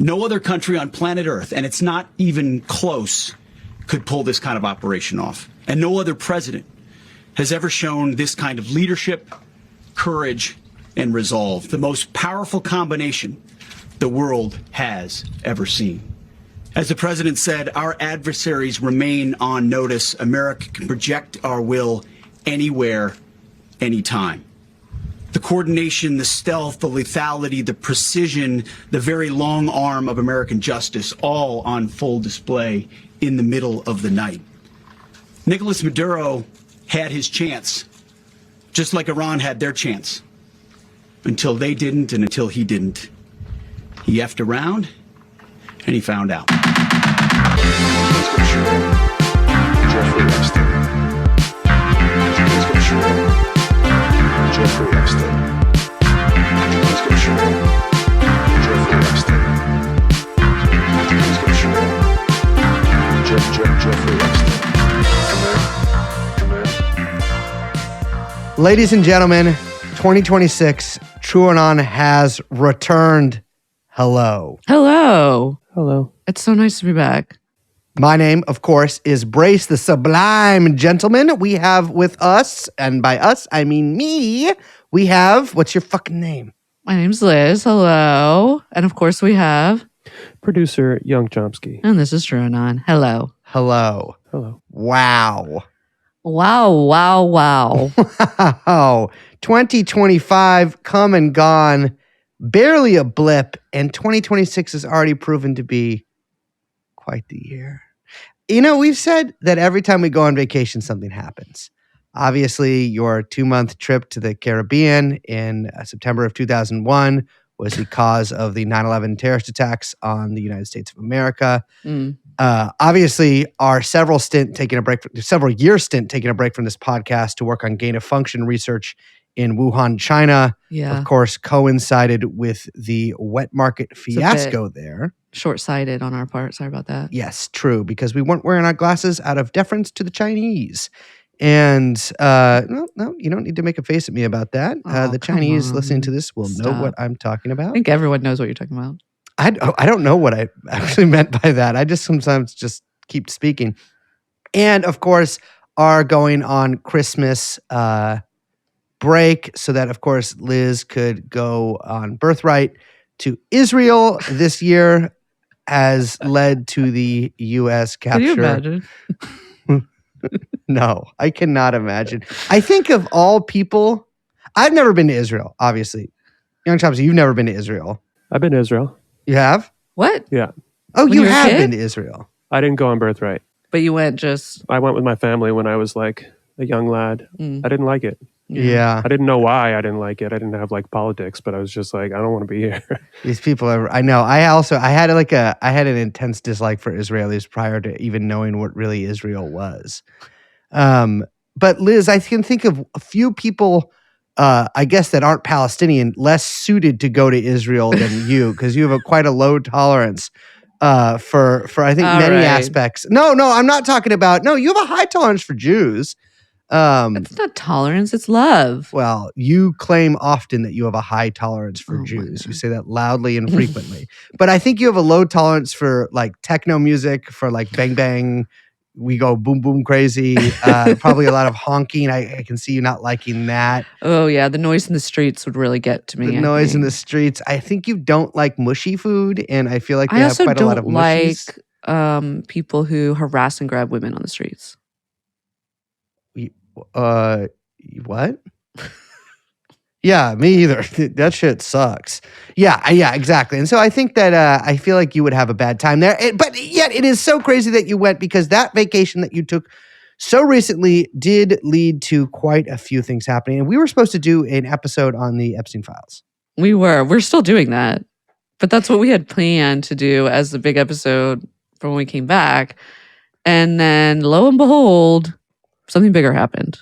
No other country on planet Earth, and it's not even close, could pull this kind of operation off. And no other president has ever shown this kind of leadership, courage, and resolve. The most powerful combination the world has ever seen. As the president said, our adversaries remain on notice. America can project our will anywhere, anytime. The coordination, the stealth, the lethality, the precision, the very long arm of American justice, all on full display in the middle of the night. Nicolas Maduro had his chance, just like Iran had their chance, until they didn't and until he didn't. He effed around and he found out. Jeffrey Epstein. Jeffrey Epstein. Ladies and gentlemen, 2026, TrueAnon has returned. Hello. Hello. Hello. It's so nice to be back. My name, of course, is Brace the Sublime Gentleman. We have with us, and by us, I mean me, we have, what's your fucking name? My name's Liz. Hello. And of course we have... Producer Young Chomsky. And this is TrueAnon. Hello. Hello. Hello. Wow. Wow, wow, wow. Wow. 2025 come and gone, barely a blip, and 2026 has already proven to be quite the year. You know, we've said that every time we go on vacation, something happens. Obviously, your 2-month trip to the Caribbean in September of 2001 was the cause of the 9/11 terrorist attacks on the United States of America. Obviously, our several year stint taking a break from this podcast to work on gain of function research in Wuhan, China, of course, coincided with the wet market fiasco there. Short-sighted on our part. Sorry about that. Yes, true, because we weren't wearing our glasses out of deference to the Chinese. And no, you don't need to make a face at me about that. The Chinese listening to this will know what I'm talking about. I think everyone knows what you're talking about. I don't know what I actually meant by that. I just sometimes just keep speaking. And of course, are going on Christmas break so that, of course, Liz could go on birthright to Israel this year has led to the U.S. capture. Can you imagine? No, I cannot imagine. I think of all people, I've never been to Israel, obviously. Young Chomsky, you've never been to Israel. I've been to Israel. You have? What? Yeah. Oh, When you you were a have kid? been to Israel. I didn't go on birthright. But you went just... I went with my family when I was like a young lad. I didn't like it. Yeah. I didn't know why I didn't like it. I didn't have like politics, but I was just like, I don't want to be here. These people are, I know. I had an intense dislike for Israelis prior to even knowing what really Israel was. But Liz, I can think of a few people, I guess, that aren't Palestinian, less suited to go to Israel than you, because you have quite a low tolerance for I think All many right. aspects. No, I'm not talking about. No, you have a high tolerance for Jews. It's not tolerance, it's love. Well, you claim often that you have a high tolerance for Oh, my Jews. You God. say that loudly and frequently. But I think you have a low tolerance for like techno music, for like bang bang. We go boom boom crazy. Probably a lot of honking. I can see you not liking that. Oh, yeah. The noise in the streets would really get to me. The I noise in think. the streets. I think you don't like mushy food, and I feel like they I have also quite a lot of don't like mushies. people who harass and grab women on the streets. What? Yeah, me either. That shit sucks. Yeah, exactly. And so I think that I feel like you would have a bad time there. But yet it is so crazy that you went, because that vacation that you took so recently did lead to quite a few things happening. And we were supposed to do an episode on the Epstein files. We're still doing that. But that's what we had planned to do as the big episode from when we came back. And then lo and behold, something bigger happened.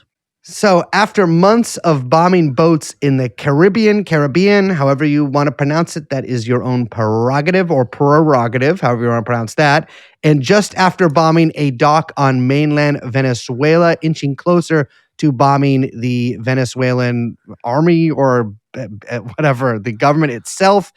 So after months of bombing boats in the Caribbean, however you want to pronounce it, that is your own prerogative, however you want to pronounce that. And just after bombing a dock on mainland Venezuela, inching closer to bombing the Venezuelan army or whatever, the government itself.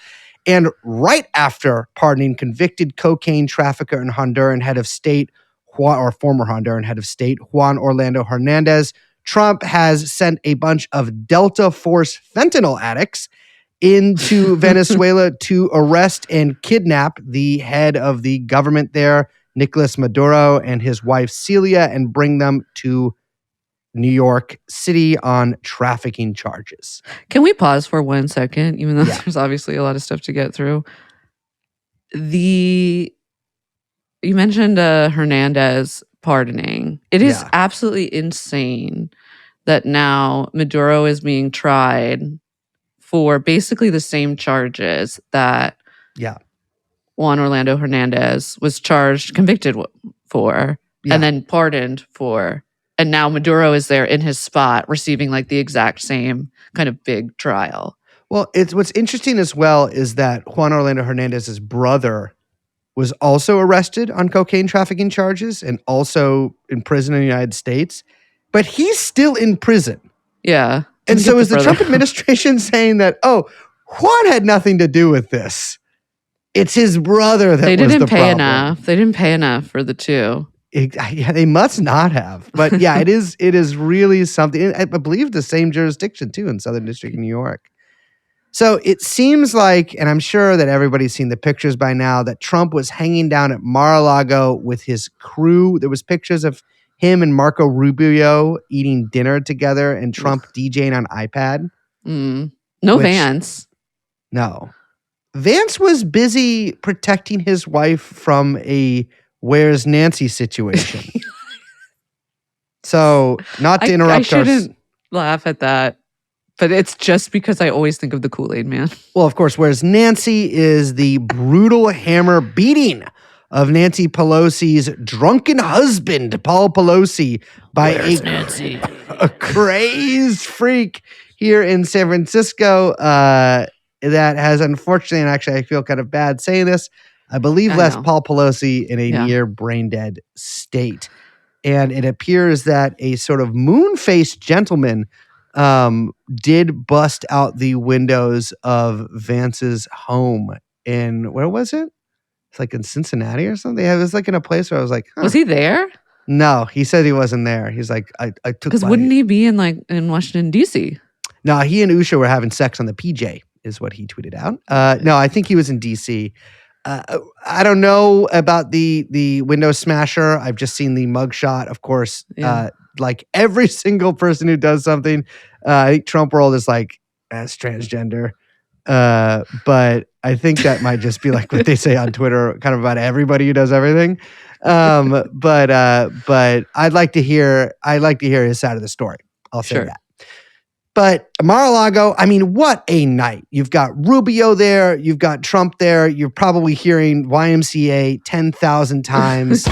And right after pardoning convicted cocaine trafficker and Honduran head of state, former Honduran head of state, Juan Orlando Hernandez, Trump has sent a bunch of Delta Force fentanyl addicts into Venezuela to arrest and kidnap the head of the government there, Nicolas Maduro, and his wife Celia, and bring them to New York City on trafficking charges. Can we pause for 1 second, even though Yeah. there's obviously a lot of stuff to get through? You mentioned Hernandez pardoning. It is Yeah. absolutely insane that now Maduro is being tried for basically the same charges that Yeah. Juan Orlando Hernandez was convicted for, Yeah. and then pardoned for. And now Maduro is there in his spot receiving like the exact same kind of big trial. Well, what's interesting as well is that Juan Orlando Hernandez's brother was also arrested on cocaine trafficking charges and also in prison in the United States, but he's still in prison. Yeah. And Didn't so get is the brother. Trump administration saying that, Juan had nothing to do with this. It's his brother that They was didn't the pay problem. enough. They didn't pay enough for the two. Yeah, they must not have. But yeah, it is really something. I believe the same jurisdiction too in Southern District of New York. So it seems like, and I'm sure that everybody's seen the pictures by now, that Trump was hanging down at Mar-a-Lago with his crew. There was pictures of him and Marco Rubio eating dinner together and Trump DJing on iPad. No Which- Vance. No. Vance was busy protecting his wife from a Where's Nancy situation. So, not to interrupt I shouldn't laugh at that, but it's just because I always think of the Kool-Aid Man. Well, of course, Where's Nancy is the brutal hammer beating of Nancy Pelosi's drunken husband, Paul Pelosi, by a crazed freak here in San Francisco that has unfortunately, and actually I feel kind of bad saying this, I believe I left know. Paul Pelosi in a Yeah. near brain dead state. And it appears that a sort of moon-faced gentleman did bust out the windows of Vance's home in, where was it? It's like in Cincinnati or something. It was like in a place where I was like, huh. Was he there? No, he said he wasn't there. He's like, I took Because my... wouldn't he be in Washington, D.C.? No, he and Usha were having sex on the PJ, is what he tweeted out. No, I think he was in D.C. I don't know about the window smasher. I've just seen the mugshot, of course. Yeah. Like every single person who does something, I think Trump world is like, that's transgender. But I think that might just be like what they say on Twitter, kind of about everybody who does everything. But I'd like to hear his side of the story. I'll say Sure. that. But Mar-a-Lago, I mean, what a night. You've got Rubio there. You've got Trump there. You're probably hearing YMCA 10,000 times.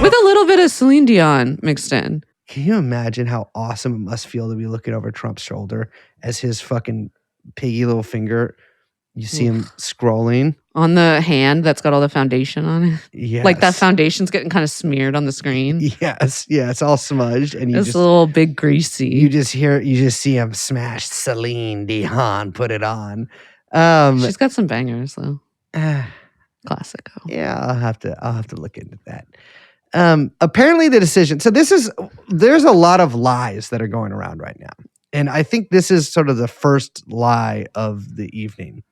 With a little bit of Celine Dion mixed in. Can you imagine how awesome it must feel to be looking over Trump's shoulder as his fucking piggy little finger, you see him scrolling? On the hand that's got all the foundation on it. Yes. Like that foundation's getting kind of smeared on the screen. Yes. Yeah. It's all smudged. And It's a little big greasy. you just see him smash Celine Dion, put it on. She's got some bangers though. Classico. Yeah, I'll have to look into that. Apparently the decision. So there's a lot of lies that are going around right now. And I think this is sort of the first lie of the evening.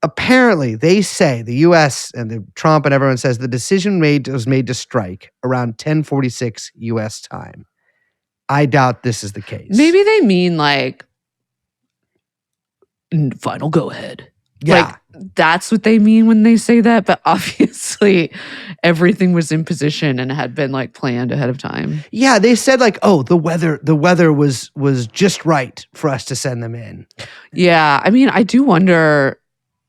Apparently, they say the U.S. and the Trump and everyone says the decision was made to strike around 10:46 U.S. time. I doubt this is the case. Maybe they mean like final go ahead. Yeah. Like that's what they mean when they say that. But obviously everything was in position and had been like planned ahead of time. Yeah, they said like, oh, the weather was just right for us to send them in. Yeah. I mean, I do wonder,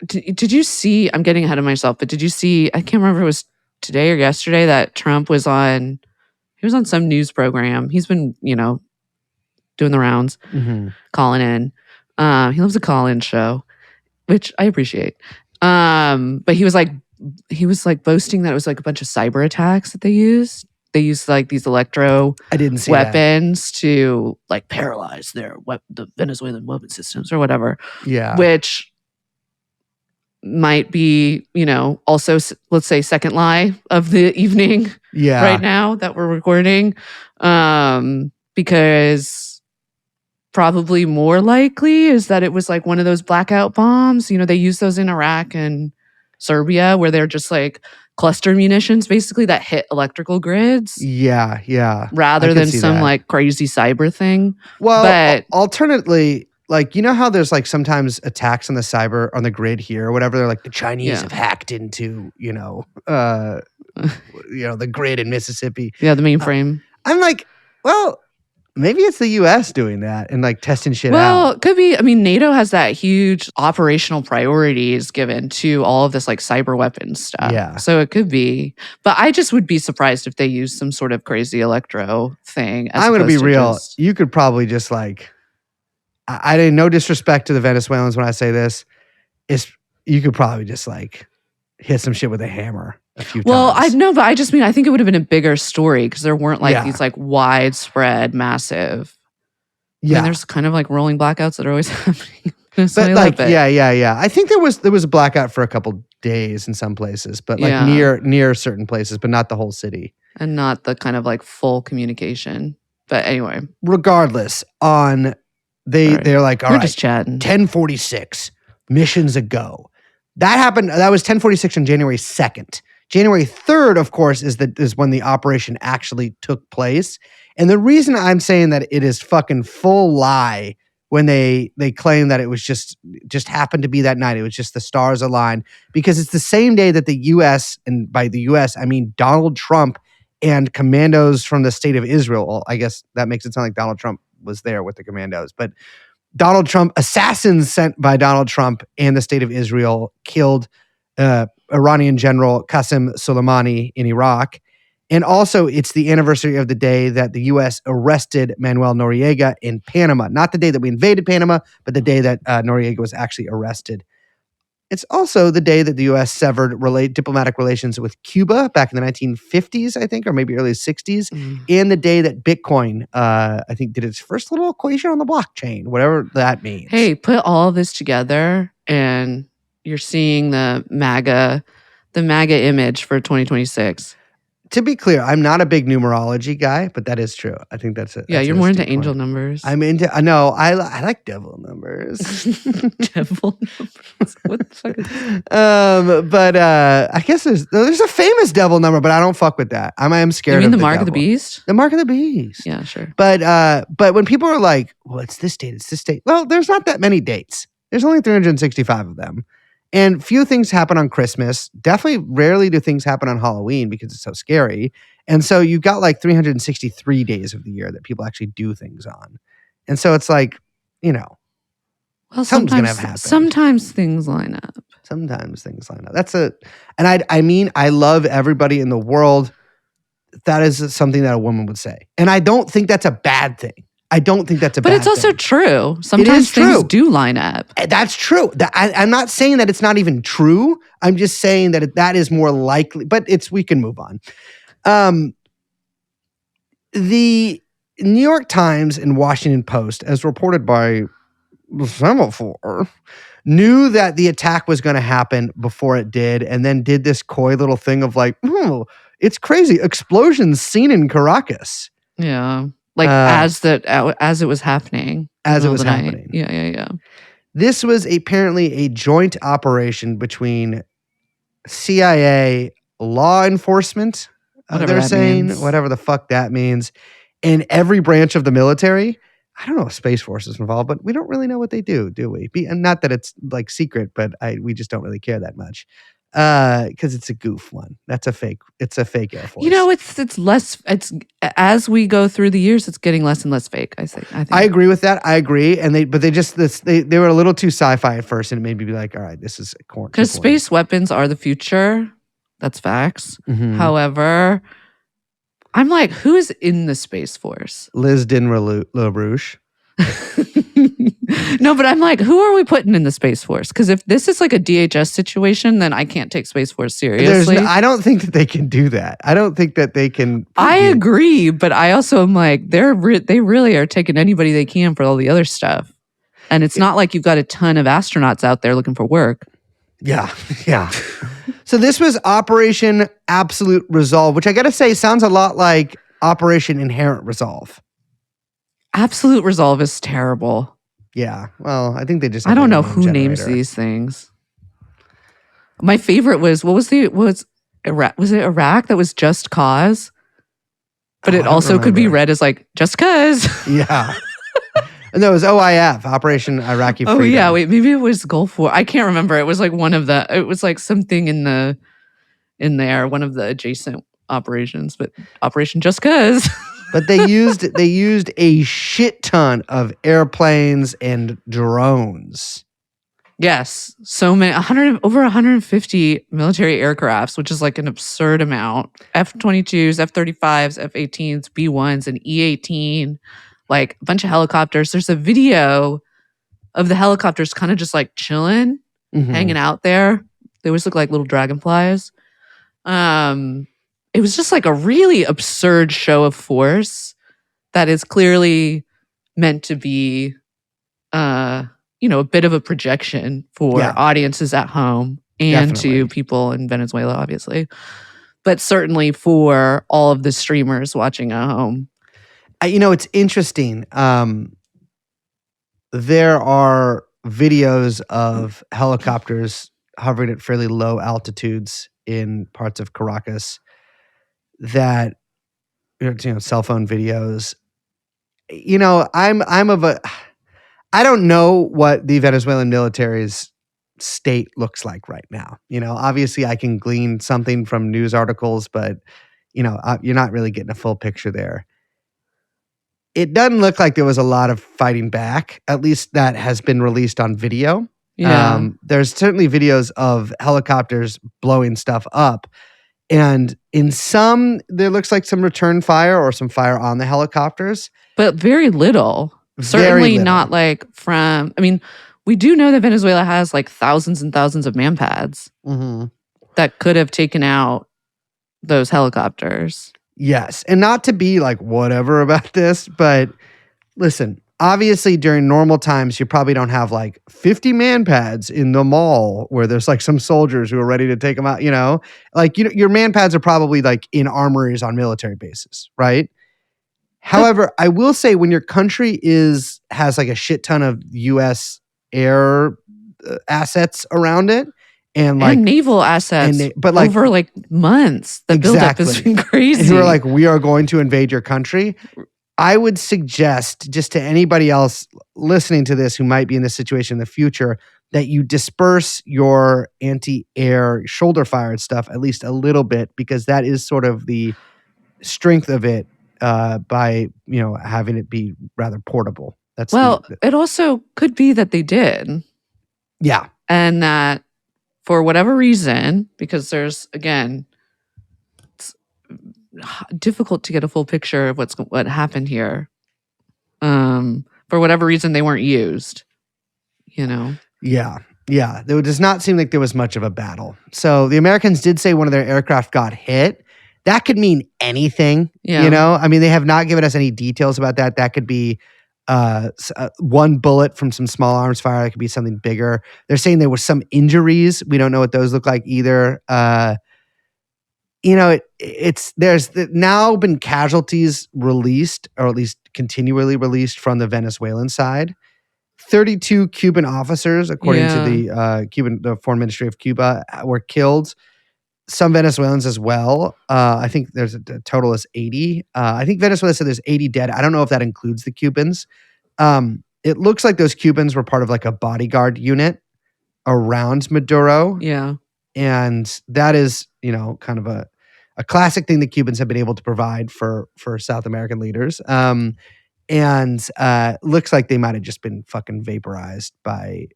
did you see, I'm getting ahead of myself, but did you see, I can't remember if it was today or yesterday that Trump was on some news program. He's been, doing the rounds, calling in. He loves a call-in show, which I appreciate. But he was like boasting that it was like a bunch of cyber attacks that they they use like these electro I didn't see that. weapons to like paralyze the Venezuelan weapon systems or whatever, Yeah. which might be, also let's say second lie of the evening Yeah. right now that we're recording, because probably more likely is that it was like one of those blackout bombs. They use those in Iraq and Serbia where they're just like cluster munitions basically that hit electrical grids Yeah. Yeah. rather I could than see some that. like crazy cyber thing. Well, but alternately, like, how there's like sometimes attacks on the grid here or whatever. They're like the Chinese have hacked into, the grid in Mississippi. yeah, the mainframe. I'm like, well, maybe it's the U.S. doing that and like testing shit Well, out. it could be. I mean, NATO has that huge operational priorities given to all of this like cyber weapons stuff. Yeah. So it could be. But I just would be surprised if they use some sort of crazy electro thing. I'm going to be real. You could probably just like, I didn't, no disrespect to the Venezuelans when I say this, you could probably just like hit some shit with a hammer a few Well, I times. know, but I just mean I think it would have been a bigger story because there weren't like Yeah. these like widespread, massive. I Yeah. mean, there's kind of like rolling blackouts that are always happening. But like, yeah. I think there was a blackout for a couple days in some places, but like Yeah. near certain places, but not the whole city. And not the kind of like full communication. But anyway, Regardless, Sorry. they're like, all we're right, just chatting. 10:46 missions ago. That happened. That was 10:46 on January 2nd. January 3rd, of course, is when the operation actually took place. And the reason I'm saying that it is fucking full lie when they claim that it was just happened to be that night. It was just the stars aligned because it's the same day that the U.S. and by the U.S. I mean Donald Trump and commandos from the state of Israel. Well, I guess that makes it sound like Donald Trump was there with the commandos, but Donald Trump, assassins sent by Donald Trump and the state of Israel killed Iranian General Qasem Soleimani in Iraq. And also, it's the anniversary of the day that the U.S. arrested Manuel Noriega in Panama. Not the day that we invaded Panama, but the day that Noriega was actually arrested. It's also the day that the U.S. severed diplomatic relations with Cuba back in the 1950s, I think, or maybe early 60s, and the day that Bitcoin, I think, did its first little equation on the blockchain, whatever that means. Hey, put all of this together and you're seeing the MAGA image for 2026. To be clear, I'm not a big numerology guy, but that is true. I think that's it. Yeah, you're more into angel numbers. I'm into. No, I like devil numbers. Devil numbers. What the fuck is that? But I guess there's a famous devil number, but I don't fuck with that. I am scared. You mean of the mark of the devil. beast? The mark of the beast. Yeah, sure. But when people are like, well, it's this date, it's this date. Well, there's not that many dates. There's only 365 of them. And few things happen on Christmas. Definitely rarely do things happen on Halloween because it's so scary. And so you've got like 363 days of the year that people actually do things on. And so it's like, Well, something's gonna have happened. Sometimes things line up. Sometimes things line up. And I mean, I love everybody in the world. That is something that a woman would say. And I don't think that's a bad thing. But it's also true. Sometimes true. things do line up. That's true. I'm not saying that it's not even true. I'm just saying that that is more likely, but we can move on. The New York Times and Washington Post, as reported by the Semaphore, knew that the attack was going to happen before it did, and then did this coy little thing of like, oh, it's crazy. Explosions seen in Caracas. Yeah. Like as it was happening. As it was night. happening. Yeah. This was apparently a joint operation between CIA, law enforcement, Whatever they're that saying, means. whatever the fuck that means, and every branch of the military. I don't know if Space Force is involved, but we don't really know what they do we? And not that it's like secret, but we just don't really care that much. Because it's a goof one. It's a fake Air Force. It's less. It's as we go through the years, it's getting less and less fake. I think. I agree with that. I agree, and they were a little too sci-fi at first, and it made me be like, all right, this is corny. Because space weapons are the future. That's facts. Mm-hmm. However, I'm like, who is in the Space Force? Liz Din LaRouche. No, but I'm like, who are we putting in the Space Force? Because if this is like a DHS situation, then I can't take Space Force seriously. I don't think that they can do that. I don't think that they can. I agree, but I also am like, they really are taking anybody they can for all the other stuff. And it's not like you've got a ton of astronauts out there looking for work. Yeah, yeah. So this was Operation Absolute Resolve, which I got to say sounds a lot like Operation Inherent Resolve. Absolute Resolve is terrible. Yeah. Well, I think they just. I don't know who names these things. My favorite was Iraq? Was it Iraq that was Just Cause? But it also could be read as like Just Cause. Yeah. No, it was OIF, Operation Iraqi Freedom. Oh yeah, wait, maybe it was Gulf War. I can't remember. It was like it was like something in there, one of the adjacent operations, but Operation Just Cause. But they used a shit ton of airplanes and drones. Yes, so many, over 150 military aircrafts, which is like an absurd amount. F-22s, F-35s, F-18s, B-1s, and E-18, like a bunch of helicopters. There's a video of the helicopters kind of just like chilling, hanging out there. They always look like little dragonflies. It was just like a really absurd show of force that is clearly meant to be, a bit of a projection for audiences at home and to people in Venezuela, obviously, but certainly for all of the streamers watching at home. It's interesting. There are videos of helicopters hovering at fairly low altitudes in parts of Caracas that, cell phone videos. I don't know what the Venezuelan military's state looks like right now. Obviously I can glean something from news articles, but you're not really getting a full picture there. It doesn't look like there was a lot of fighting back, at least that has been released on video. Yeah. There's certainly videos of helicopters blowing stuff up. And in some, there looks like some return fire or some fire on the helicopters. But very little. Certainly not like we do know that Venezuela has like thousands and thousands of manpads that could have taken out those helicopters. Yes. And not to be like whatever about this, but listen, obviously during normal times, you probably don't have like 50 manpads in the mall where there's like some soldiers who are ready to take them out, your manpads are probably like in armories on military bases, right? However, I will say when your country has like a shit ton of U.S. air assets around it, and naval assets, but like over like months, the buildup has been crazy. And you were like, we are going to invade your country. I would suggest just to anybody else listening to this who might be in this situation in the future that you disperse your anti-air shoulder fired stuff at least a little bit, because that is sort of the strength of it. By having it be rather portable. It also could be that they did. Yeah. And that for whatever reason, because there's, again, it's difficult to get a full picture of what happened here. For whatever reason, they weren't used, Yeah. Yeah. It does not seem like there was much of a battle. So the Americans did say one of their aircraft got hit. That could mean anything, they have not given us any details about that. That could be one bullet from some small arms fire. That could be something bigger. They're saying there were some injuries. We don't know what those look like either. There's now been casualties released, or at least continually released from the Venezuelan side. 32 Cuban officers, according to the Foreign Ministry of Cuba, were killed. Some Venezuelans as well. I think there's a total is 80. I think Venezuela said there's 80 dead. I don't know if that includes the Cubans. It looks like those Cubans were part of like a bodyguard unit around Maduro. Yeah. And that is, kind of a classic thing that Cubans have been able to provide for South American leaders. And looks like they might have just been fucking vaporized by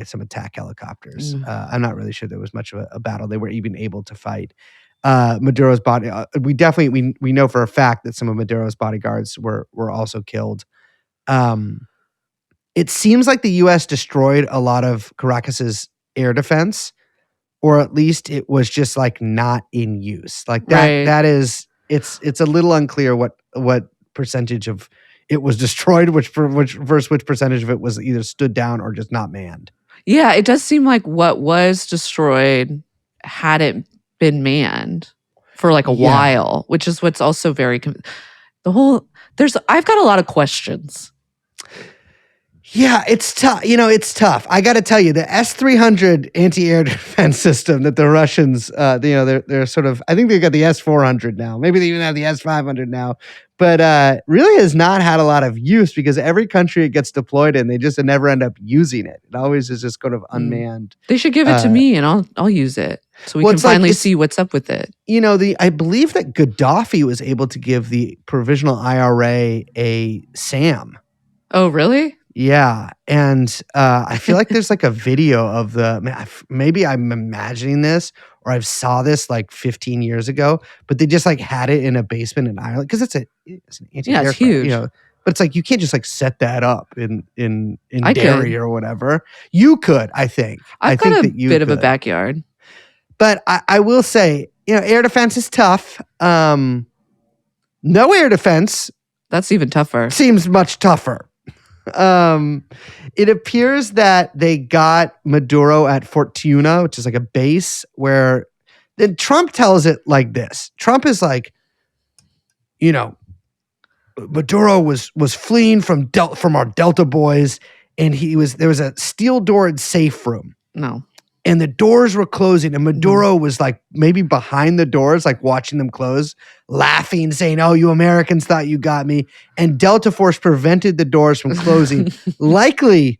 some attack helicopters. I'm not really sure there was much of a battle. They were even able to fight. Maduro's body. We know for a fact that some of Maduro's bodyguards were also killed. And it seems like the U.S. destroyed a lot of Caracas's air defense, or at least it was just like not in use. Like that. Right. That is, it's a little unclear what percentage of it was destroyed, which percentage of it was either stood down or just not manned. Yeah, it does seem like what was destroyed hadn't been manned for like a Yeah. while, which is what's also very I've got a lot of questions. Yeah, it's tough. It's tough. I got to tell you, the S-300 anti-air defense system that the Russians, they're sort of, I think they got the S-400 now. Maybe they even have the S-500 now. But really has not had a lot of use because every country it gets deployed in, they just never end up using it. It always is just kind of unmanned. They should give it to me and I'll use it so we well, can it's like- finally it's- see what's up with it. I believe that Gaddafi was able to give the provisional IRA a SAM. Oh, really? Yeah, and I feel like there's like a video of maybe I'm imagining this or I saw this like 15 years ago, but they just like had it in a basement in Ireland because it's an anti-aircraft, huge. but it's like you can't just like set that up in I Derry could. or whatever. You could, I think. I've think got a that you bit of a could. backyard. But I will say, air defense is tough. No air defense That's even tougher. seems much tougher. It appears that they got Maduro at Fortuna, which is like a base where then Trump tells it like this. Trump is like, Maduro was fleeing from our Delta boys, and there was a steel doored safe room. No. And the doors were closing, and Maduro was like maybe behind the doors, like watching them close, laughing, saying, "Oh, you Americans thought you got me." And Delta Force prevented the doors from closing, likely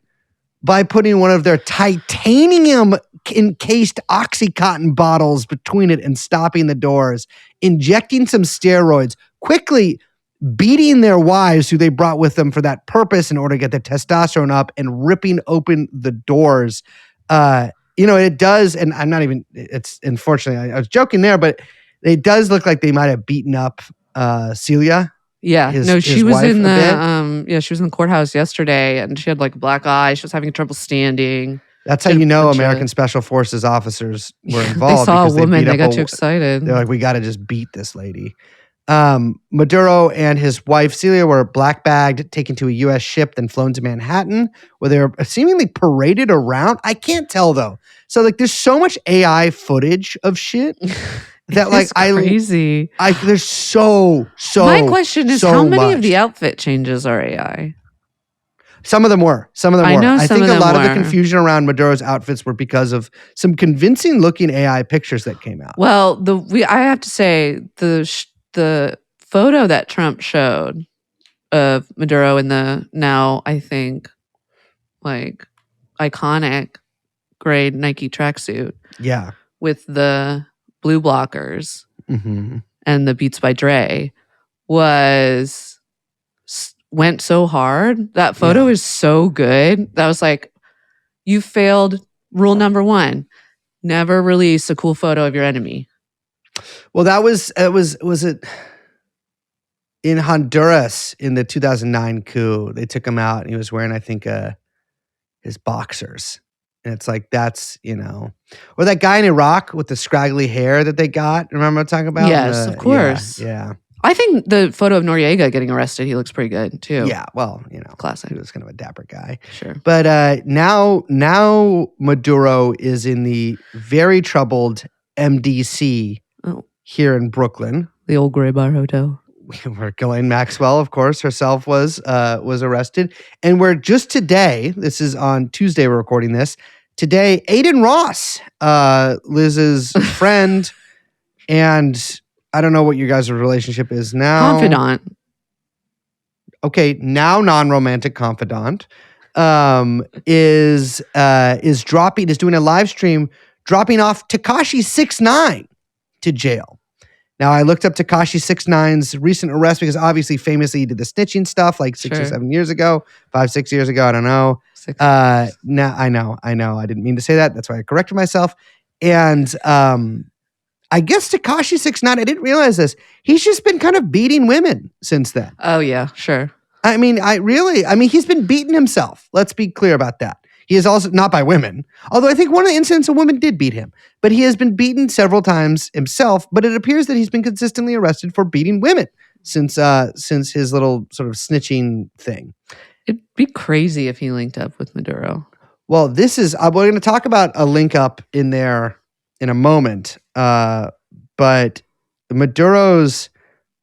by putting one of their titanium encased Oxycontin bottles between it and stopping the doors, injecting some steroids, quickly beating their wives who they brought with them for that purpose in order to get the testosterone up, and ripping open the doors. It does, and I'm not even, it's unfortunately, I was joking there, but it does look like they might have beaten up Celia. Yeah. His She was wife in a the she was in the courthouse yesterday and she had like a black eye. She was having trouble standing. That's how Did a you know bunch of- American Special Forces officers were They involved. saw a because woman, beat they up got too excited. They're like, we got to just beat this lady. Maduro and his wife Celia were black bagged, taken to a U.S. ship, then flown to Manhattan, where they were seemingly paraded around. I can't tell though. So like, there's so much AI footage of shit that like It's crazy. there's so My question is, so how many much. of the outfit changes are AI? Some of them were. I know I some think of a them lot of the were. confusion around Maduro's outfits were because of some convincing looking AI pictures that came out. Well, I have to say the photo that Trump showed of Maduro in the now, I think, like iconic gray Nike tracksuit Yeah. with the blue blockers Mm-hmm. and the Beats by Dre went so hard. That photo Yeah. is so good. That was like, you failed rule number 1. Never release a cool photo of your enemy. Well, was it in Honduras in the 2009 coup? They took him out and he was wearing, I think, his boxers. And it's like, that's, or that guy in Iraq with the scraggly hair that they got. Remember what I'm talking about? Yes, of course. Yeah. I think the photo of Noriega getting arrested, he looks pretty good too. Yeah. Well, Classic. he was kind of a dapper guy. Sure. But now Maduro is in the very troubled MDC Oh. here in Brooklyn. The old Gray Bar Hotel. Where Ghislaine Maxwell, of course, herself was arrested. And where just today, this is on Tuesday, we're recording this. Today, Aiden Ross, Liz's friend, and I don't know what your guys' relationship is now. Confidant. Okay, now non-romantic confidant, is doing a live stream dropping off Tekashi 6ix9ine to jail. Now, I looked up Tekashi 6ix9ine's recent arrest because obviously famously he did the snitching stuff like 6 or Sure. 7 years ago, 5-6 years ago, I don't know. 6. Now I know. I didn't mean to say that. That's why I corrected myself. And I guess Tekashi 6ix9ine, I didn't realize this. He's just been kind of beating women since then. Oh yeah, sure. I mean, he's been beaten himself. Let's be clear about that. He is also not by women, although I think one of the incidents a woman did beat him, but he has been beaten several times himself, but it appears that he's been consistently arrested for beating women since his little sort of snitching thing. It'd be crazy if he linked up with Maduro. Well, this is, we're going to talk about a link up in there in a moment, but Maduro's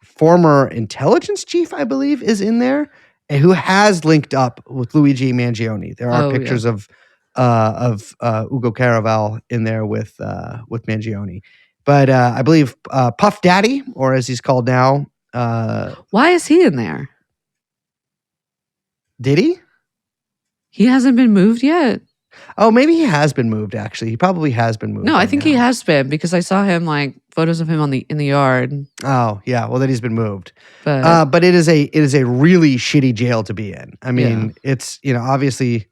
former intelligence chief, I believe, is in there, and who has linked up with Luigi Mangione. There are pictures of Ugo Caraval in there with Mangione. But I believe Puff Daddy, or as he's called now. Why is he in there? Did he? He hasn't been moved yet. Oh, maybe he has been moved, actually. He probably has been moved. No, I think he has been, because I saw him, like, photos of him in the yard. Oh, yeah. Well, then he's been moved. But it is a really shitty jail to be in. I mean, it's, obviously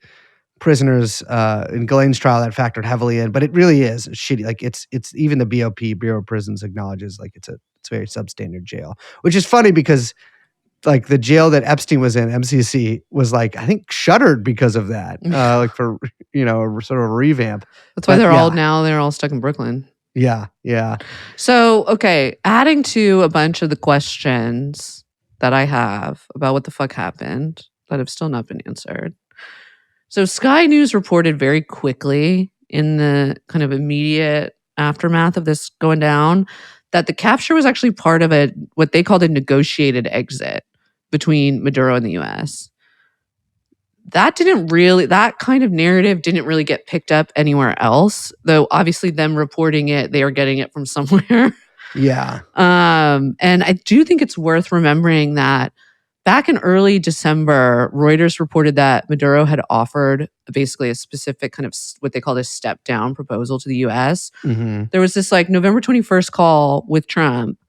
prisoners in Ghislaine's trial that factored heavily in, but it really is shitty. Like it's even the BOP, Bureau of Prisons, acknowledges like it's a very substandard jail, which is funny because like the jail that Epstein was in, MCC, was like, I think shuttered because of that, like for, sort of a revamp. That's why they're all stuck in Brooklyn. Yeah. Yeah. So, okay, adding to a bunch of the questions that I have about what the fuck happened that have still not been answered. So Sky News reported very quickly in the kind of immediate aftermath of this going down that the capture was actually part of what they called a negotiated exit between Maduro and the US. That kind of narrative didn't really get picked up anywhere else, though obviously them reporting it, they are getting it from somewhere. Yeah. And I do think it's worth remembering that back in early December, Reuters reported that Maduro had offered basically a specific kind of what they called a step down proposal to the US. Mm-hmm. There was this like November 21st call with Trump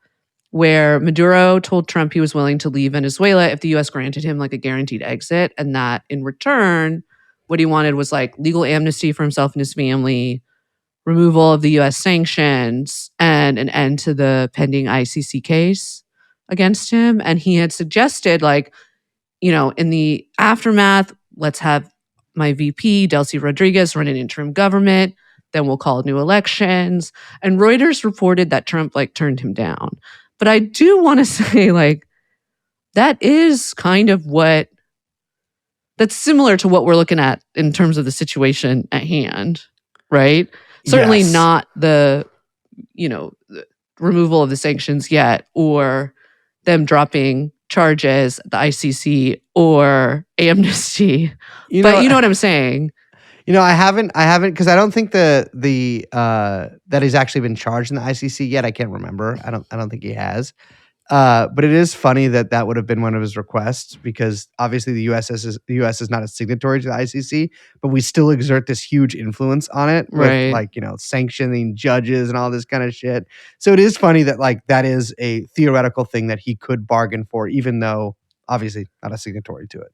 where Maduro told Trump he was willing to leave Venezuela if the US granted him like a guaranteed exit, and that in return, what he wanted was like legal amnesty for himself and his family, removal of the US sanctions, and an end to the pending ICC case against him. And he had suggested like, in the aftermath, let's have my VP, Deli Rodriguez, run an interim government. Then we'll call new elections. And Reuters reported that Trump like turned him down. But I do want to say like, that is kind of that's similar to what we're looking at in terms of the situation at hand, right? Certainly Yes. not the removal of the sanctions yet, or them dropping charges at the ICC or amnesty. But you know what I'm saying? I haven't because I don't think the that he's actually been charged in the ICC yet. I can't remember. I don't think he has. But it is funny that would have been one of his requests, because obviously the US is not a signatory to the ICC, but we still exert this huge influence on it with Right. like, sanctioning judges and all this kind of shit. So it is funny that like that is a theoretical thing that he could bargain for, even though obviously not a signatory to it.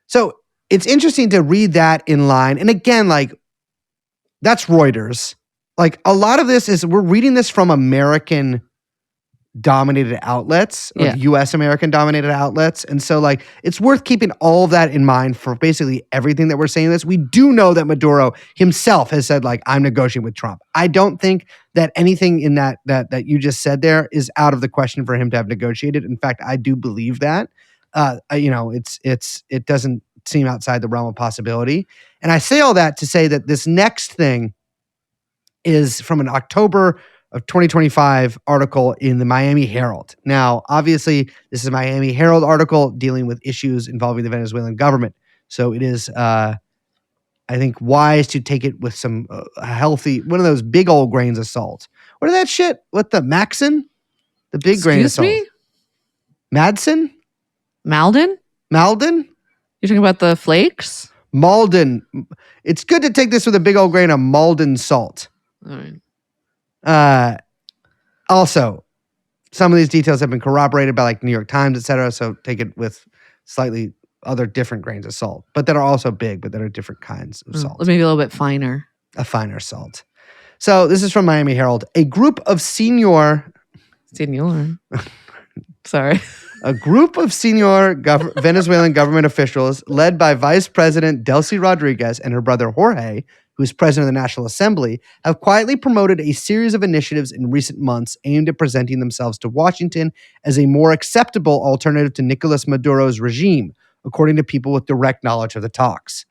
So it's interesting to read that in line. And again, like that's Reuters. Like a lot of this is, we're reading this from American dominated outlets, or Yeah. US American dominated outlets. And so like it's worth keeping all of that in mind for basically everything that we're saying this. We do know that Maduro himself has said like, I'm negotiating with Trump. I don't think that anything in that you just said there is out of the question for him to have negotiated. In fact, I do believe that. It doesn't seem outside the realm of possibility. And I say all that to say that this next thing is from an October of 2025 article in the Miami Herald. Now, obviously, this is a Miami Herald article dealing with issues involving the Venezuelan government. So it is, I think, wise to take it with some healthy, one of those big old grains of salt. What is that shit? What, the Maxon? The big grain of salt. Excuse me? Madsen? Malden? Malden? You're talking about the flakes? Malden. It's good to take this with a big old grain of Malden salt. All right. Also, some of these details have been corroborated by like New York Times, et cetera. So take it with slightly other different grains of salt, but that are also big, but that are different kinds of salt. Maybe a little bit finer. A finer salt. So this is from Miami Herald. A group of senior Sorry. A group of senior Venezuelan government officials, led by Vice President Deli Rodriguez and her brother Jorge, who's president of the National Assembly, have quietly promoted a series of initiatives in recent months aimed at presenting themselves to Washington as a more acceptable alternative to Nicolas Maduro's regime, according to people with direct knowledge of the talks.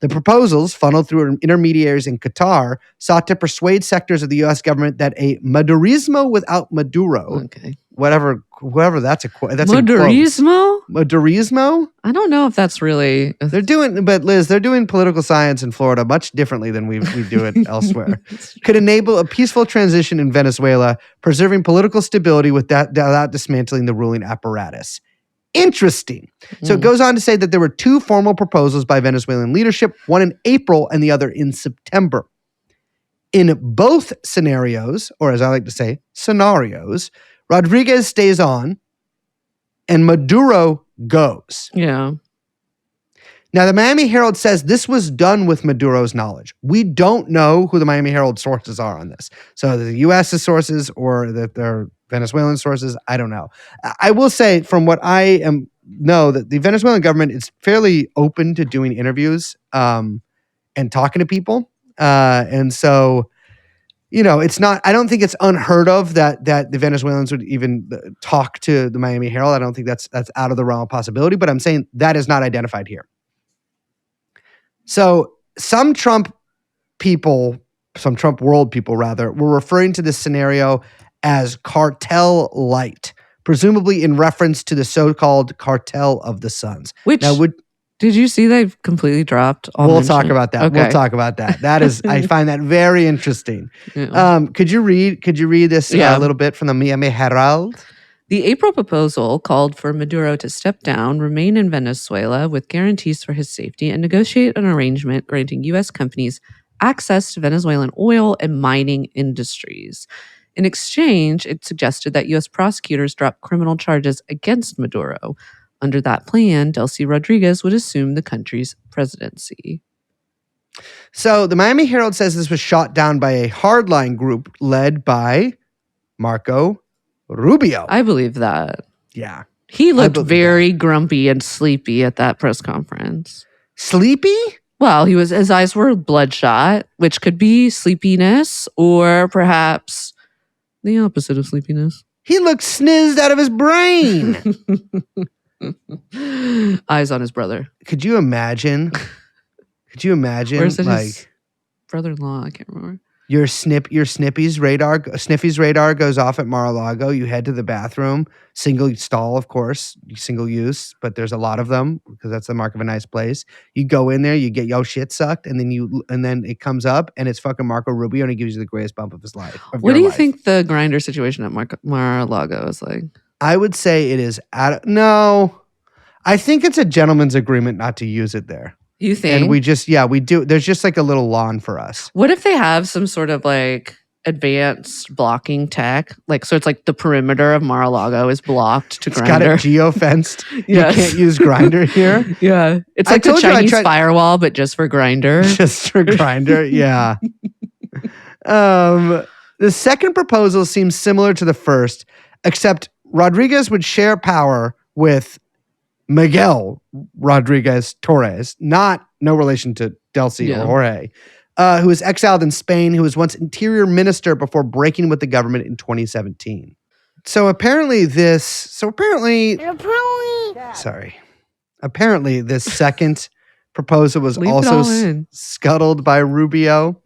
The proposals, funneled through intermediaries in Qatar, sought to persuade sectors of the U.S. government that a Madurismo without Maduro, Okay. whoever that's that's Madurismo? Madurismo? I don't know if that's really. They're doing, but Liz, they're doing political science in Florida much differently than we do it elsewhere. Could enable a peaceful transition in Venezuela, preserving political stability without dismantling the ruling apparatus. Interesting. So it goes on to say that there were two formal proposals by Venezuelan leadership, one in April and the other in September. In both scenarios, or as I like to say, scenarios, Rodriguez stays on and Maduro goes. Yeah. Now, the Miami Herald says this was done with Maduro's knowledge. We don't know who the Miami Herald sources are on this. So the U.S.'s sources or that they're Venezuelan sources, I don't know. I will say from what I know that the Venezuelan government is fairly open to doing interviews and talking to people. And so, it's not, I don't think it's unheard of that the Venezuelans would even talk to the Miami Herald. I don't think that's out of the realm of possibility, but I'm saying that is not identified here. So some Trump world people rather, were referring to this scenario as cartel light, presumably in reference to the so-called cartel of the Suns. Which, did you see they've completely dropped? We'll talk about that. Okay. We'll talk about that. That is, I find that very interesting. Yeah. Could you read this a little bit from the Miami Herald? The April proposal called for Maduro to step down, remain in Venezuela with guarantees for his safety, and negotiate an arrangement granting U.S. companies access to Venezuelan oil and mining industries. In exchange, it suggested that U.S. prosecutors drop criminal charges against Maduro. Under that plan, Deli Rodriguez would assume the country's presidency. So the Miami Herald says this was shot down by a hardline group led by Marco Rubio. I believe that. Yeah. He looked very grumpy and sleepy at that press conference. Sleepy? Well, his eyes were bloodshot, which could be sleepiness or perhaps the opposite of sleepiness. He looked snizzed out of his brain. Eyes on his brother. Could you imagine? Where's his brother-in-law? I can't remember. Your Snippy's radar goes off at Mar-a-Lago. You head to the bathroom, single stall, of course, single use, but there's a lot of them because that's the mark of a nice place. You go in there, you get your shit sucked, and then it comes up, and it's fucking Marco Rubio, and he gives you the greatest bump of his life. What do you think the grinder situation at Mar-a-Lago is like? I would say it is no. I think it's a gentleman's agreement not to use it there. You think? And we do. There's just like a little lawn for us. What if they have some sort of like advanced blocking tech? Like, so it's like the perimeter of Mar-a-Lago is blocked to Grindr. Got it geo-fenced. Yes. You can't use Grindr here. Yeah. It's like the Chinese firewall, but just for Grindr. Just for Grindr, yeah. The second proposal seems similar to the first, except Rodriguez would share power with Miguel Rodriguez Torres, no relation to Deli or Jorge, who was exiled in Spain, who was once interior minister before breaking with the government in 2017. Apparently this second proposal was also scuttled by Rubio.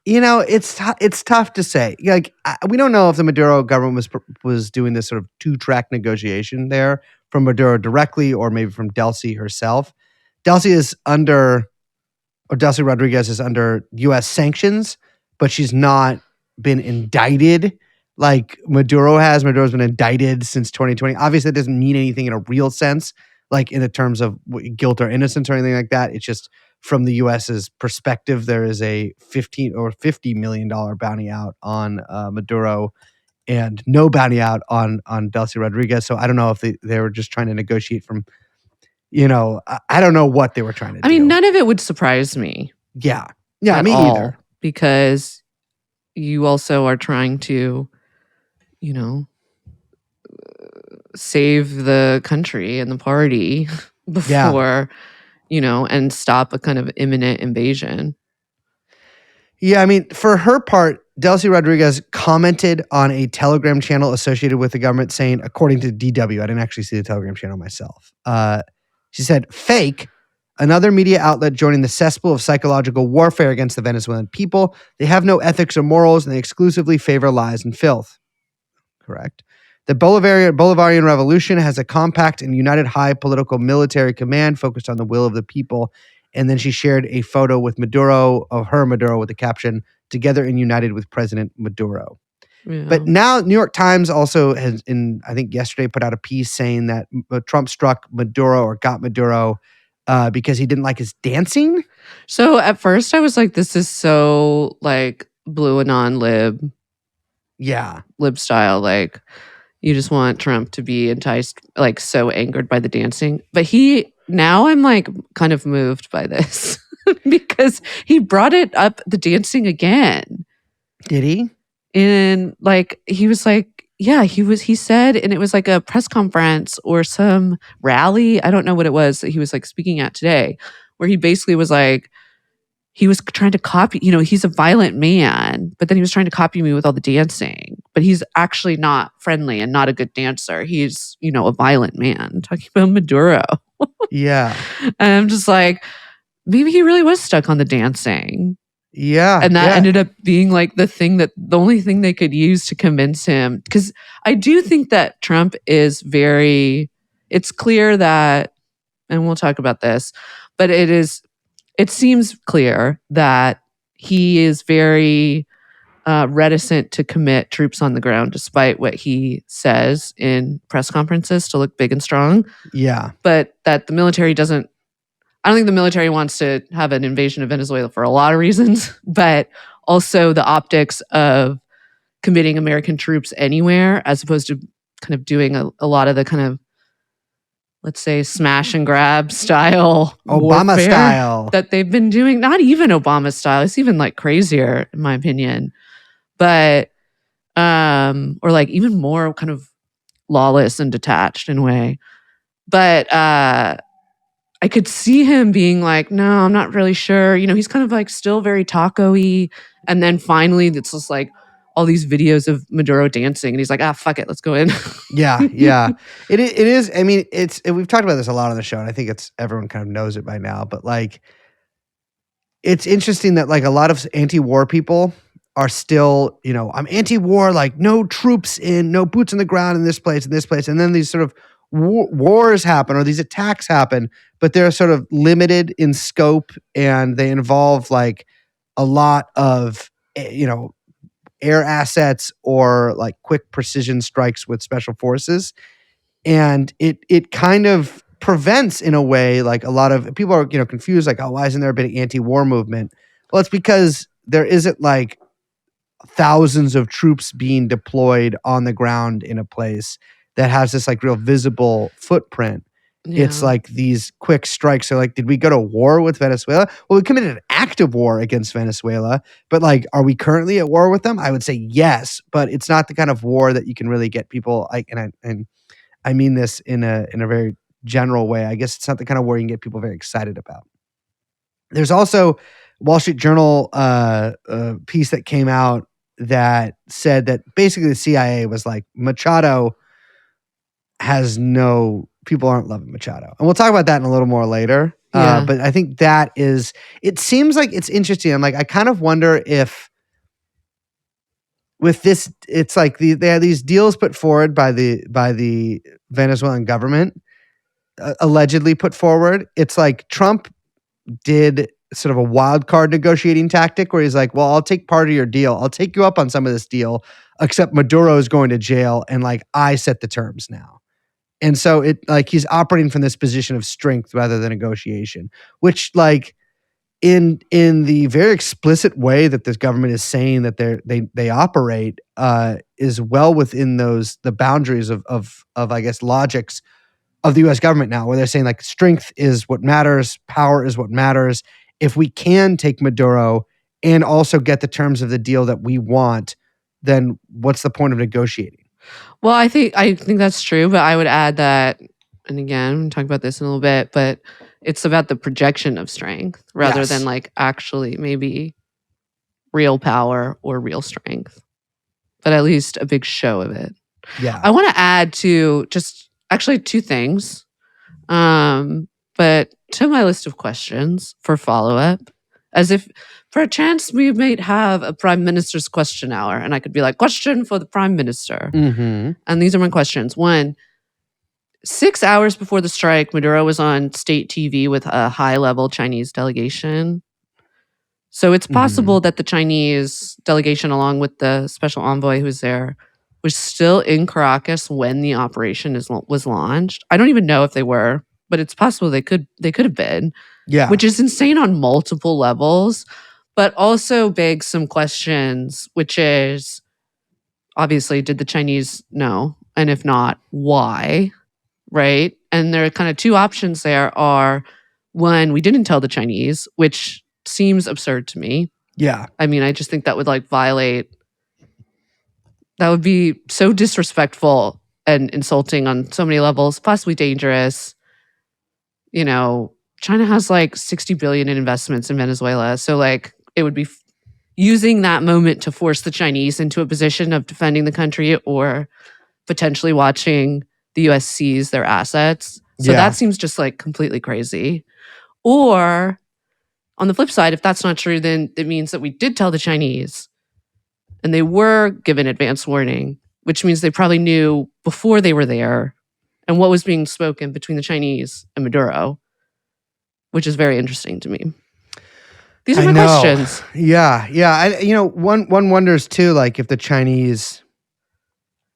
It's tough to say. Like, we don't know if the Maduro government was doing this sort of two-track negotiation there from Maduro directly or maybe from Deli herself. Deli Rodriguez is under U.S. sanctions, but she's not been indicted like Maduro has. Maduro's been indicted since 2020. Obviously, that doesn't mean anything in a real sense, like in the terms of guilt or innocence or anything like that. It's just from the U.S.'s perspective, there is a $50 million bounty out on Maduro and no bounty out on Deli Rodriguez. So I don't know if they were just trying to negotiate from, I don't know what they were trying to do. I mean, none of it would surprise me. Yeah. Yeah, me either. Because you also are trying to, save the country and the party before, and stop a kind of imminent invasion. Yeah, I mean, for her part, Deli Rodriguez commented on a Telegram channel associated with the government saying, according to DW, I didn't actually see the Telegram channel myself. She said, fake, another media outlet joining the cesspool of psychological warfare against the Venezuelan people. They have no ethics or morals, and they exclusively favor lies and filth. Correct. The Bolivarian Revolution has a compact and united high political military command focused on the will of the people. And then she shared a photo with Maduro, with the caption, together and united with President Maduro. Yeah. But now New York Times also has, I think yesterday, put out a piece saying that Trump struck Maduro or got Maduro because he didn't like his dancing. So at first I was like, this is so like blue anon lib style. Like you just want Trump to be enticed, like so angered by the dancing. But now I'm like kind of moved by this because he brought it up, the dancing again. Did he? And like, he was like, yeah, he said, and it was like a press conference or some rally. I don't know what it was that he was like speaking at today, where he basically was like, he was trying to copy, he's a violent man, but then he was trying to copy me with all the dancing, but he's actually not friendly and not a good dancer. He's, a violent man, talking about Maduro. Yeah. And I'm just like, maybe he really was stuck on the dancing. Yeah. And that ended up being like the only thing they could use to convince him. Because I do think that Trump is it's clear that, and we'll talk about this, but it seems clear that he is very reticent to commit troops on the ground, despite what he says in press conferences to look big and strong. Yeah. But that the military I don't think the military wants to have an invasion of Venezuela for a lot of reasons, but also the optics of committing American troops anywhere, as opposed to kind of doing a lot of the kind of, let's say, smash and grab style Obama warfare style that they've been doing. Not even Obama style. It's even like crazier, in my opinion. But, or like even more kind of lawless and detached in a way. But, I could see him being like, no, I'm not really sure. He's kind of like still very taco-y. And then finally, it's just like all these videos of Maduro dancing. And he's like, fuck it, let's go in. Yeah. It is. I mean, we've talked about this a lot on the show, and I think everyone kind of knows it by now. But like, it's interesting that like a lot of anti-war people are still, I'm anti-war, like no troops no boots on the ground in this place, and then these sort of wars happen or these attacks happen, but they're sort of limited in scope and they involve like a lot of, air assets or like quick precision strikes with special forces. And it kind of prevents, in a way, like a lot of people are, confused, like, oh, why isn't there a big anti-war movement? Well, it's because there isn't like thousands of troops being deployed on the ground in a place that has this like real visible footprint. Yeah. It's like these quick strikes. So like, did we go to war with Venezuela? Well, we committed an active war against Venezuela, but like, are we currently at war with them? I would say yes, but it's not the kind of war that you can really get people like, and I mean this in a very general way. I guess it's not the kind of war you can get people very excited about. There's also Wall Street Journal piece that came out that said that basically the CIA was like, Machado people aren't loving Machado. And we'll talk about that in a little more later. Yeah. But I think it seems like it's interesting. I'm like, I kind of wonder if with this, it's like they have these deals put forward by the Venezuelan government, allegedly put forward. It's like Trump did sort of a wild card negotiating tactic where he's like, well, I'll take part of your deal. I'll take you up on some of this deal, except Maduro is going to jail and like I set the terms now. And so it like he's operating from this position of strength rather than negotiation, which like in the very explicit way that this government is saying that they operate is well within the boundaries of I guess logics of the US government now, where they're saying like strength is what matters, power is what matters. If we can take Maduro and also get the terms of the deal that we want, then what's the point of negotiating? Well, I think that's true, but I would add that, and again, we'll talk about this in a little bit, but it's about the projection of strength rather Yes. than like actually maybe real power or real strength, but at least a big show of it. Yeah. I want to add to just actually two things, but to my list of questions for follow-up, as if perchance we might have a prime minister's question hour, and I could be like, question for the prime minister. Mm-hmm. And these are my questions. One, 6 hours before the strike, Maduro was on state TV with a high-level Chinese delegation. So it's possible that the Chinese delegation, along with the special envoy who was there, was still in Caracas when the operation was launched. I don't even know if they were, but it's possible they could have been. Yeah. Which is insane on multiple levels, but also begs some questions, which is obviously, did the Chinese know? And if not, why? Right? And there are kind of two options there are, one, we didn't tell the Chinese, which seems absurd to me. Yeah. I mean, I just think that would like violate, that would be so disrespectful and insulting on so many levels, possibly dangerous. You know, China has like 60 billion in investments in Venezuela. So like it would be using that moment to force the Chinese into a position of defending the country or potentially watching the US seize their assets. So Yeah. that seems just like completely crazy. Or on the flip side, if that's not true, then it means that we did tell the Chinese and they were given advance warning, which means they probably knew before they were there and what was being spoken between the Chinese and Maduro, which is very interesting to me. These are I my know. questions. Yeah. Yeah. One wonders too, like if the Chinese,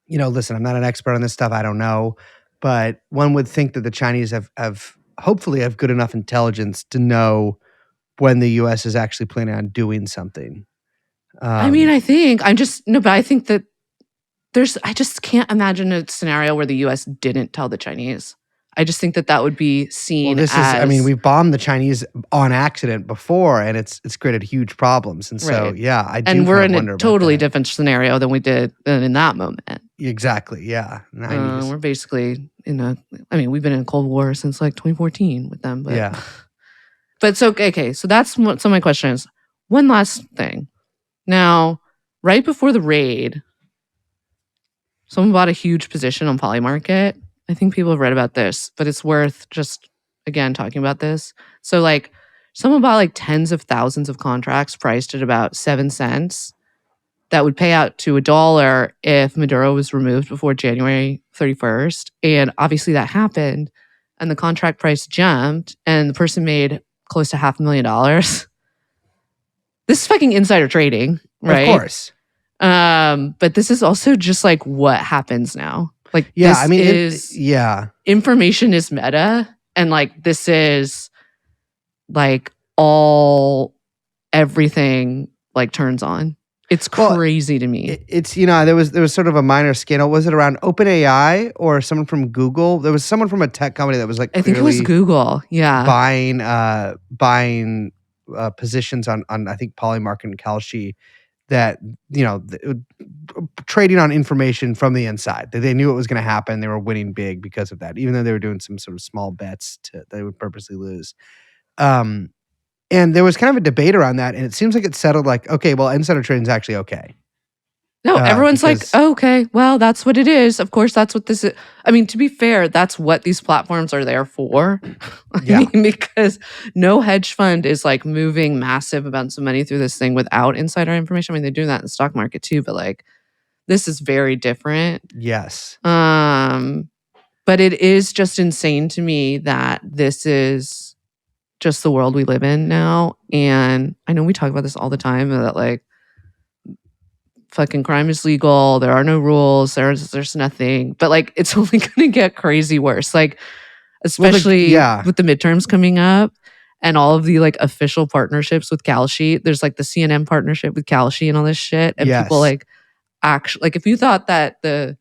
listen, I'm not an expert on this stuff. I don't know. But one would think that the Chinese have hopefully have good enough intelligence to know when the U.S. is actually planning on doing something. I mean, I think but I think that I just can't imagine a scenario where the US didn't tell the Chinese. I just think that would be seen we've bombed the Chinese on accident before, and it's created huge problems. And so, Right. yeah, I do. And we're in wonder a about totally that. different scenario than we did in that moment. Exactly. Yeah. 90s. We're basically we've been in a Cold War since like 2014 with them. But, Yeah. But so, okay, so that's some of my questions. One last thing. Now, right before the raid, someone bought a huge position on Polymarket. I think people have read about this, but it's worth just, again, talking about this. So, like, someone bought like tens of thousands of contracts priced at about 7 cents that would pay out to $1 if Maduro was removed before January 31st. And obviously that happened, and the contract price jumped, and the person made close to $500,000. This is fucking insider trading, right? Of course. But this is also just like what happens now. Like, Yeah. this I mean, is information is meta, and like this is like everything like turns on. It's crazy to me. It's there was sort of a minor scandal. Was it around OpenAI or someone from Google? There was someone from a tech company that was like I think it was Google. Yeah, buying positions on I think Polymarket and Kalshi that trading on information from the inside. They knew it was going to happen. They were winning big because of that, even though they were doing some sort of small bets they would purposely lose. And there was kind of a debate around that, and it seems like it settled like, okay, well, insider trading is actually okay. No, everyone's like, oh, okay, well, that's what it is. Of course, that's what this is. I mean, to be fair, that's what these platforms are there for. I mean, because no hedge fund is like moving massive amounts of money through this thing without insider information. I mean, they're doing that in the stock market too, but like, this is very different. Yes. But it is just insane to me that this is just the world we live in now. And I know we talk about this all the time, that like fucking crime is legal, there are no rules, there's nothing, but like it's only gonna get crazy worse, like especially with the midterms coming up and all of the like official partnerships with Kalshi. There's like the CNN partnership with Kalshi and all this shit, and people like actually, like, if you thought that the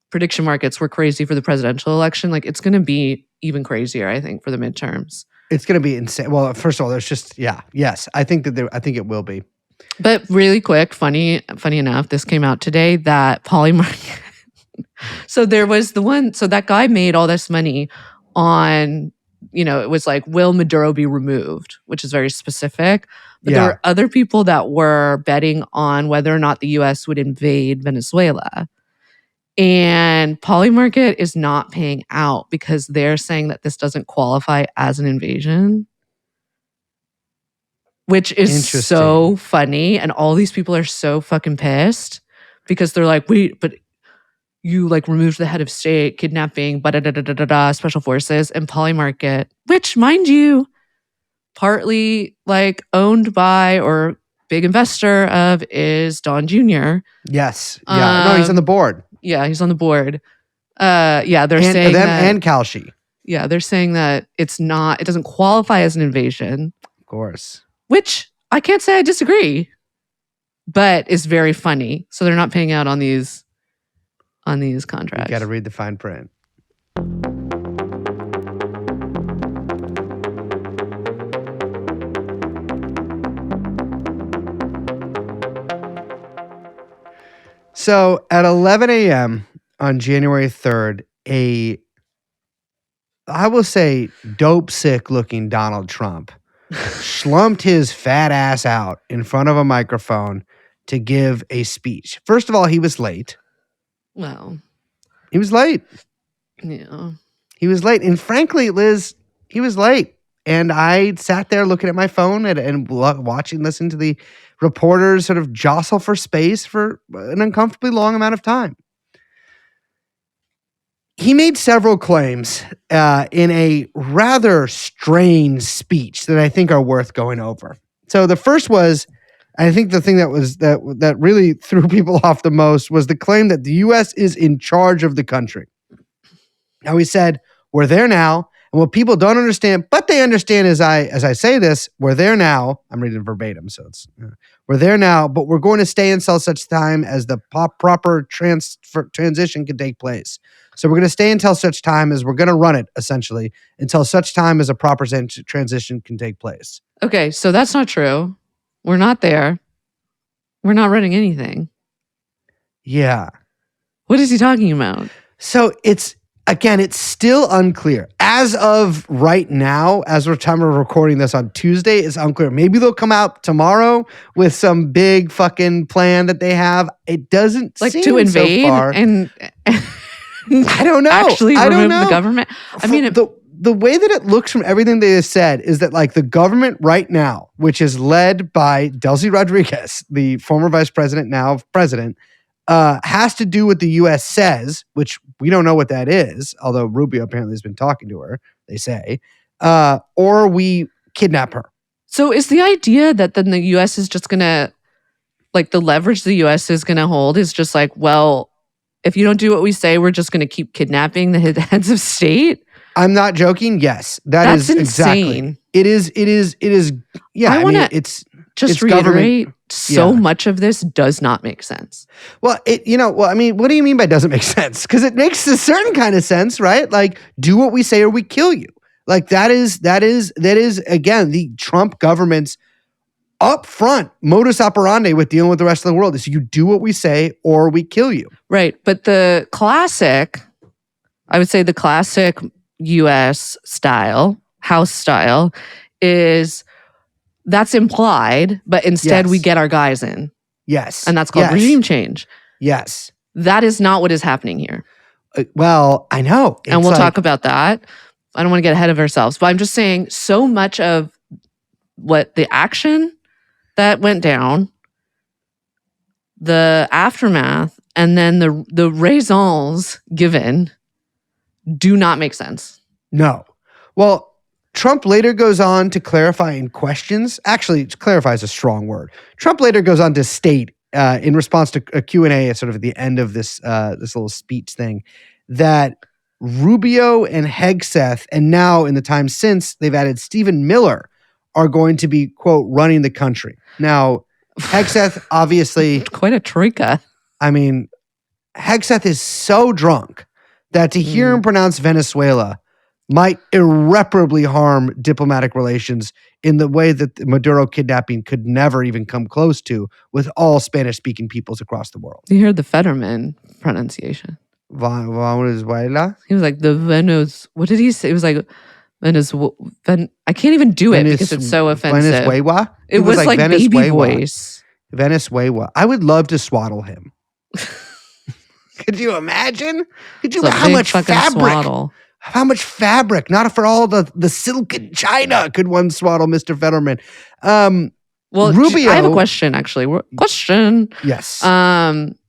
prediction markets were crazy for the presidential election, like it's gonna be even crazier, I think, for the midterms. It's going to be insane. Well, first of all, there's just, yes, I think it will be. But really quick, funny enough, this came out today that Polymarket. So there was so that guy made all this money on, it was like, will Maduro be removed, which is very specific. But there were other people that were betting on whether or not the US would invade Venezuela. And Polymarket is not paying out because they're saying that this doesn't qualify as an invasion, which is so funny. And all these people are so fucking pissed because they're like, wait, but you like removed the head of state, kidnapping, special forces, and Polymarket, which, mind you, partly like owned by or big investor of is Don Jr. Yes. Yeah. No, he's on the board. Yeah, he's on the board. They're saying them that, and Kalshi. Yeah, they're saying that it doesn't qualify as an invasion. Of course. Which I can't say I disagree, but is very funny. So they're not paying out on these contracts. You got to read the fine print. So at 11 a.m. on January 3rd, I will say, dope sick looking Donald Trump slumped his fat ass out in front of a microphone to give a speech. First of all, he was late. Well, he was late. Yeah. He was late. And frankly, Liz, he was late. And I sat there looking at my phone and listening to the reporters sort of jostle for space for an uncomfortably long amount of time. He made several claims in a rather strange speech that I think are worth going over. So the first was, I think the thing that really threw people off the most was the claim that the U.S. is in charge of the country. Now he said, we're there now. And what people don't understand, but they understand as I say this, we're there now. I'm reading verbatim, so it's we're there now, but we're going to stay until such time as the proper transition can take place. So we're going to stay until such time as we're going to run it, essentially, until such time as a proper transition can take place. Okay, so that's not true. We're not there. We're not running anything. Yeah. What is he talking about? So it's still unclear. As of right now, as we're recording this on Tuesday, it's unclear. Maybe they'll come out tomorrow with some big fucking plan that they have. It doesn't like seem to invade so far. and I don't know. Actually remove the government. I mean, the way that it looks from everything they have said is that like the government right now, which is led by Deli Rodriguez, the former vice president, now president, has to do what the U.S. says, which we don't know what that is, although Rubio apparently has been talking to her, they say, or we kidnap her. So is the idea that then the U.S. is just going to, like the leverage the U.S. is going to hold is just like, well, if you don't do what we say, we're just going to keep kidnapping the heads of state? I'm not joking. Yes, that's insane. Exactly. It is. Yeah, I mean, it's just reiterate. So much of this does not make sense. Well, I mean, what do you mean by doesn't make sense? Because it makes a certain kind of sense, right? Like, do what we say or we kill you. Like that is again the Trump government's upfront modus operandi with dealing with the rest of the world is you do what we say or we kill you. Right. But the classic US style, House style, is that's implied, but instead we get our guys in. Yes. And that's called regime change. Yes. That is not what is happening here. Well, I know. And we'll talk about that. I don't want to get ahead of ourselves, but I'm just saying so much of what the action that went down, the aftermath, and then the raisons given do not make sense. No. Well, Trump later goes on to clarify in questions. Actually, clarify is a strong word. Trump later goes on to state in response to a Q&A at sort of the end of this little speech thing that Rubio and Hegseth, and now in the time since they've added Stephen Miller, are going to be, quote, running the country. Now, Hegseth obviously... Quite a troika. I mean, Hegseth is so drunk that to hear him pronounce Venezuela might irreparably harm diplomatic relations in the way that the Maduro kidnapping could never even come close to with all Spanish-speaking peoples across the world. You heard the Fetterman pronunciation. Venezuela? He was like the what did he say? It was like I can't even do it because it's so offensive. Venezuela? It was like baby Venezuela. voice. Venezuela. I would love to swaddle him. Could you imagine? Could you It's a how big much fucking fabric? swaddle. How much fabric? Not for all the silken china could one swaddle Mr. Fetterman. Well, Rubio. I have a question actually. Question. Yes.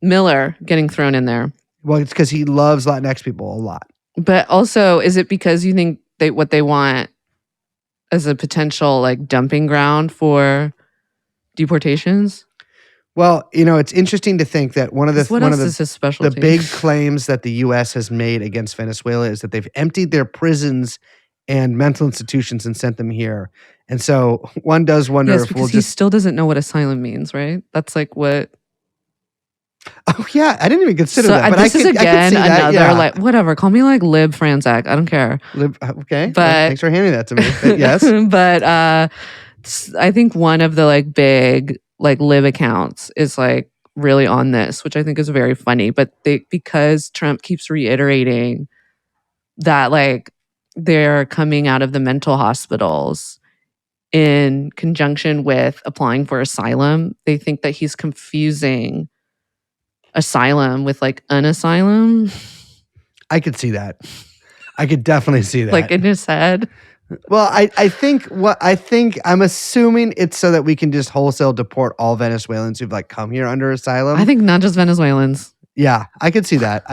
Miller getting thrown in there. Well, it's because he loves Latinx people a lot. But also, is it because you think what they want as a potential like dumping ground for deportations? Well, it's interesting to think that one of Is his the specialty? big claims that the U.S. has made against Venezuela is that they've emptied their prisons and mental institutions and sent them here. And so one does wonder Yes, if because we'll he just. still doesn't know what asylum means, right? That's like what. Oh yeah, I didn't even consider So that. But this I is could again see that, another yeah. like whatever. Call me like Lib Franzak. I don't care. Okay, But- thanks for handing that to me. But yes, But I think one of the like big like Lib accounts is like really on this, which I think is very funny. But because Trump keeps reiterating that like they're coming out of the mental hospitals in conjunction with applying for asylum, they think that he's confusing asylum with like an asylum, I could see that. I could definitely see that. like in his head. Well, I think I'm assuming it's so that we can just wholesale deport all Venezuelans who've like come here under asylum. I think not just Venezuelans. Yeah, I could see that.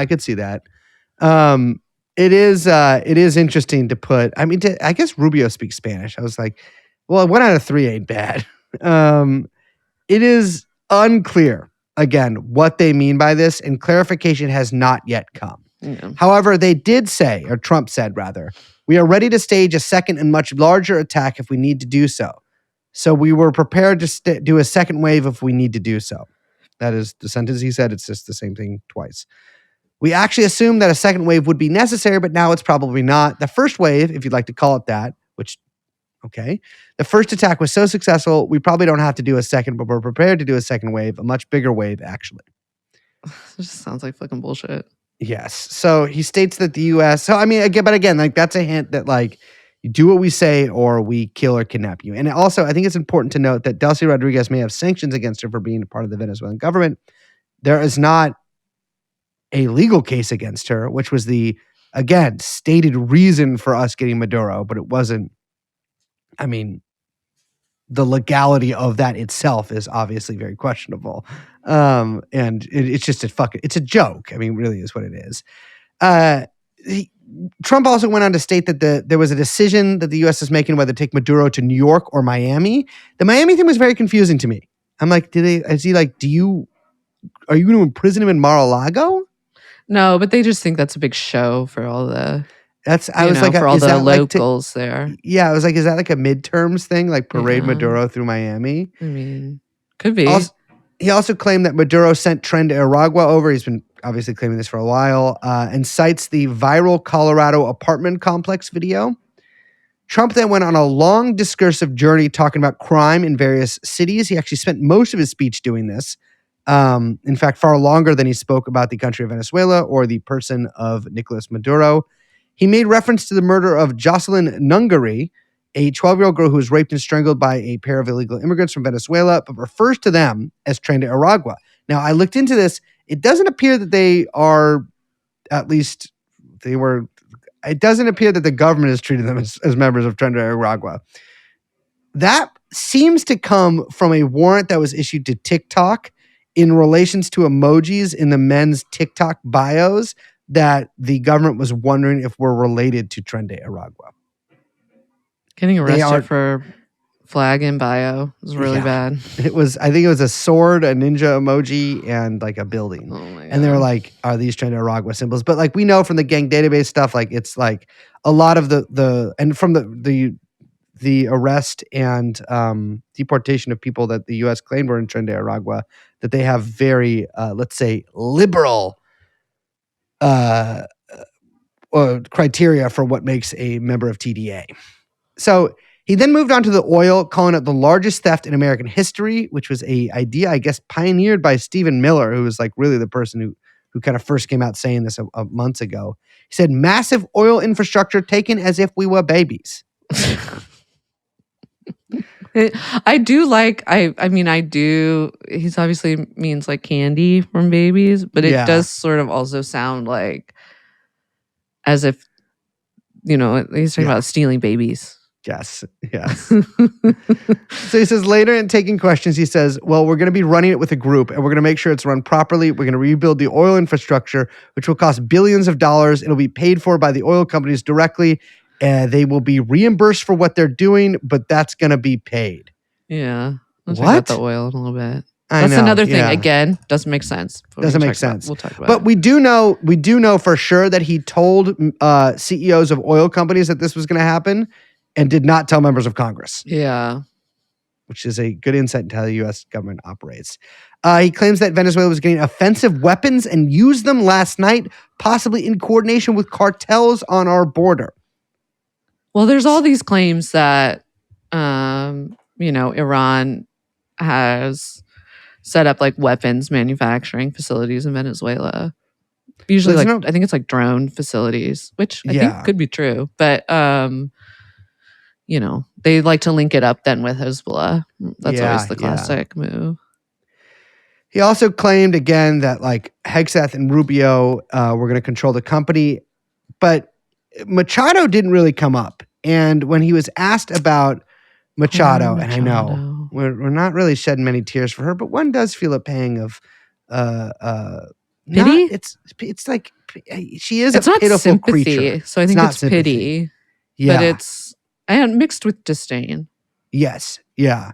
It is interesting to put. I mean, I guess Rubio speaks Spanish. I was like, well, 1 out of 3 ain't bad. It is unclear again what they mean by this, and clarification has not yet come. Yeah. However, they did say, or Trump said rather, we are ready to stage a second and much larger attack if we need to do so. So we were prepared to do a second wave if we need to do so. That is the sentence he said. It's just the same thing twice. We actually assumed that a second wave would be necessary, but now it's probably not. The first wave, if you'd like to call it that, the first attack was so successful, we probably don't have to do a second, but we're prepared to do a second wave, a much bigger wave, actually. It just sounds like fucking bullshit. Yes. So he states that the U.S. So I mean, again, like that's a hint that like you do what we say or we kill or kidnap you. And also, I think it's important to note that Deli Rodriguez may have sanctions against her for being a part of the Venezuelan government. There is not a legal case against her, which was the again stated reason for us getting Maduro, but it wasn't. I mean, the legality of that itself is obviously very questionable. And it's just it's a joke. I mean, really is what it is. Trump also went on to state that there was a decision that the U.S. is making whether to take Maduro to New York or Miami. The Miami thing was very confusing to me. I'm like, are you going to imprison him in Mar-a-Lago? No, but they just think that's a big show for all the for all the locals there. Yeah, I was like, is that like a midterms thing? Like parade Maduro through Miami? I mean, could be. He also claimed that Maduro sent Tren de Aragua over. He's been obviously claiming this for a while, and cites the viral Colorado apartment complex video. Trump then went on a long discursive journey talking about crime in various cities. He actually spent most of his speech doing this. In fact, far longer than he spoke about the country of Venezuela or the person of Nicolas Maduro. He made reference to the murder of Jocelyn Nungari, a 12-year-old girl who was raped and strangled by a pair of illegal immigrants from Venezuela, but refers to them as Tren de Aragua. Now, I looked into this. It doesn't appear that they are, at least they were, it doesn't appear that the government is treating them as members of Tren de Aragua. That seems to come from a warrant that was issued to TikTok in relations to emojis in the men's TikTok bios that the government was wondering if were related to Tren de Aragua. Getting arrested for flag in bio is really bad. I think it was a sword, a ninja emoji, and like a building. Oh my God. And they were like, are these Tren de Aragua symbols? But like we know from the gang database stuff, like it's like a lot of and from the arrest and deportation of people that the U.S. claimed were in Tren de Aragua, that they have very, let's say, liberal criteria for what makes a member of TDA. So he then moved on to the oil, calling it the largest theft in American history, which was a idea, I guess, pioneered by Stephen Miller, who was like really the person who kind of first came out saying this a months ago. He said, massive oil infrastructure taken as if we were babies. I do like, I mean, I do, he's obviously means like candy from babies, but it does sort of also sound like as if, you know, he's talking about stealing babies. Yes. So he says later in taking questions, he says, well, we're going to be running it with a group and we're going to make sure it's run properly. We're going to rebuild the oil infrastructure, which will cost billions of dollars. It'll be paid for by the oil companies directly. They will be reimbursed for what they're doing, but that's going to be paid. Yeah. Let's What? talk about the oil in a little bit. That's another thing. Again, doesn't make sense. Doesn't make sense. We'll talk about but it. we do know for sure that he told CEOs of oil companies that this was going to happen and did not tell members of Congress. Yeah. Which is a good insight into how the U.S. government operates. He claims that Venezuela was getting offensive weapons and used them last night, possibly in coordination with cartels on our border. Well, there's all these claims that, you know, Iran has set up like weapons manufacturing facilities in Venezuela. Usually, I think it's like drone facilities, which I think could be true. But, you know, they like to link it up then with Hezbollah. That's always the classic move. He also claimed again that like Hegseth and Rubio were going to control the company, but Machado didn't really come up. And when he was asked about Machado, and I know we're not really shedding many tears for her, but one does feel a pang of pity. It's like she is a pitiful sympathy, creature. So I think it's pity, but it's mixed with disdain. Yes, yeah.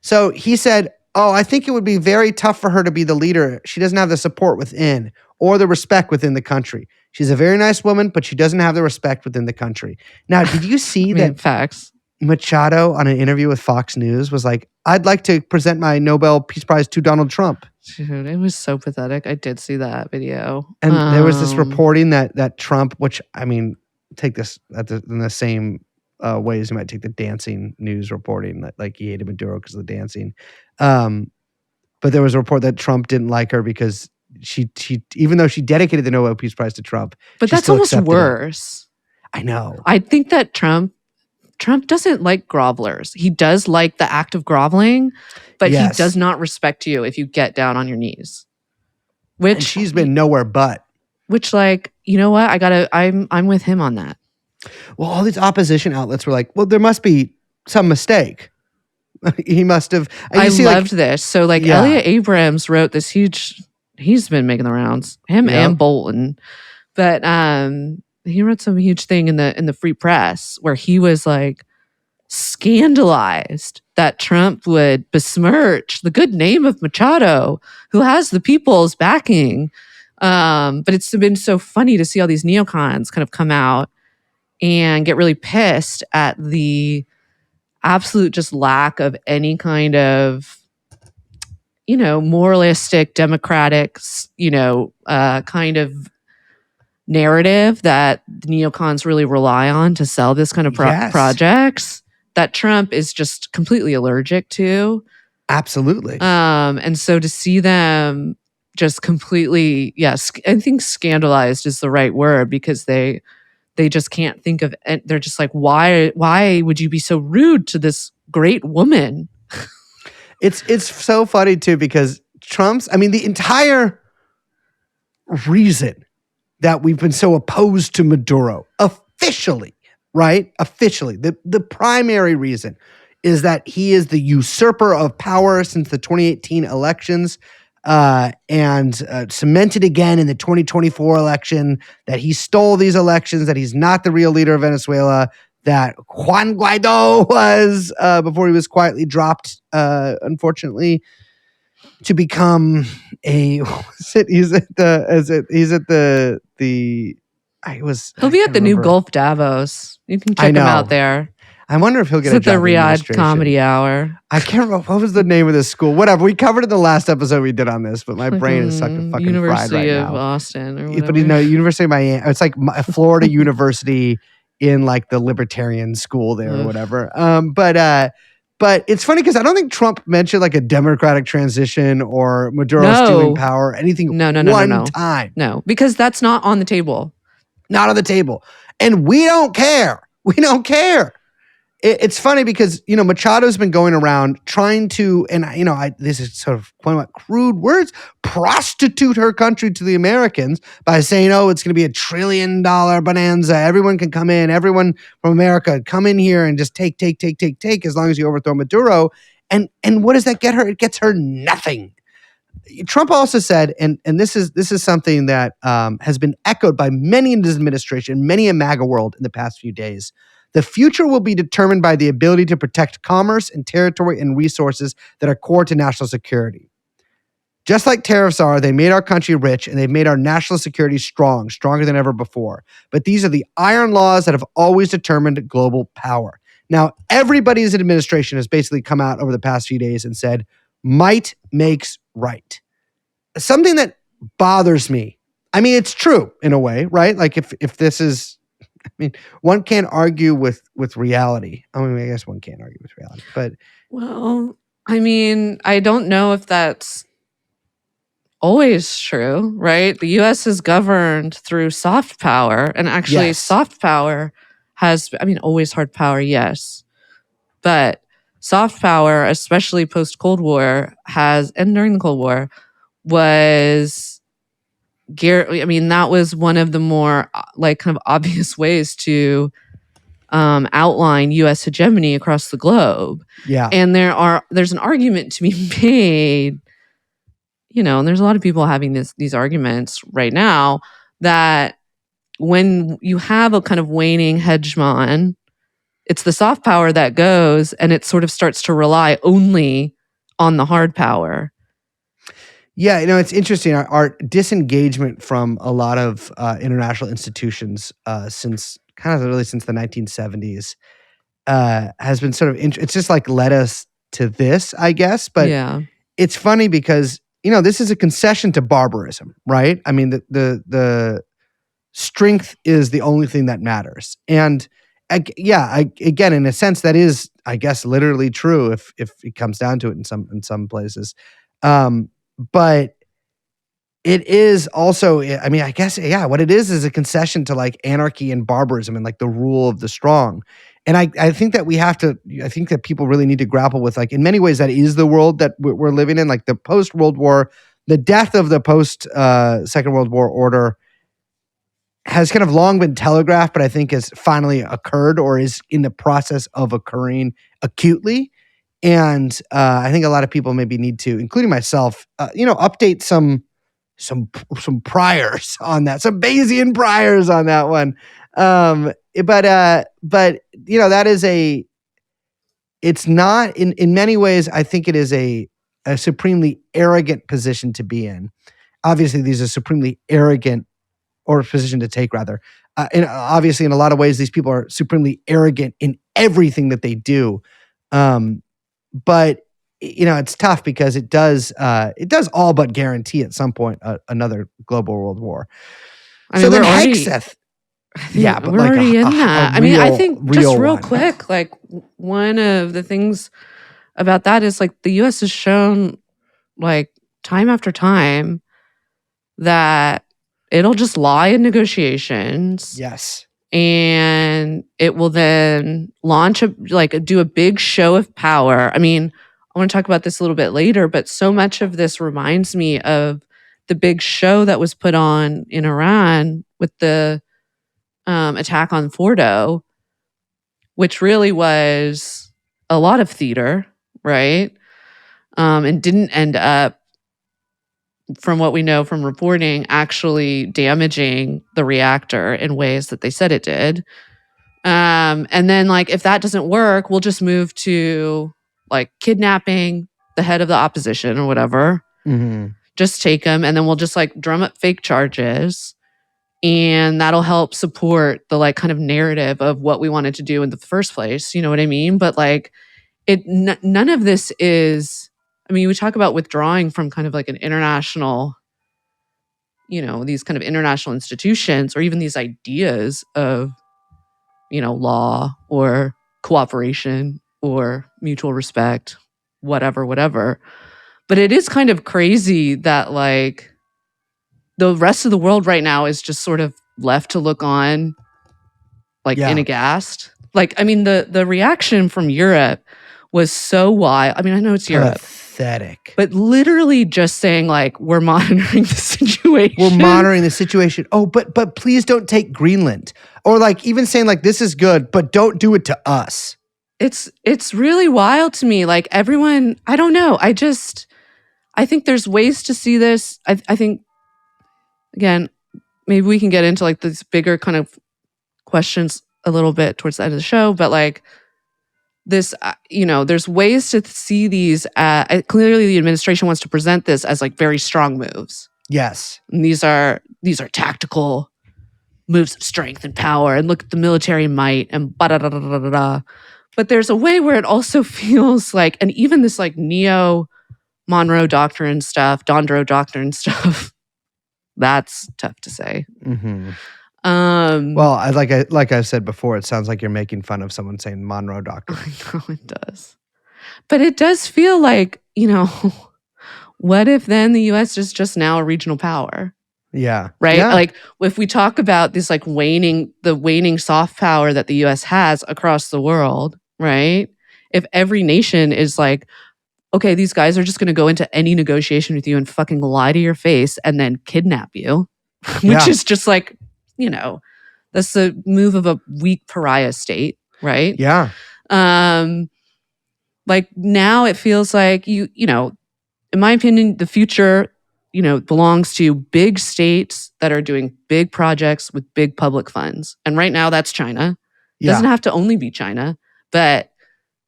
So he said, "Oh, I think it would be very tough for her to be the leader. She doesn't have the support within or the respect within the country. She's a very nice woman, but she doesn't have the respect within the country." Now, did you see that facts? Machado on an interview with Fox News was like, "I'd like to present my Nobel Peace Prize to Donald Trump." Dude, it was so pathetic. I did see that video. And there was this reporting that Trump, which I mean, take this in the same ways you might take the dancing news reporting, like he hated Maduro because of the dancing. But there was a report that Trump didn't like her because she even though she dedicated the Nobel Peace Prize to Trump. But that's almost worse. I know. I think that Trump doesn't like grovelers. He does like the act of groveling, but he does not respect you if you get down on your knees. Which and she's been nowhere but. Which, like, you know what? I'm with him on that. Well, all these opposition outlets were like, well, there must be some mistake. He must have. I loved this. So, like, Elliot Abrams wrote this huge. He's been making the rounds. Him and Bolton, but he wrote some huge thing in the Free Press where he was like scandalized that Trump would besmirch the good name of Machado, who has the people's backing. But it's been so funny to see all these neocons kind of come out and get really pissed at the absolute just lack of any kind of, you know, moralistic, democratic, you know, kind of narrative that the neocons really rely on to sell this kind of projects that Trump is just completely allergic to. Absolutely. And so to see them just completely, I think scandalized is the right word, because they just can't think of, and they're just like, why would you be so rude to this great woman? It's so funny too, because the entire reason that we've been so opposed to Maduro officially, the primary reason is that he is the usurper of power since the 2018 elections, and cemented again in the 2024 election, that he stole these elections, that he's not the real leader of Venezuela, that Juan Guaido was before he was quietly dropped, unfortunately, to become He'll be at the new Gulf Davos. You can check him out there. I wonder if he'll get Is a it the job in Riyadh administration. Comedy Hour? I can't remember what was the name of this school. Whatever. We covered it in the last episode we did on this, but my brain is fucking fried University right of now. Austin or But whatever. University of Miami. It's like Florida University in like the libertarian school there or Ugh. whatever. But it's funny because I don't think Trump mentioned like a democratic transition or Maduro stealing power or anything No. time. No, because that's not on the table. Not on the table. And we don't care. We don't care. It's funny because, Machado's been going around trying to, and, this is sort of pointing out crude words, prostitute her country to the Americans by saying, oh, it's going to be $1 trillion bonanza. Everyone can come in. Everyone from America come in here and just take as long as you overthrow Maduro. And what does that get her? It gets her nothing. Trump also said, and this is something that has been echoed by many in his administration, many in MAGA world in the past few days. The future will be determined by the ability to protect commerce and territory and resources that are core to national security. Just like tariffs are, they made our country rich and they've made our national security stronger than ever before. But these are the iron laws that have always determined global power. Now, everybody's administration has basically come out over the past few days and said, might makes right. Something that bothers me. I mean, it's true in a way, right? Like if this is, one can't argue with reality. I guess one can't argue with reality, but Well, I don't know if that's always true, right? The U.S. is governed through soft power, and actually Yes. soft power has, always hard power, yes. But soft power, especially post-Cold War, and during the Cold War, was that was one of the more kind of obvious ways to outline U.S. hegemony across the globe. yeah. And there's an argument to be made, and there's a lot of people having these arguments right now that when you have a kind of waning hegemon, it's the soft power that goes and it sort of starts to rely only on the hard power. Yeah, it's interesting. Our disengagement from a lot of international institutions since the 1970s has been sort of it's just like led us to this, I guess. But yeah, it's funny because this is a concession to barbarism, right? I mean, the strength is the only thing that matters, and again, in a sense, that is, I guess, literally true if it comes down to it in some places. But it is also, I guess, what it is a concession to like anarchy and barbarism and like the rule of the strong. And I think that I think that people really need to grapple with, like, in many ways, that is the world that we're living in, like the post-World War, the death of the post-Second World War order has kind of long been telegraphed, but I think has finally occurred or is in the process of occurring acutely. And I think a lot of people maybe need to, including myself, update some priors on that, some Bayesian priors on that one. But that is it's not in many ways, I think it is a supremely arrogant position to be in. Obviously, these are supremely arrogant, or position to take rather. And obviously in a lot of ways, these people are supremely arrogant in everything that they do. But it's tough because it does all but guarantee at some point another global world war. So then Hegseth. Yeah, but we're like already in that. I think just real quick, like one of the things about that is like the U.S. has shown like time after time that it'll just lie in negotiations. Yes. And it will then do a big show of power. I want to talk about this a little bit later, but so much of this reminds me of the big show that was put on in Iran with the attack on Fordo, which really was a lot of theater, right? And didn't end up, from what we know from reporting, actually damaging the reactor in ways that they said it did. And then, like, if that doesn't work, we'll just move to like kidnapping the head of the opposition or whatever. Mm-hmm. Just take him, and then we'll just like drum up fake charges. and that'll help support the like kind of narrative of what we wanted to do in the first place. You know what I mean? But like none of this is, I mean, we talk about withdrawing from kind of like an international, these kind of international institutions or even these ideas of, law or cooperation or mutual respect, whatever. But it is kind of crazy that like the rest of the world right now is just sort of left to look on like in aghast. Like, I mean, the reaction from Europe was so wild. I mean, I know it's Europe. Pathetic. But literally just saying like, we're monitoring the situation. We're monitoring the situation. Oh, but please don't take Greenland. Or like even saying like, this is good, but don't do it to us. It's really wild to me. Like everyone, I don't know. I think there's ways to see this. I think, again, maybe we can get into like these bigger kind of questions a little bit towards the end of the show, but like this, there's ways to see these. Clearly, the administration wants to present this as like very strong moves. Yes, and these are tactical moves of strength and power, and look at the military might and da. But there's a way where it also feels like, and even this like Monroe Doctrine stuff, Monroe Doctrine stuff, that's tough to say. Mm-hmm. Well, like I've said before, it sounds like you're making fun of someone saying Monroe Doctrine. I know it does. But it does feel like, what if then the U.S. is just now a regional power? Yeah. Right? Yeah. Like if we talk about this like waning soft power that the U.S. has across the world, right? If every nation is like, okay, these guys are just going to go into any negotiation with you and fucking lie to your face and then kidnap you, which is just like, that's the move of a weak pariah state, right? Yeah. Like now it feels like in my opinion, the future, belongs to big states that are doing big projects with big public funds. And right now that's China. It doesn't have to only be China, but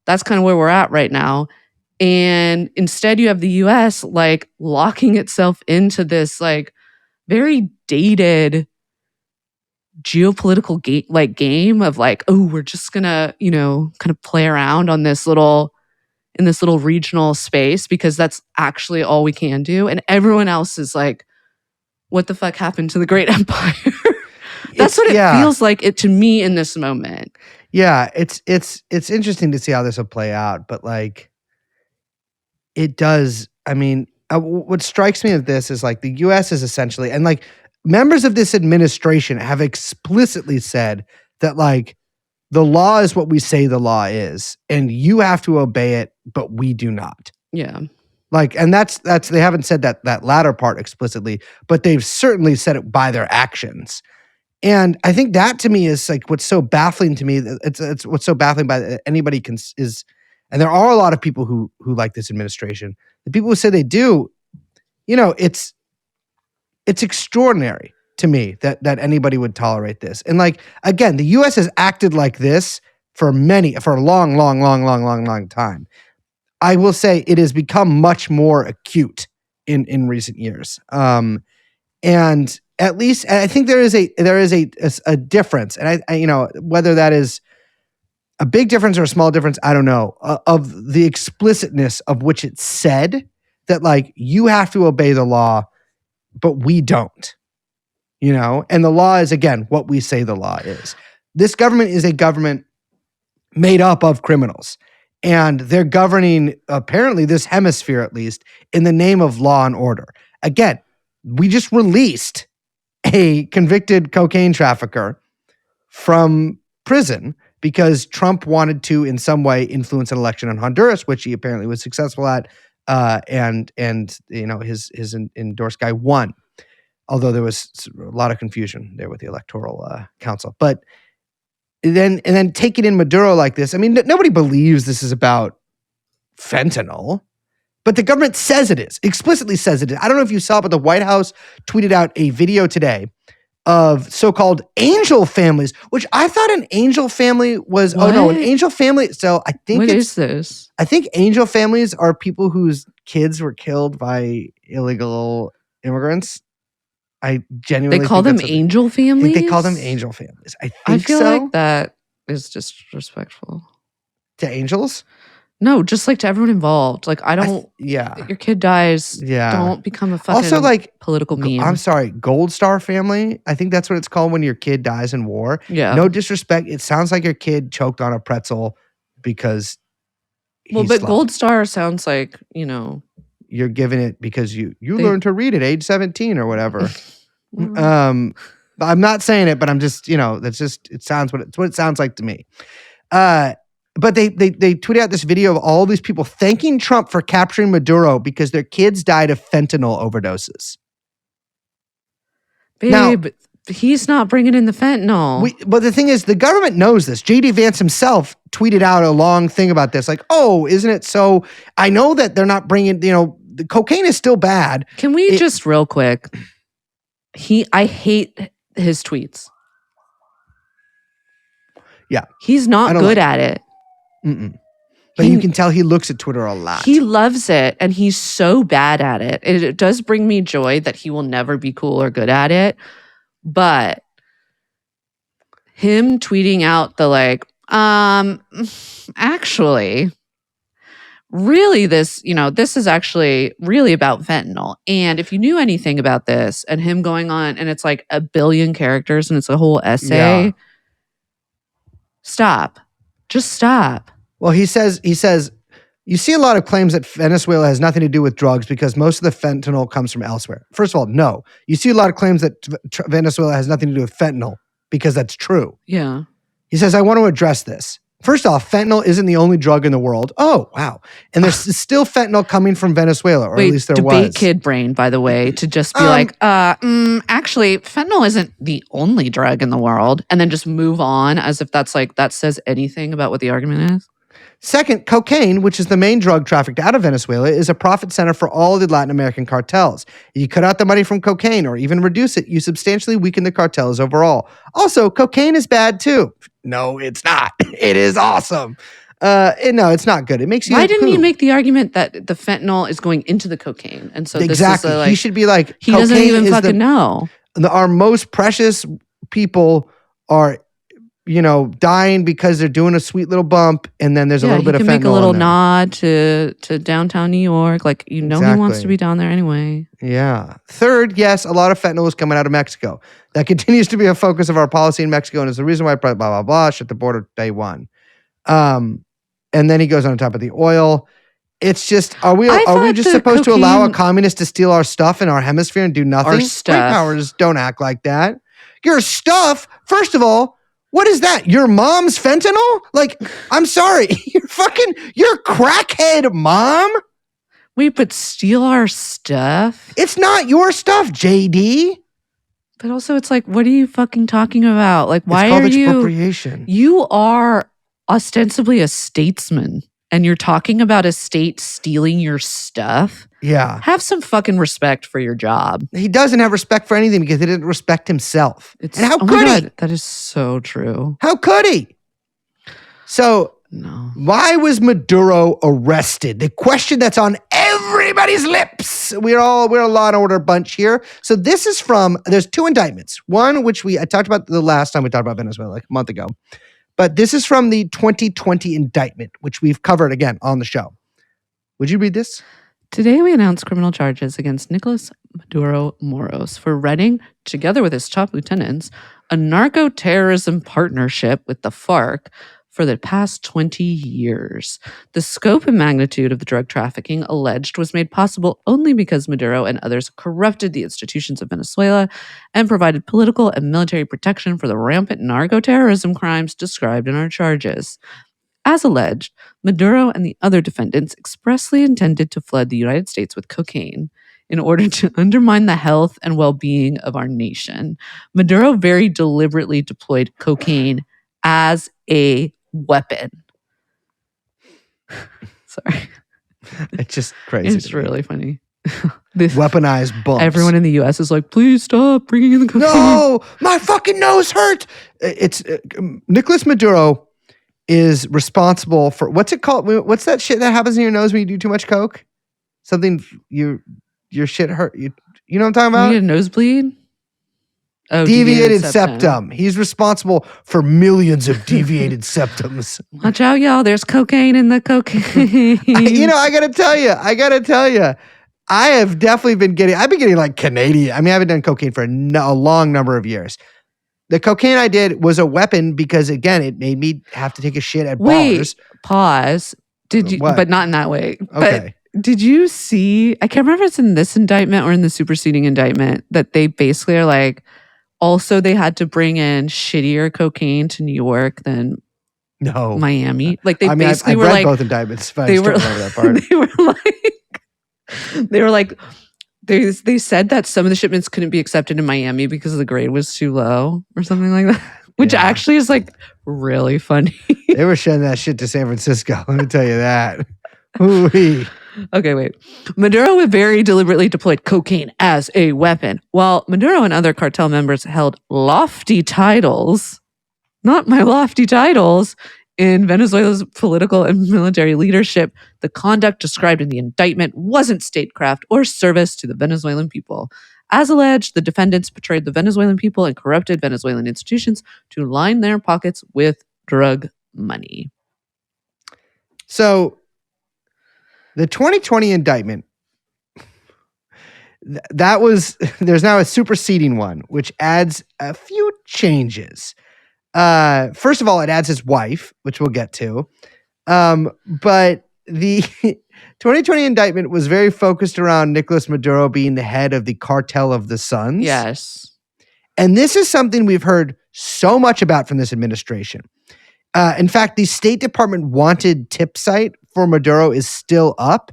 that's kind of where we're at right now. And instead you have the US like locking itself into this like very dated geopolitical game of like, oh, we're just gonna, kind of play around on this little regional space because that's actually all we can do. And everyone else is like, what the fuck happened to the great empire? That's what it feels like it to me in this moment. Yeah, it's interesting to see how this will play out, but like it does. I mean, what strikes me of this is like the US is essentially, and like members of this administration have explicitly said that like the law is what we say the law is, and you have to obey it, but we do not. Yeah. Like, and that's they haven't said that latter part explicitly, but they've certainly said it by their actions. And I think that to me is like what's so baffling to me. It's what's so baffling by anybody is, and there are a lot of people who like this administration. The people who say they do, it's extraordinary to me that anybody would tolerate this. And like again, the U.S. has acted like this for a long time. I will say it has become much more acute in recent years. And at least I think there is a difference, and I whether that is a big difference or a small difference, I don't know, of the explicitness of which it said that like you have to obey the law, but we don't. And the law is again what we say the law is. This government is a government made up of criminals, and they're governing apparently this hemisphere at least in the name of law and order. Again, we just released a convicted cocaine trafficker from prison because Trump wanted to, in some way, influence an election in Honduras, which he apparently was successful at, and his endorsed guy won. Although there was a lot of confusion there with the electoral council, but then taking in Maduro like this, I mean, nobody believes this is about fentanyl. But the government says it is, explicitly says it is. I don't know if you saw, but the White House tweeted out a video today of so-called angel families, which I thought an angel family was, an angel family. So I think what is this? I think angel families are people whose kids were killed by illegal immigrants. I genuinely They call think them that's what angel I families. think they call them angel families. I I think feel so. like that is disrespectful. To angels? No, just like to everyone involved. Like I don't. Yeah. Your kid dies. Yeah. Don't become a fucking Also, like, political meme. I'm sorry, Gold Star family. I think that's what it's called when your kid dies in war. Yeah. No disrespect. It sounds like your kid choked on a pretzel because Well, he but slept. Gold Star sounds like, you know. You're giving it because you They- learned to read at age 17 or whatever. Well, I'm not saying it, but I'm just, that's just it sounds what it sounds like to me. But they tweeted out this video of all these people thanking Trump for capturing Maduro because their kids died of fentanyl overdoses. babe, he's not bringing in the fentanyl. But the thing is, the government knows this. J.D. Vance himself tweeted out a long thing about this. Like, oh, isn't it so? I know that they're not bringing, the cocaine is still bad. Can we just real quick? I hate his tweets. Yeah. He's I not don't good like at it. Mm-mm. But you can tell he looks at Twitter a lot. He loves it and he's so bad at it. It does bring me joy that he will never be cool or good at it. But him tweeting out the actually, really this is actually really about fentanyl. And if you knew anything about this and him going on and it's like 1 billion characters and it's a whole essay, stop. Just stop. Well, he says, you see a lot of claims that Venezuela has nothing to do with drugs because most of the fentanyl comes from elsewhere. First of all, no. You see a lot of claims that Venezuela has nothing to do with fentanyl because that's true. Yeah. He says, I want to address this. First off, fentanyl isn't the only drug in the world. Oh, wow. And there's still fentanyl coming from Venezuela, or at least there debate was. kid brain, by the way, to just be actually, fentanyl isn't the only drug in the world, and then just move on as if that says anything about what the argument is. Second, cocaine, which is the main drug trafficked out of Venezuela, is a profit center for all the Latin American cartels. If you cut out the money from cocaine or even reduce it, you substantially weaken the cartels overall. Also, cocaine is bad too. No, it's not. It is awesome. No, it's not good. It makes you. Why didn't he make the argument that the fentanyl is going into the cocaine? And so exactly. This is he should be like, he doesn't even fucking know. Our most precious people are, dying because they're doing a sweet little bump, and then there's a little bit of fentanyl. He can make a little nod to downtown New York, he wants to be down there anyway. Yeah. Third, yes, a lot of fentanyl is coming out of Mexico. That continues to be a focus of our policy in Mexico, and is the reason why blah blah blah shut the border day one. And then he goes on top of the oil. It's just, are we just supposed to allow a communist to steal our stuff in our hemisphere and do nothing? Our stuff. Great powers don't act like that. Your stuff, first of all. What is that? Your mom's fentanyl? I'm sorry. You're crackhead mom? Wait, but steal our stuff? It's not your stuff, JD. But also it's what are you fucking talking about? Why it's called are you expropriation. You are ostensibly a statesman and you're talking about a state stealing your stuff? Yeah. Have some fucking respect for your job. He doesn't have respect for anything because he didn't respect himself. And how could he? That is so true. How could he? So, no. Why was Maduro arrested? The question that's on everybody's lips. We're a Law and Order bunch here. So this is there's 2 indictments. One, which I talked about the last time we talked about Venezuela, a month ago. But this is from the 2020 indictment, which we've covered again on the show. Would you read this? Today, we announced criminal charges against Nicolas Maduro Moros for running, together with his top lieutenants, a narco-terrorism partnership with the FARC for the past 20 years. The scope and magnitude of the drug trafficking alleged was made possible only because Maduro and others corrupted the institutions of Venezuela and provided political and military protection for the rampant narco-terrorism crimes described in our charges. As alleged, Maduro and the other defendants expressly intended to flood the United States with cocaine in order to undermine the health and well-being of our nation. Maduro very deliberately deployed cocaine as a weapon. Sorry. It's just crazy. It's really funny. Weaponized bumps. Everyone in the U.S. is like, please stop bringing in the cocaine. No, my fucking nose hurt. It's Nicolas Maduro is responsible for, what's it called? What's that shit that happens in your nose when you do too much coke? Something, your shit hurt. You know what I'm talking about? You need a nosebleed? Oh, deviated septum. He's responsible for millions of deviated septums. Watch out, y'all. There's cocaine in the cocaine. I gotta tell you, I have definitely been getting like Canadian. I mean, I haven't done cocaine for a long number of years. The cocaine I did was a weapon because, again, it made me have to take a shit at bars. Pause. Did you? What? But not in that way. Okay. But did you see? I can't remember if it's in this indictment or in the superseding indictment that they basically are like, also they had to bring in shittier cocaine to New York than No. Miami. Like they I've were read like both indictments, but they I still were remember that part. they were like they said that some of the shipments couldn't be accepted in Miami because the grade was too low or something like that, which Yeah. actually is like really funny. They were shedding that shit to San Francisco. Let me tell you that. Ooh-wee. Okay, wait. Maduro very deliberately deployed cocaine as a weapon, while Maduro and other cartel members held lofty titles, not my lofty titles, in Venezuela's political and military leadership. The conduct described in the indictment wasn't statecraft or service to the Venezuelan people. As alleged, the defendants betrayed the Venezuelan people and corrupted Venezuelan institutions to line their pockets with drug money. So, the 2020 indictment, there's now a superseding one, which adds a few changes. First of all, it adds his wife, which we'll get to. But the 2020 indictment was very focused around Nicolas Maduro being the head of the Cartel of the Suns. Yes. And this is something we've heard so much about from this administration. In fact, the State Department wanted tip site for Maduro is still up.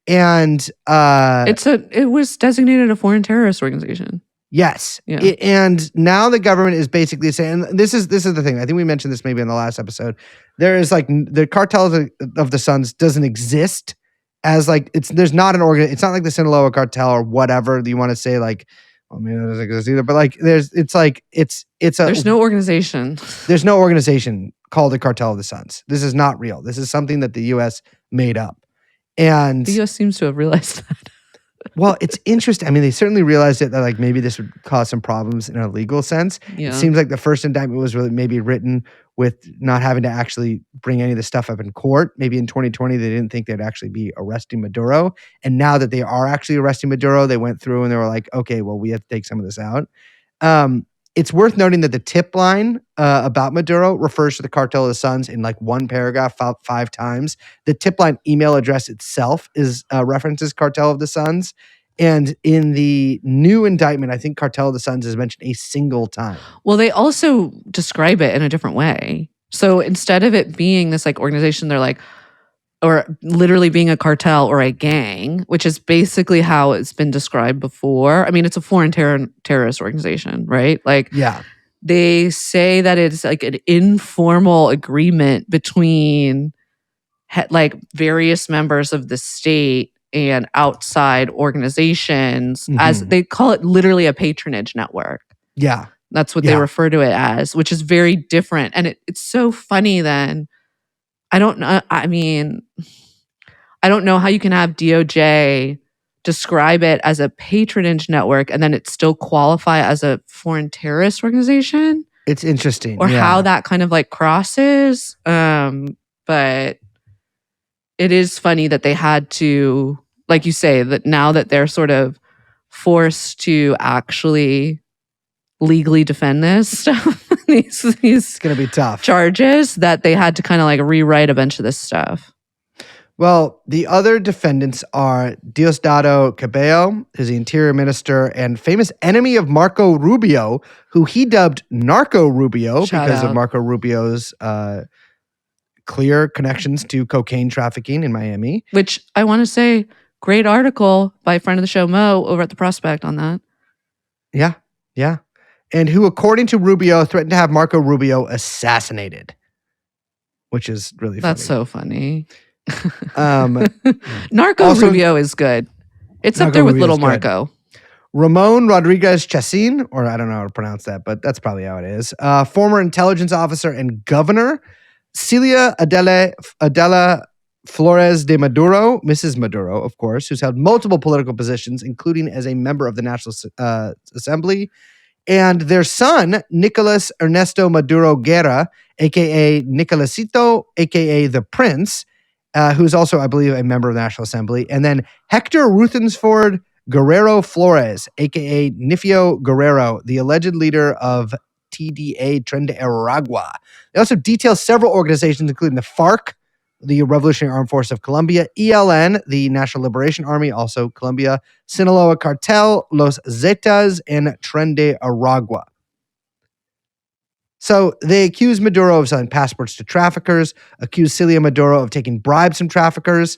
And it was designated a foreign terrorist organization. yes. Yeah. And now the government is basically saying, and this is the thing. I think we mentioned this maybe in the last episode. There is like the Cartel of the Suns doesn't exist as like there's not an organ. It's not like the Sinaloa cartel or whatever you want to say. Like, well, I mean, it doesn't exist either. But like, there's no organization. There's no organization called the Cartel of the Suns. This is not real. This is something that the U.S. made up. And The U.S. seems to have realized that. well, it's interesting. I mean, they certainly realized it that like maybe this would cause some problems in a legal sense. Yeah. It seems like the first indictment was really maybe written with not having to actually bring any of this stuff up in court. Maybe in 2020, they didn't think they'd actually be arresting Maduro. And now that they are actually arresting Maduro, they went through and they were like, okay, well, we have to take some of this out. It's worth noting that the tip line about Maduro refers to the Cartel of the Suns in like one paragraph 5 times. The tip line email address itself is references Cartel of the Suns. And in the new indictment, I think Cartel of the Suns is mentioned a single time. Well, they also describe it in a different way. So instead of it being this like organization, they're like, or literally being a cartel or a gang, which is basically how it's been described before. I mean, it's a foreign terrorist organization, right? Like, Yeah. they say that it's like an informal agreement between like various members of the state and outside organizations, as they call it, literally a patronage network. Yeah. That's what they refer to it as, which is very different. And it's so funny then. I don't know. I mean, I don't know how you can have DOJ describe it as a patronage network and then it still qualify as a foreign terrorist organization. It's interesting. Or how that kind of like crosses. But it is funny that they had to, like you say, that now that they're sort of forced to actually legally defend this stuff, these it's going to be tough. charges, that they had to kind of like rewrite a bunch of this stuff. Well, the other defendants are Diosdado Cabello, who's the interior minister and famous enemy of Marco Rubio, who he dubbed Narco Rubio because of Marco Rubio's clear connections to cocaine trafficking in Miami. Which I want to say, great article by a friend of the show, Mo, over at The Prospect on that. Yeah, yeah. And who, according to Rubio, threatened to have Marco Rubio assassinated, which is really funny. That's so funny. Narco Rubio is good. It's up there with Little Marco. Ramon Rodriguez Chacin, or I don't know how to pronounce that, but that's probably how it is. Former intelligence officer and governor. Celia Adela Flores de Maduro, Mrs. Maduro, of course, who's held multiple political positions, including as a member of the National Assembly. And their son, Nicolas Ernesto Maduro Guerra, a.k.a. Nicolasito, a.k.a. the Prince, who's also, I believe, a member of the National Assembly. And then Hector Rutherford Guerrero Flores, a.k.a. Nifio Guerrero, the alleged leader of TDA Tren de Aragua. They also detail several organizations, including the FARC, the Revolutionary Armed Force of Colombia, ELN, the National Liberation Army, also Colombia, Sinaloa Cartel, Los Zetas, and Tren de Aragua. So they accuse Maduro of selling passports to traffickers, accuse Celia Maduro of taking bribes from traffickers,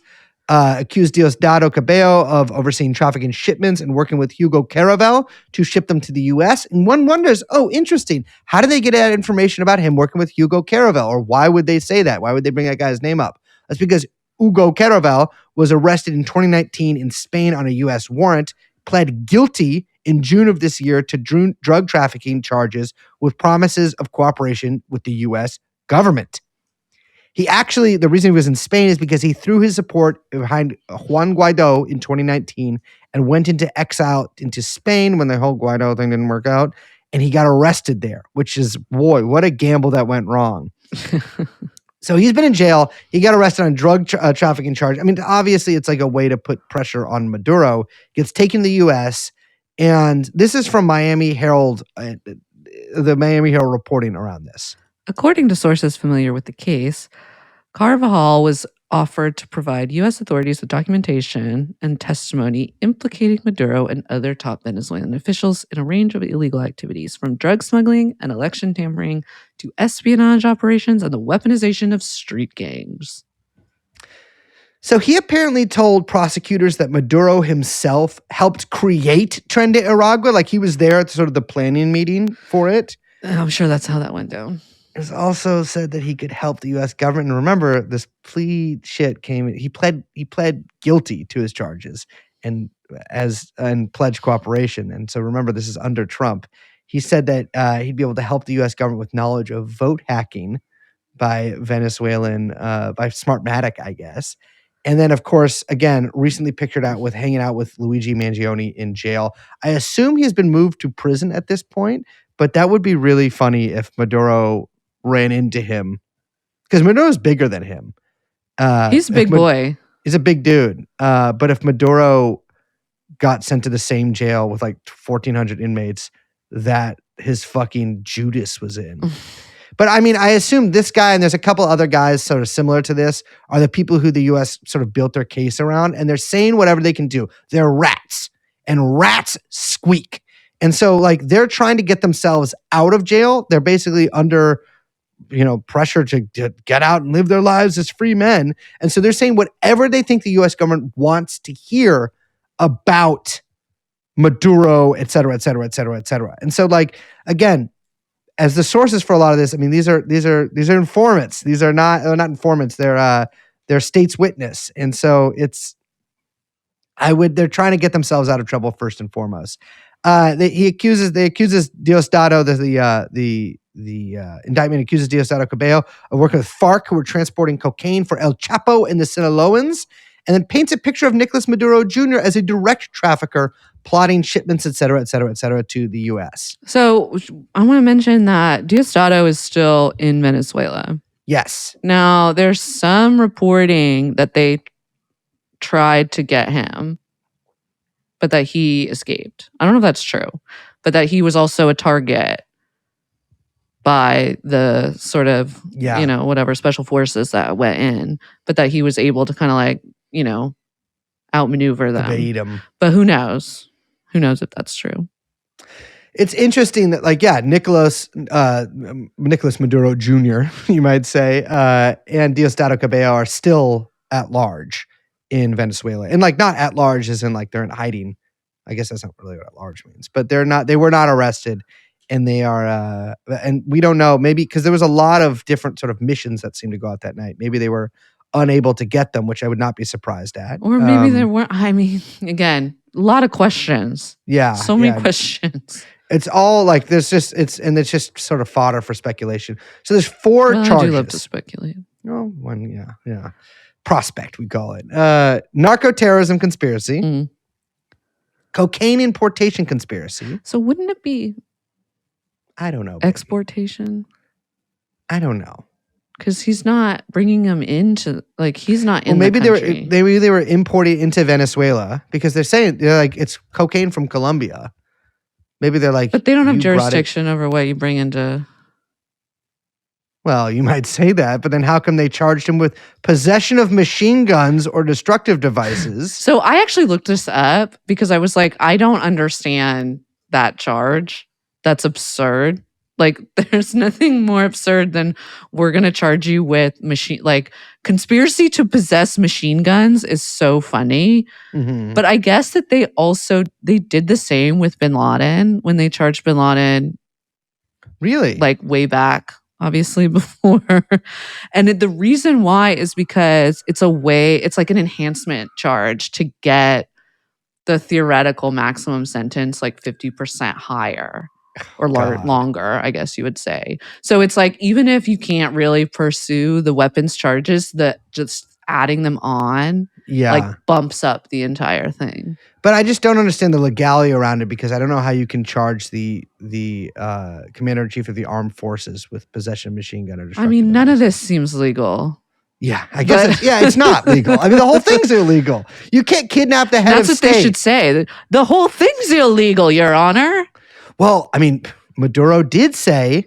accuse Diosdado Cabello of overseeing trafficking shipments and working with Hugo Caravel to ship them to the U.S. And one wonders, oh, interesting, how do they get that information about him working with Hugo Caravel? Or why would they say that? Why would they bring that guy's name up? That's because Hugo Caravel was arrested in 2019 in Spain on a U.S. warrant, pled guilty in June of this year to drug trafficking charges with promises of cooperation with the U.S. government. He actually, the reason he was in Spain is because he threw his support behind Juan Guaido in 2019 and went into exile into Spain when the whole Guaido thing didn't work out. And he got arrested there, which is, boy, what a gamble that went wrong. So he's been in jail. He got arrested on drug trafficking charge. I mean, obviously, it's like a way to put pressure on Maduro. Gets taken to the U.S. And this is from Miami Herald, the Miami Herald reporting around this. According to sources familiar with the case, Carvajal was offered to provide U.S. authorities with documentation and testimony implicating Maduro and other top Venezuelan officials in a range of illegal activities, from drug smuggling and election tampering to espionage operations and the weaponization of street gangs. So he apparently told prosecutors that Maduro himself helped create Tren de Aragua, like he was there at sort of the planning meeting for it. I'm sure that's how that went down. It's also said that he could help the U.S. government. And remember, this plea shit came. He pled guilty to his charges and pledged cooperation. And so remember, this is under Trump. He said that he'd be able to help the U.S. government with knowledge of vote hacking by Venezuelan by Smartmatic, I guess. And then, of course, again, recently pictured out with hanging out with Luigi Mangione in jail. I assume he's been moved to prison at this point, but that would be really funny if Maduro ran into him, because Maduro's bigger than him. He's a big boy. He's a big dude. But if Maduro got sent to the same jail with like 1,400 inmates that his fucking Judas was in. But I mean, I assume this guy, and there's a couple other guys sort of similar to this, are the people who the U.S. sort of built their case around, and they're saying whatever they can do. They're rats, and rats squeak. And so like they're trying to get themselves out of jail. They're basically under pressure to get out and live their lives as free men. And so they're saying whatever they think the U.S. government wants to hear about Maduro, et cetera, et cetera, et cetera, et cetera. And so like, again, as the sources for a lot of this, I mean, these are informants. These are not informants. They're state's witness. And so they're trying to get themselves out of trouble first and foremost. They accuses Diosdado, the indictment accuses Diosdado Cabello of working with FARC, who were transporting cocaine for El Chapo and the Sinaloans, and then paints a picture of Nicolas Maduro Jr. as a direct trafficker plotting shipments, et cetera, et cetera, et cetera, to the U.S. So I want to mention that Diosdado is still in Venezuela. Yes. Now, there's some reporting that they tried to get him, but that he escaped. I don't know if that's true, but that he was also a target by the sort of, whatever special forces that went in, but that he was able to kind of like, outmaneuver them. Evade him. But who knows? Who knows if that's true? It's interesting that, like, Nicolas Maduro Jr., you might say, and Diosdado Cabello are still at large in Venezuela. And, like, not at large as in, like, they're in hiding. I guess that's not really what at large means. But they were not arrested. And they are, and we don't know, maybe because there was a lot of different sort of missions that seemed to go out that night. Maybe they were unable to get them, which I would not be surprised at. Or maybe there weren't. I mean, again, a lot of questions. Yeah. So many questions. It's all like, it's just sort of fodder for speculation. So there's four charges. I do love to speculate. Oh, one, yeah. Prospect, we call it. Narco-terrorism conspiracy. Mm. Cocaine importation conspiracy. So wouldn't it be I don't know. Baby. exportation? I don't know. Because he's not bringing them into, like, he's not in Well, maybe the country. they were importing into Venezuela because they're like it's cocaine from Colombia. Maybe they're like, But they don't have "You brought it." jurisdiction over what you bring into. Well, you might say that, but then how come they charged him with possession of machine guns or destructive devices? So I actually looked this up because I was like, I don't understand that charge. That's absurd. Like, there's nothing more absurd than we're going to charge you with conspiracy to possess machine guns is so funny. Mhm. But I guess that they did the same with bin Laden when they charged bin Laden Really? like way back, obviously before. And the reason why is because it's like an enhancement charge to get the theoretical maximum sentence like 50% higher or God. longer, I guess you would say. So it's like, even if you can't really pursue the weapons charges, that just adding them on Yeah. like bumps up the entire thing. But I just don't understand the legality around it because I don't know how you can charge the commander-in-chief of the armed forces with possession of machine gun or I destructive mean, none of devices. this seems legal. Yeah, I guess But- it's not legal. I mean, the whole thing's illegal. You can't kidnap the head That's of what state. they should say. The whole thing's illegal, Your Honor. Well, I mean, Maduro did say.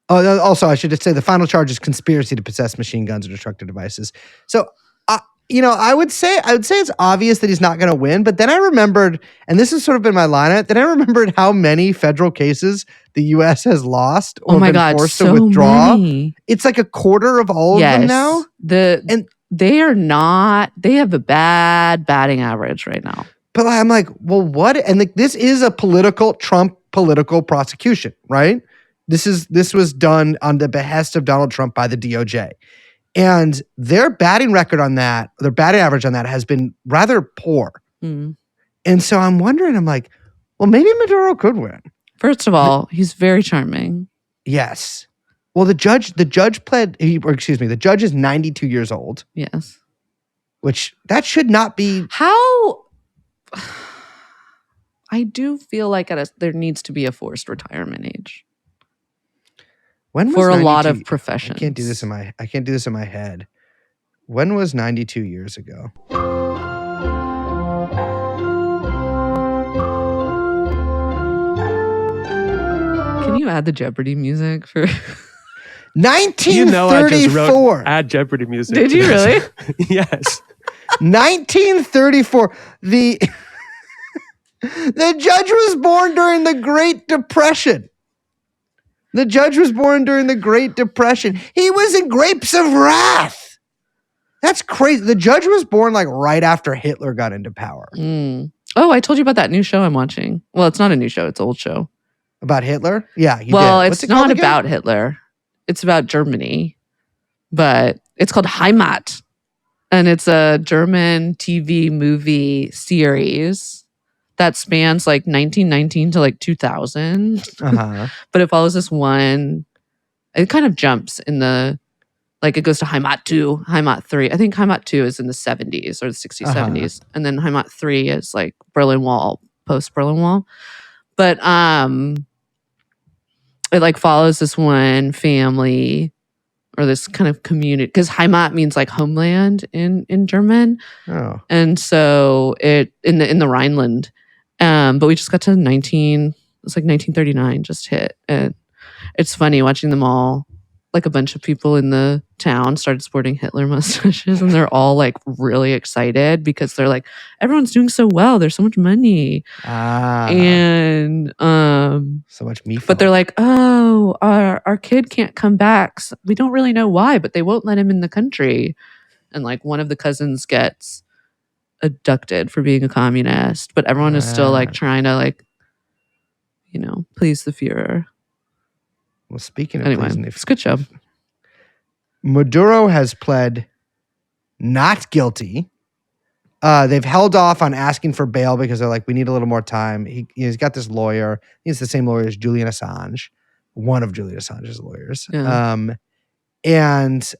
Oh, also, I should just say the final charge is conspiracy to possess machine guns or destructive devices. So, I would say it's obvious that he's not going to win. But then I remembered, and this has sort of been my line on it. Then I remembered how many federal cases the U.S. has lost or Oh my been God, forced so to withdraw. many. It's like a quarter of all of them now. They are not. They have a bad batting average right now. But I'm like, well, what? And this is a Trump political prosecution, right? This was done on the behest of Donald Trump by the DOJ. And their batting average on that has been rather poor. Mm. And so I'm wondering, I'm like, well, maybe Maduro could win. First of all, he's very charming. Yes. Well, the judge the judge is 92 years old, Yes. which that should not be. How? I do feel like there needs to be a forced retirement age When was for a lot 92 of professions. I can't do this in my head. When was 92 years ago? Can you add the Jeopardy music for? 1934. You know, I just wrote add Jeopardy music. Did you really? Yes. 1934. The judge was born during the Great Depression. The judge was born during the Great Depression. He was in Grapes of Wrath. That's crazy. The judge was born like right after Hitler got into power. Mm. Oh, I told you about that new show I'm watching. Well, it's not a new show; it's an old show. About Hitler? Yeah, you Well, did. it's not about Hitler. It's about Germany, but it's called Heimat, and it's a German TV movie series that spans like 1919 to like 2000. Uh-huh. But it follows this one. It kind of jumps in the, like it goes to Heimat 2, Heimat 3. I think Heimat 2 is in the 70s or the 60s, Uh-huh. 70s. And then Heimat 3 is like Berlin Wall, post Berlin Wall. But it like follows this one family or this kind of community, because Heimat means like homeland in German. Oh. And so it in the Rhineland. But we just got to 1939 just hit. And it's funny watching them all, like a bunch of people in the town started sporting Hitler mustaches, and they're all like really excited because they're like, everyone's doing so well. There's so much money. And so much me. but they're like, oh, our kid can't come back. So we don't really know why, but they won't let him in the country. And like one of the cousins gets abducted for being a communist, but everyone is still like trying to like, please the Führer. Well, speaking of Anyway, pleasing the it's a good show. Maduro has pled not guilty. They've held off on asking for bail because they're like, we need a little more time. He's got this lawyer. He's the same lawyer as Julian Assange, one of Julian Assange's lawyers. Yeah. And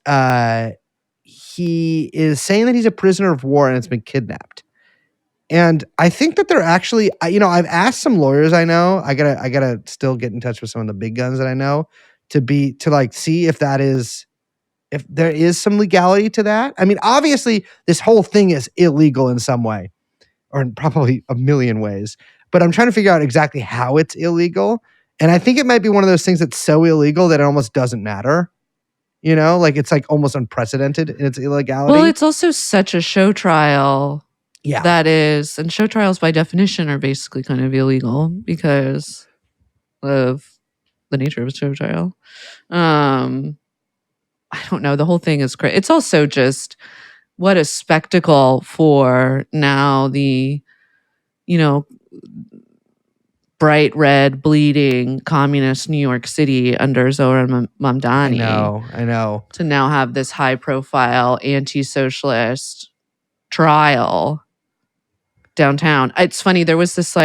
he is saying that he's a prisoner of war and has been kidnapped. And I think that they're actually, I've asked some lawyers I know. I gotta still get in touch with some of the big guns that I know to like see if there is some legality to that. I mean, obviously, this whole thing is illegal in some way, or in probably a million ways. But I'm trying to figure out exactly how it's illegal. And I think it might be one of those things that's so illegal that it almost doesn't matter. Like it's like almost unprecedented in its illegality. Well, it's also such a show trial. Yeah. That is, and show trials by definition are basically kind of illegal because of the nature of a show trial. I don't know. The whole thing is crazy. It's also just what a spectacle for now the, bright red bleeding communist New York City under Zohran Mamdani. I know. To now have this high profile anti-socialist trial downtown. It's funny. There was this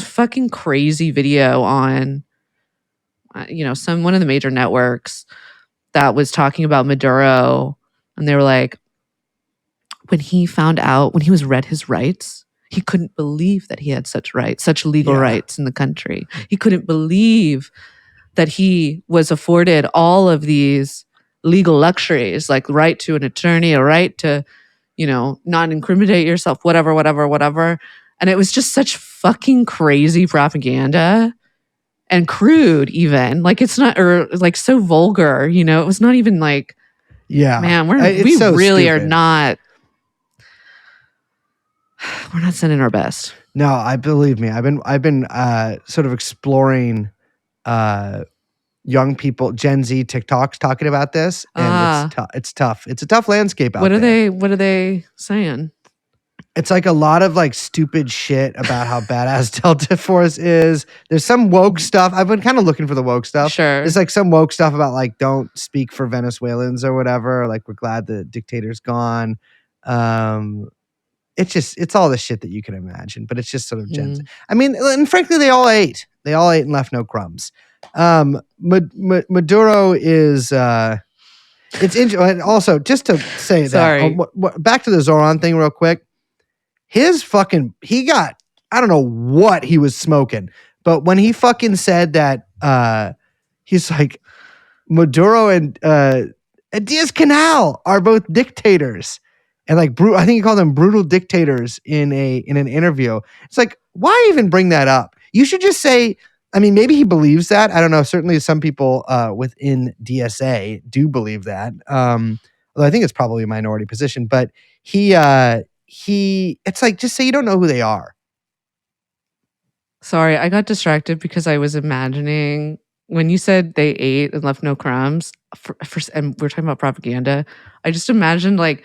fucking crazy video on, one of the major networks that was talking about Maduro. And they were like, when he was read his rights, he couldn't believe that he had such legal rights in the country. He couldn't believe that he was afforded all of these legal luxuries, like right to an attorney, a right to, not incriminate yourself, whatever. And it was just such fucking crazy propaganda and crude even. Like it's not, or like so vulgar, it was not even like, man, we so really stupid. We're not sending our best. No, I believe me. I've been sort of exploring young people, Gen Z TikToks talking about this, and it's tough. It's a tough landscape out there. What are they saying? It's like a lot of like stupid shit about how badass Delta Force is. There's some woke stuff. I've been kind of looking for the woke stuff. Sure. There's like some woke stuff about like don't speak for Venezuelans or whatever. Like we're glad the dictator's gone. It's all the shit that you can imagine, but it's just sort of Gen Z. I mean, and frankly, they all ate and left no crumbs. Maduro is, it's interesting. Also, just to say that, back to the Zoran thing real quick. He got, I don't know what he was smoking, but when he fucking said that, he's like, Maduro and Diaz-Canel are both dictators. And like, I think he called them brutal dictators in an interview. It's like, why even bring that up? You should just say, I mean, maybe he believes that. I don't know. Certainly some people within DSA do believe that. Although I think it's probably a minority position, but it's like, just say you don't know who they are. Sorry, I got distracted because I was imagining when you said they ate and left no crumbs, and we're talking about propaganda, I just imagined like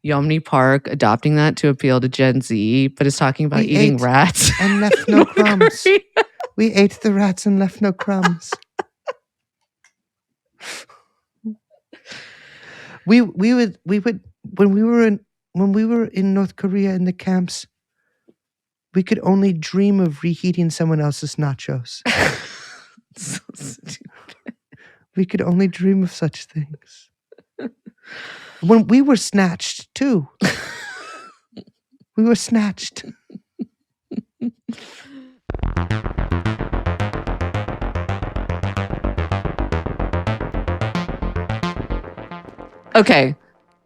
Yomni Park adopting that to appeal to Gen Z, but is talking about eating rats and left no crumbs. We ate the rats and left no crumbs. we would when we were in North Korea in the camps, we could only dream of reheating someone else's nachos. So stupid. We could only dream of such things. When we were snatched too. We were snatched. Okay,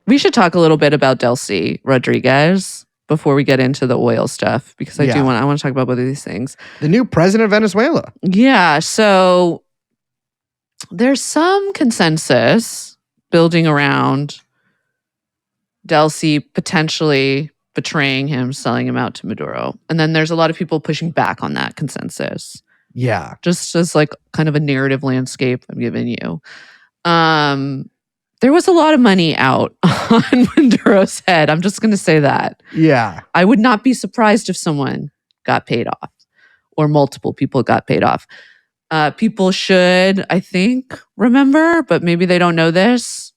we should talk a little bit about Deli Rodriguez before we get into the oil stuff, because I want to talk about both of these things. The new president of Venezuela. Yeah, so there's some consensus building around Deli potentially betraying him, selling him out to Maduro. And then there's a lot of people pushing back on that consensus. Yeah. Just as like kind of a narrative landscape I'm giving you. There was a lot of money out on Maduro's head. I'm just going to say that. Yeah. I would not be surprised if someone got paid off or multiple people got paid off. People should, I think, remember, but maybe they don't know this.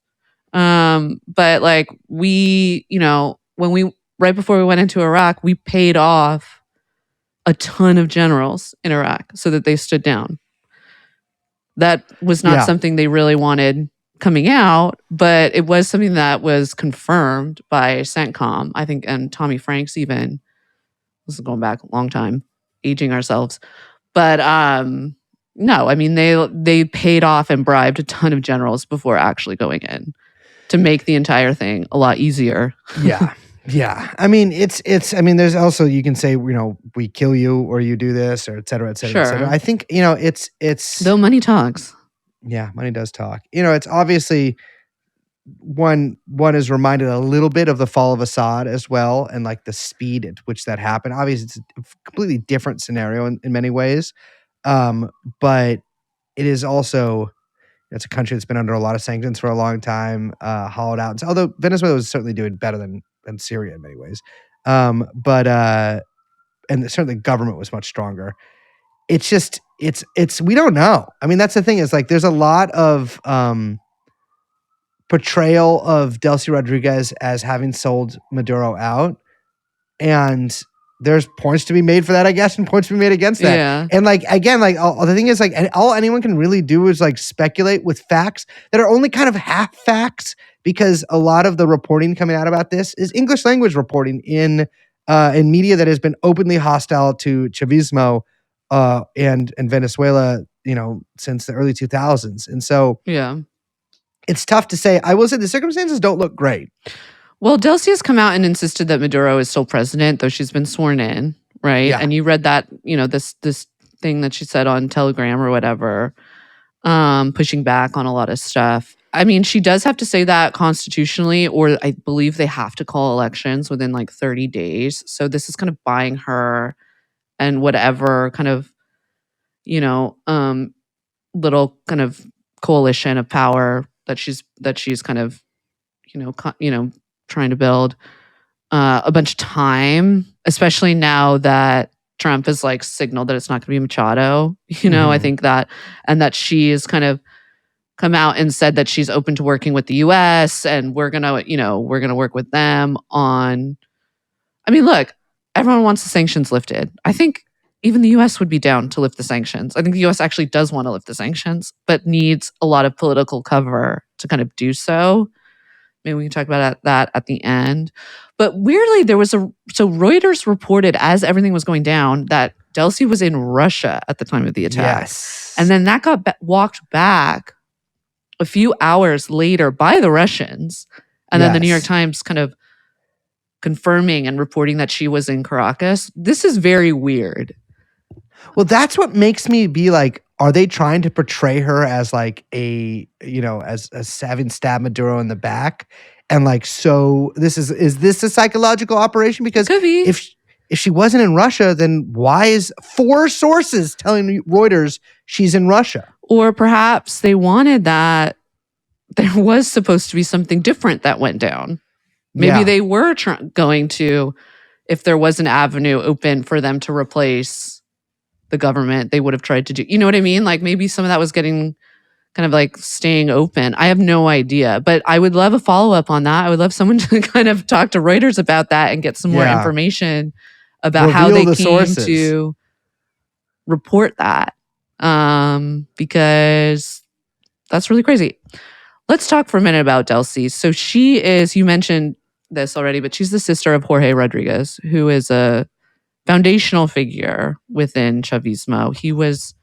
But like we, right before we went into Iraq, we paid off a ton of generals in Iraq so that they stood down. That was not something they really wanted coming out, but it was something that was confirmed by CENTCOM, I think, and Tommy Franks even This is going back a long time, aging ourselves. But no, I mean they paid off and bribed a ton of generals before actually going in to make the entire thing a lot easier. Yeah. Yeah. I mean, I mean, there's also, you can say, we kill you or you do this or et cetera, et cetera, et cetera. Sure. I think, it's, Though money talks. yeah, money does talk. It's obviously one is reminded a little bit of the fall of Assad as well, and like the speed at which that happened. Obviously, it's a completely different scenario in many ways. But it is also, it's a country that's been under a lot of sanctions for a long time, hollowed out. So, although Venezuela was certainly doing better than Syria in many ways. But and certainly government was much stronger. It's just, we don't know. I mean, that's the thing, is like, there's a lot of portrayal of Deli Rodriguez as having sold Maduro out. And there's points to be made for that, I guess, and points to be made against that. Yeah. And like, again, like the thing is, like, all anyone can really do is like speculate with facts that are only kind of half facts, because a lot of the reporting coming out about this is English language reporting in media that has been openly hostile to Chavismo and Venezuela, since the early 2000s. And so Yeah. it's tough to say. I will say the circumstances don't look great. Well, Delcy has come out and insisted that Maduro is still president, though she's been sworn in, right? Yeah. And you read that, this thing that she said on Telegram or whatever, pushing back on a lot of stuff. I mean, she does have to say that constitutionally, or I believe they have to call elections within like 30 days. So this is kind of buying her and whatever kind of, little kind of coalition of power that she's kind of, trying to build a bunch of time, especially now that Trump has like signaled that it's not going to be Machado. I think that, and that she has kind of come out and said that she's open to working with the US, and we're going to work with them on, I mean, look, everyone wants the sanctions lifted. I think even the US would be down to lift the sanctions. I think the US actually does want to lift the sanctions, but needs a lot of political cover to kind of do so. Maybe we can talk about that at the end. But weirdly, so Reuters reported, as everything was going down, that Delcy was in Russia at the time of the attack. Yes. And then that got walked back a few hours later by the Russians. And then the New York Yes. Times kind of confirming and reporting that she was in Caracas. This is very weird. Well, that's what makes me be like, are they trying to portray her as like as having stabbed Maduro in the back? And like, so this is this a psychological operation? Because Could be. if she wasn't in Russia, then why is 4 sources telling Reuters she's in Russia? Or perhaps they wanted that there was supposed to be something different that went down. Maybe Yeah. they were going to, if there was an avenue open for them to replace the government, they would have tried to do, you know what I mean? Like maybe some of that was getting kind of like staying open. I have no idea, but I would love a follow-up on that. I would love someone to kind of talk to Reuters about that and get some more Yeah. information about how Reveal they the came sources. to report that. Because that's really crazy. Let's talk for a minute about Delcy. So she is, you mentioned this already, but she's the sister of Jorge Rodriguez, who is a foundational figure within Chavismo. He was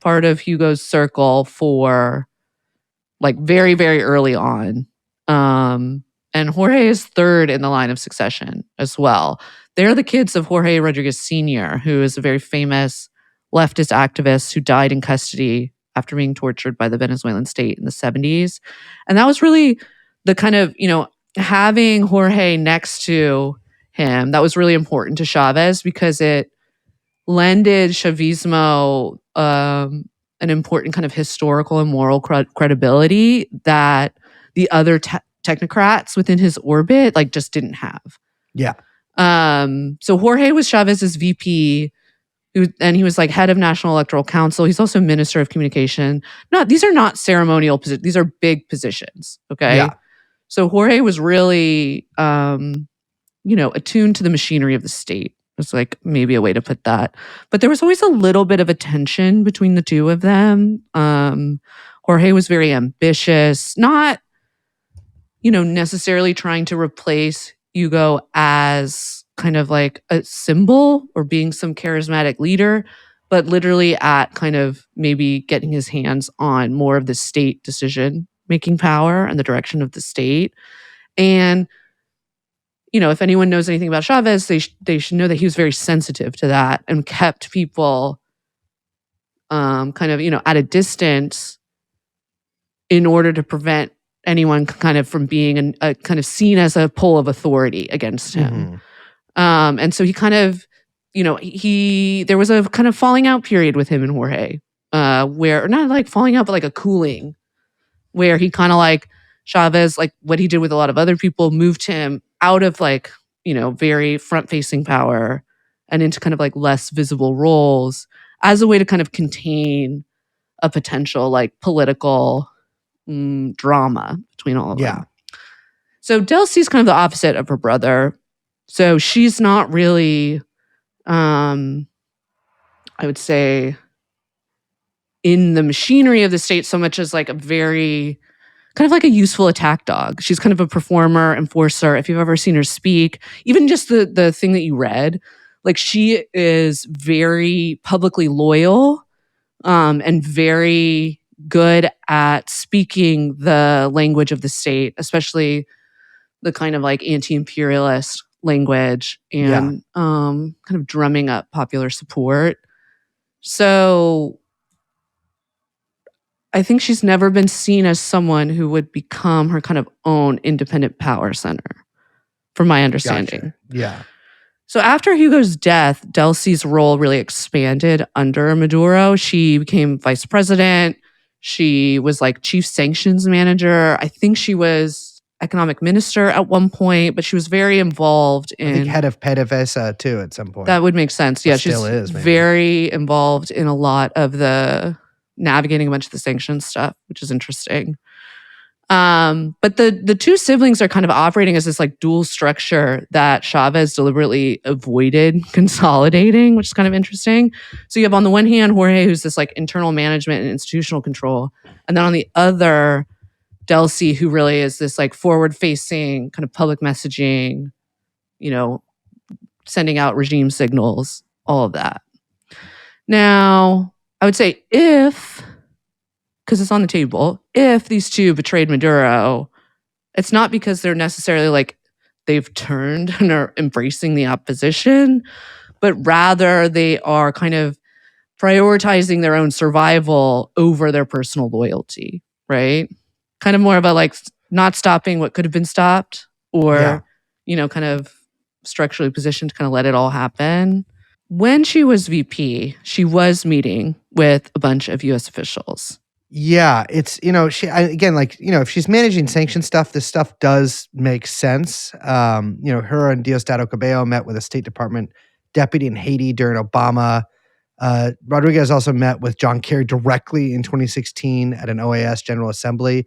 part of Hugo's circle for like very, very early on. And Jorge is third in the line of succession as well. They're the kids of Jorge Rodriguez Sr., who is a very famous leftist activist who died in custody after being tortured by the Venezuelan state in the 70s. And that was really the kind of, having Jorge next to him, that was really important to Chavez because it lended Chavismo an important kind of historical and moral credibility that the other technocrats within his orbit like just didn't have. Yeah. So Jorge was Chavez's VP, and he was like head of National Electoral Council. He's also Minister of Communication. These are not ceremonial positions. These are big positions. Okay. Yeah. So Jorge was really, attuned to the machinery of the state. It's like maybe a way to put that. But there was always a little bit of a tension between the two of them. Jorge was very ambitious, not, necessarily trying to replace Hugo as kind of like a symbol or being some charismatic leader, but literally at kind of maybe getting his hands on more of the state decision making power and the direction of the state. And, if anyone knows anything about Chavez, they should know that he was very sensitive to that and kept people kind of, at a distance in order to prevent anyone kind of from being a kind of seen as a pole of authority against him. And so he kind of, there was a kind of falling out period with him and Jorge, where, or not like falling out, but like a cooling, where he kind of like Chavez, like what he did with a lot of other people, moved him out of like, very front facing power and into kind of like less visible roles as a way to kind of contain a potential like political drama between all of them. So Delcy's kind of the opposite of her brother. So she's not really, I would say, in the machinery of the state so much as like a very kind of like a useful attack dog. She's kind of a performer, enforcer. If you've ever seen her speak, even just the thing that you read, like she is very publicly loyal and very good at speaking the language of the state, especially the kind of like anti-imperialist language and kind of drumming up popular support. So I think she's never been seen as someone who would become her kind of own independent power center, from my understanding. Yeah. So after Hugo's death, Delcy's role really expanded under Maduro. She became vice president. She was like chief sanctions manager. I think she was economic minister at one point, but she was very involved in... I think head of PDVSA too at some point. That would make sense. Yeah, she's still is, maybe. very involved in a lot of the navigating a bunch of the sanctions stuff, which is interesting. But the two siblings are kind of operating as this like dual structure that Chavez deliberately avoided consolidating, which is kind of interesting. So you have on the one hand Jorge, who's this like internal management and institutional control, and then on the other Delcy, who really is this like forward-facing kind of public messaging, sending out regime signals, all of that. Now, I would say because it's on the table, if these two betrayed Maduro, it's not because they're necessarily like they've turned and are embracing the opposition, but rather they are kind of prioritizing their own survival over their personal loyalty, right? Kind of more of a like not stopping what could have been stopped or, kind of structurally positioned to kind of let it all happen. When she was VP, she was meeting with a bunch of U.S. officials. Yeah, it's, if she's managing sanction stuff, this stuff does make sense. Her and Diosdado Cabello met with a State Department deputy in Haiti during Obama. Rodriguez also met with John Kerry directly in 2016 at an OAS General Assembly.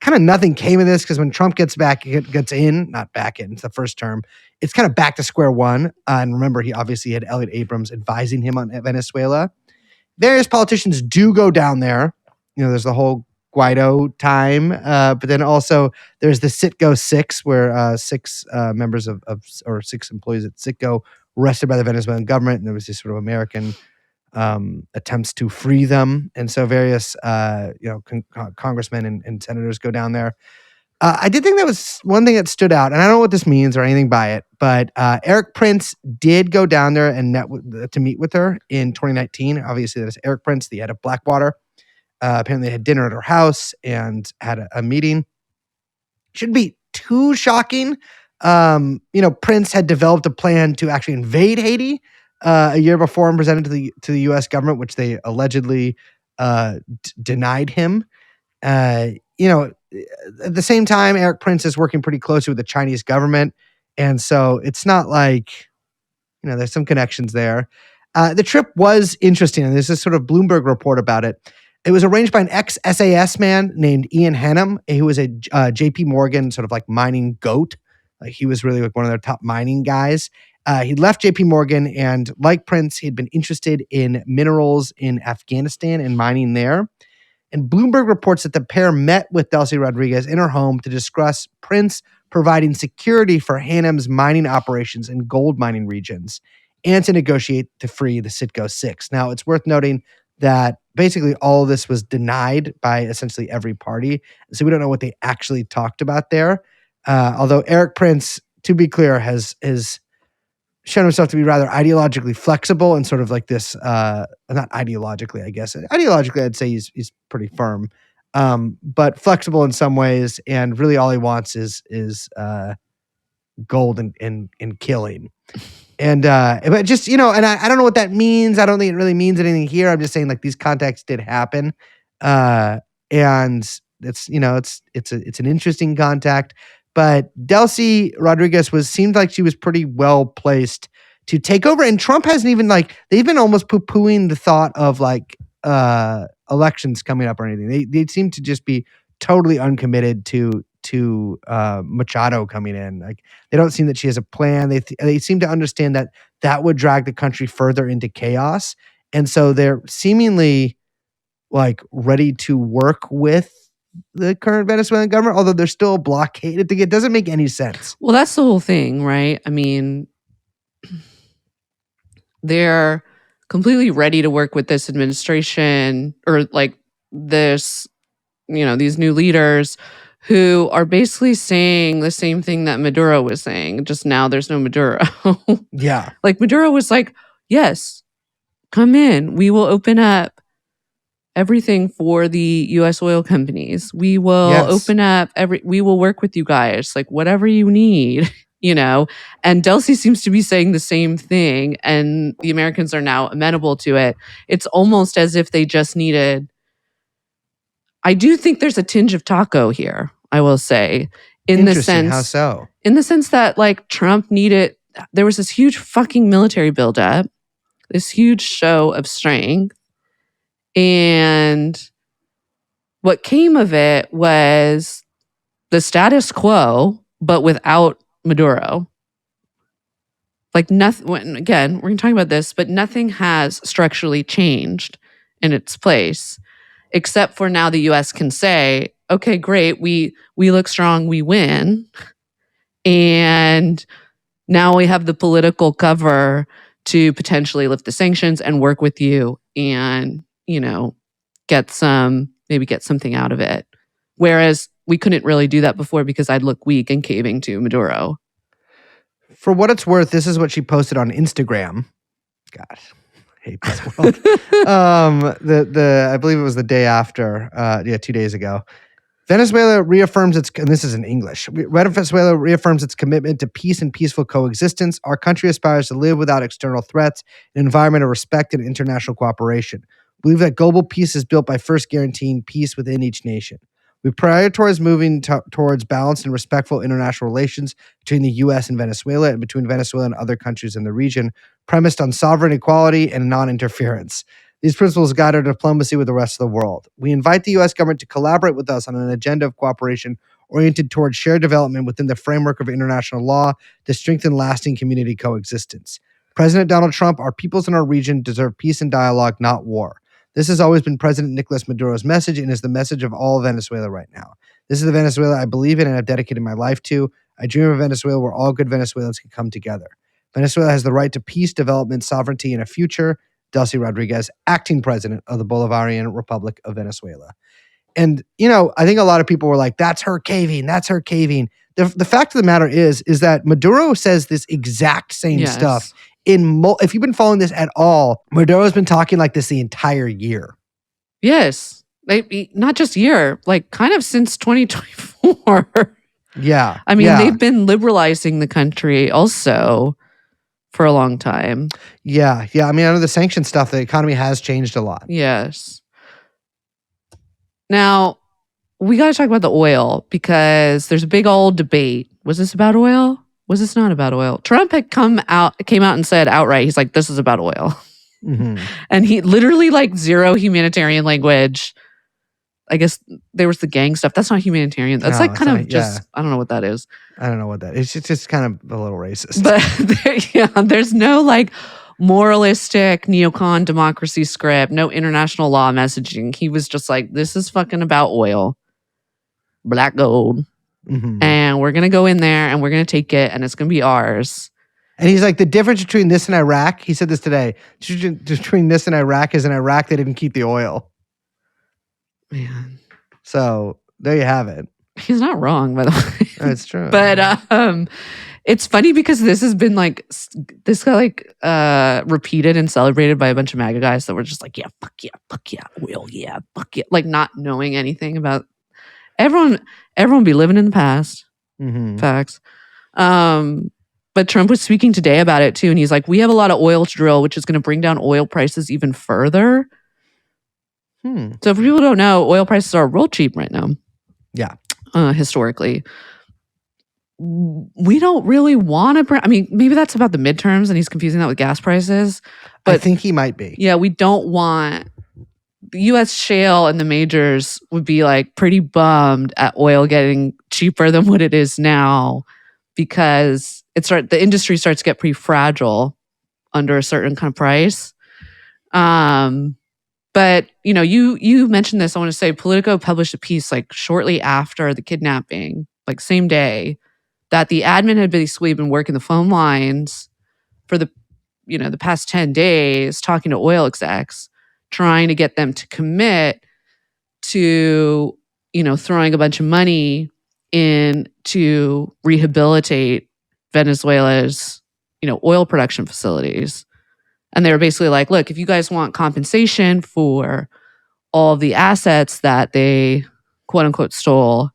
Kind of nothing came of this because when Trump gets in, not back in, it's the first term, it's kind of back to square one. And remember, he obviously had Elliot Abrams advising him on Venezuela. Various politicians do go down there. There's the whole Guaido time, but then also there's the Citgo 6, where 6 members or 6 employees at Citgo arrested by the Venezuelan government, and there was this sort of American attempts to free them, and so various congressmen and senators go down there. I did think that was one thing that stood out, and I don't know what this means or anything by it, but Eric Prince did go down there and to meet with her in 2019. Obviously, that is Eric Prince, the head of Blackwater. Apparently, they had dinner at her house and had a meeting. Shouldn't be too shocking. Prince had developed a plan to actually invade Haiti a year before and presented to the U.S. government, which they allegedly denied him. At the same time, Eric Prince is working pretty closely with the Chinese government, and so it's not like there's some connections there. The trip was interesting, and there's this sort of Bloomberg report about it. It was arranged by an ex-SAS man named Ian Hannum. He was a J.P. Morgan sort of like mining goat. Like he was really like one of their top mining guys. He left J.P. Morgan, and like Prince, he'd been interested in minerals in Afghanistan and mining there. And Bloomberg reports that the pair met with Deli Rodriguez in her home to discuss Prince providing security for Hanem's mining operations in gold mining regions, and to negotiate to free the Citgo Six. Now, it's worth noting that basically all of this was denied by essentially every party. So we don't know what they actually talked about there. Although Eric Prince, to be clear, has shown himself to be rather ideologically flexible and sort of like this, not ideologically, I guess. Ideologically, I'd say he's pretty firm, but flexible in some ways. And really all he wants is gold and killing. And but just, and I don't know what that means. I don't think it really means anything here. I'm just saying like these contacts did happen. And it's an interesting contact. But Deli Rodriguez seemed like she was pretty well placed to take over. And Trump hasn't even they've been almost poo-pooing the thought of elections coming up or anything. They seem to just be totally uncommitted to Machado coming in. Like they don't seem that she has a plan. They seem to understand that would drag the country further into chaos. And so they're seemingly ready to work with the current Venezuelan government, although they're still blockaded. It doesn't make any sense. Well, that's the whole thing, right? I mean, they're completely ready to work with this administration or this, these new leaders who are basically saying the same thing that Maduro was saying, just now there's no Maduro. Yeah. Maduro was like, yes, come in. We will open up everything for the U.S. oil companies. We will open up we will work with you guys, whatever you need, And Deli seems to be saying the same thing, and the Americans are now amenable to it. It's almost as if they just needed. I do think there's a tinge of taco here, I will say, in the sense. How so? In the sense that Trump needed. There was this huge fucking military buildup, this huge show of strength. And what came of it was the status quo, but without Maduro. Nothing, again, we're going to talk about this, but nothing has structurally changed in its place, except for now the U.S. can say, okay, great, we look strong, we win. And now we have the political cover to potentially lift the sanctions and work with you and get something out of it. Whereas we couldn't really do that before because I'd look weak and caving to Maduro. For what it's worth, this is what she posted on Instagram. God, I hate this world. I believe it was the day after, 2 days ago. Venezuela reaffirms and this is in English. Venezuela reaffirms its commitment to peace and peaceful coexistence. Our country aspires to live without external threats, an environment of respect and international cooperation. We believe that global peace is built by first guaranteeing peace within each nation. We prioritize moving towards balanced and respectful international relations between the U.S. and Venezuela and between Venezuela and other countries in the region, premised on sovereign equality and non-interference. These principles guide our diplomacy with the rest of the world. We invite the U.S. government to collaborate with us on an agenda of cooperation oriented towards shared development within the framework of international law to strengthen lasting community coexistence. President Donald Trump, our peoples in our region deserve peace and dialogue, not war. This has always been President Nicolas Maduro's message and is the message of all of Venezuela right now. This is the Venezuela I believe in and have dedicated my life to. I dream of a Venezuela where all good Venezuelans can come together. Venezuela has the right to peace, development, sovereignty, and a future. Deli Rodriguez, acting president of the Bolivarian Republic of Venezuela. And, I think a lot of people were like, that's her caving. That's her caving. The fact of the matter is that Maduro says this exact same stuff. If you've been following this at all, Maduro has been talking like this the entire year. Yes. Not just year, kind of since 2024. Yeah. I mean, they've been liberalizing the country also for a long time. Yeah. I mean, under the sanction stuff, the economy has changed a lot. Yes. Now, we got to talk about the oil because there's a big old debate. Was this about oil? Was this not about oil? Trump had came out and said outright, he's like, this is about oil. Mm-hmm. And he literally zero humanitarian language. I guess there was the gang stuff. That's not humanitarian. That's I don't know what that is. I don't know what that is. It's just kind of a little racist. But there's no moralistic neocon democracy script, no international law messaging. He was just like, this is fucking about oil. Black gold. and we're going to go in there and we're going to take it and it's going to be ours. And he's like, the difference between this and Iraq, he said this today, between this and Iraq is in Iraq, they didn't keep the oil. Man. So there you have it. He's not wrong, by the way. That's true. But it's funny because this has been like, this got like repeated and celebrated by a bunch of MAGA guys that were just like, yeah, fuck yeah, oil, yeah, fuck yeah. Like not knowing anything about everyone be living in the past. Facts. But Trump was speaking today about it too. And he's like, we have a lot of oil to drill, which is going to bring down oil prices even further. So for people who don't know, oil prices are real cheap right now. Yeah. Historically. We don't really want to, I mean, maybe that's about the midterms and he's confusing that with gas prices. But I think he might be. Yeah, we don't want, the U.S. shale and the majors would be like pretty bummed at oil getting cheaper than what it is now because the industry starts to get pretty fragile under a certain kind of price. But, you know, you mentioned this. I want to say Politico published a piece like shortly after the kidnapping, like same day, that the admin had basically been working the phone lines for the past 10 days, talking to oil execs, trying to get them to commit to, throwing a bunch of money in to rehabilitate Venezuela's, oil production facilities. And they were basically like, look, if you guys want compensation for all the assets that they quote unquote stole,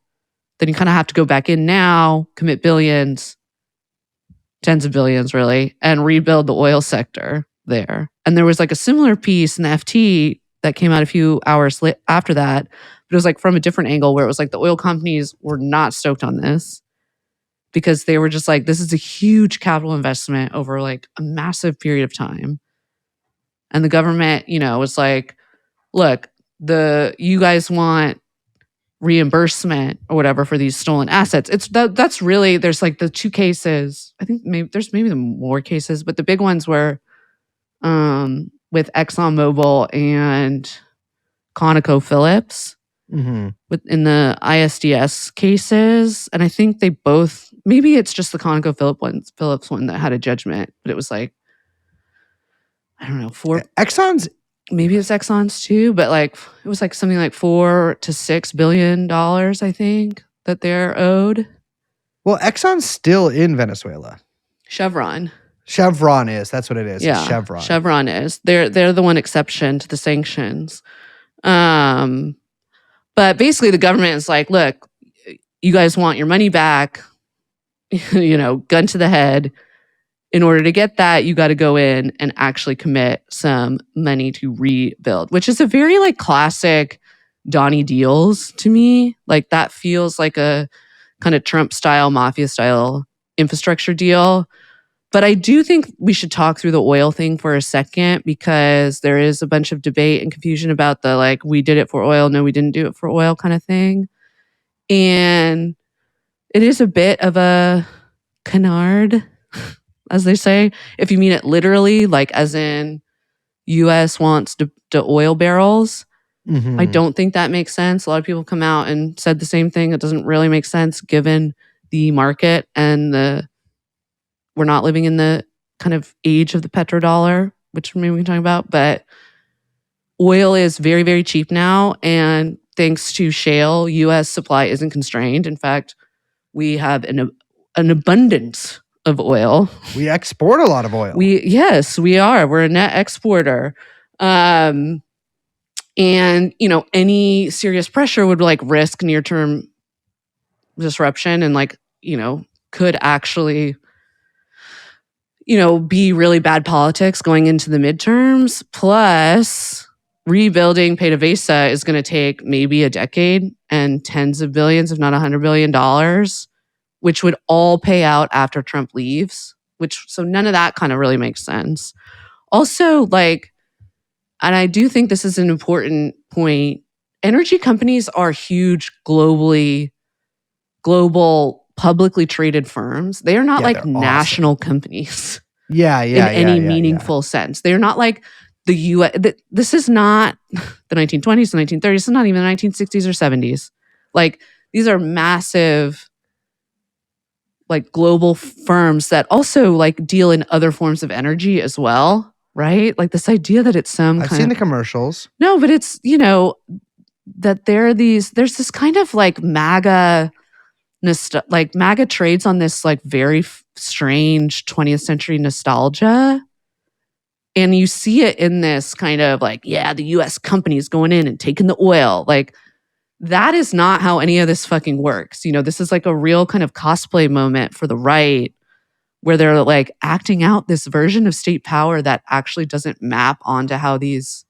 then you kind of have to go back in now, commit billions, tens of billions really, and rebuild the oil sector there. And there was like a similar piece in the FT that came out a few hours after that, but it was like from a different angle where it was like the oil companies were not stoked on this because they were just like, this is a huge capital investment over like a massive period of time. And the government, was like, look, you guys want reimbursement or whatever for these stolen assets. That's really, there's like the two cases. I think there's maybe more cases, but the big ones were with ExxonMobil and ConocoPhillips in the ISDS cases. And I think they both, maybe it's just the ConocoPhillips one that had a judgment, but it was like, I don't know, Exxon's, maybe it's Exxon's too, but like it was like something like $4 to $6 billion, I think, that they're owed. Well, Exxon's still in Venezuela. Chevron is. That's what it is. Yeah, it's Chevron. Chevron is. They're the one exception to the sanctions. But basically, the government is like, look, you guys want your money back, gun to the head. In order to get that, you got to go in and actually commit some money to rebuild, which is a very like classic Donnie deals to me. Like that feels like a kind of Trump style, mafia style infrastructure deal. But I do think we should talk through the oil thing for a second because there is a bunch of debate and confusion about the like, we did it for oil, no, we didn't do it for oil kind of thing. And it is a bit of a canard, as they say, if you mean it literally, like as in U.S. wants to oil barrels. I don't think that makes sense. A lot of people come out and said the same thing. It doesn't really make sense given the market and we're not living in the kind of age of the petrodollar, which maybe we can talk about. But oil is very, very cheap now. And thanks to shale, U.S. supply isn't constrained. In fact, we have an abundance of oil. We export a lot of oil. Yes, we are. We're a net exporter. And, any serious pressure would like risk near-term disruption and like, could actually, be really bad politics going into the midterms. Plus, rebuilding PDVSA is going to take maybe a decade and tens of billions, if not $100 billion, which would all pay out after Trump leaves, so none of that kind of really makes sense. Also, like, and I do think this is an important point, energy companies are huge global publicly traded firms. They are not like national companies. In any meaningful sense. They're not like the U.S. This is not the 1920s, the 1930s. It's not even the 1960s or 70s. Like, these are massive like global firms that also like deal in other forms of energy as well, right? Like this idea that it's some I've kind seen of the commercials. no, but it's that there's this kind of like MAGA like MAGA trades on this like very strange 20th century nostalgia. And you see it in this kind of like, yeah, the US companies going in and taking the oil. Like that is not how any of this fucking works. This is like a real kind of cosplay moment for the right where they're like acting out this version of state power that actually doesn't map onto how these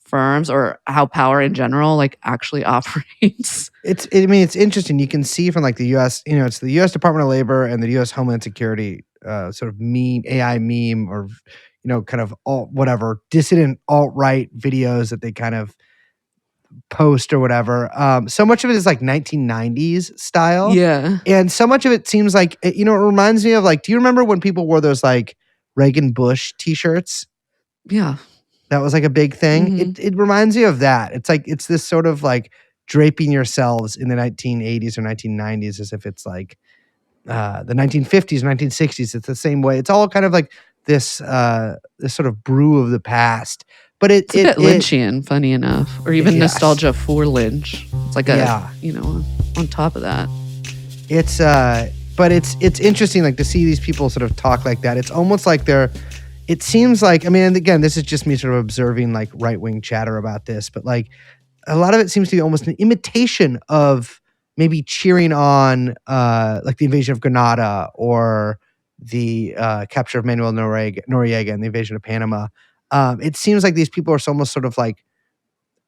firms or how power in general like actually operates. It's interesting. You can see from like the US, it's the US Department of Labor and the US Homeland Security sort of AI meme or, kind of dissident alt-right videos that they kind of post or whatever. So much of it is like 1990s style. Yeah. And so much of it seems like, it reminds me of like, do you remember when people wore those like Reagan Bush t-shirts? Yeah. That was like a big thing. Mhm. It reminds me of that. It's like, it's this sort of like draping yourselves in the 1980s or 1990s as if it's like the 1950s, 1960s. It's the same way. It's all kind of like this sort of brew of the past. But It's a bit Lynchian, funny enough, or even nostalgia for Lynch. It's like on top of that. It's but it's interesting like to see these people sort of talk like that. It's almost like it seems like, and again, this is just me sort of observing like right-wing chatter about this, but like a lot of it seems to be almost an imitation of maybe cheering on like the invasion of Grenada or the capture of Manuel Noriega and the invasion of Panama. It seems like these people are almost sort of like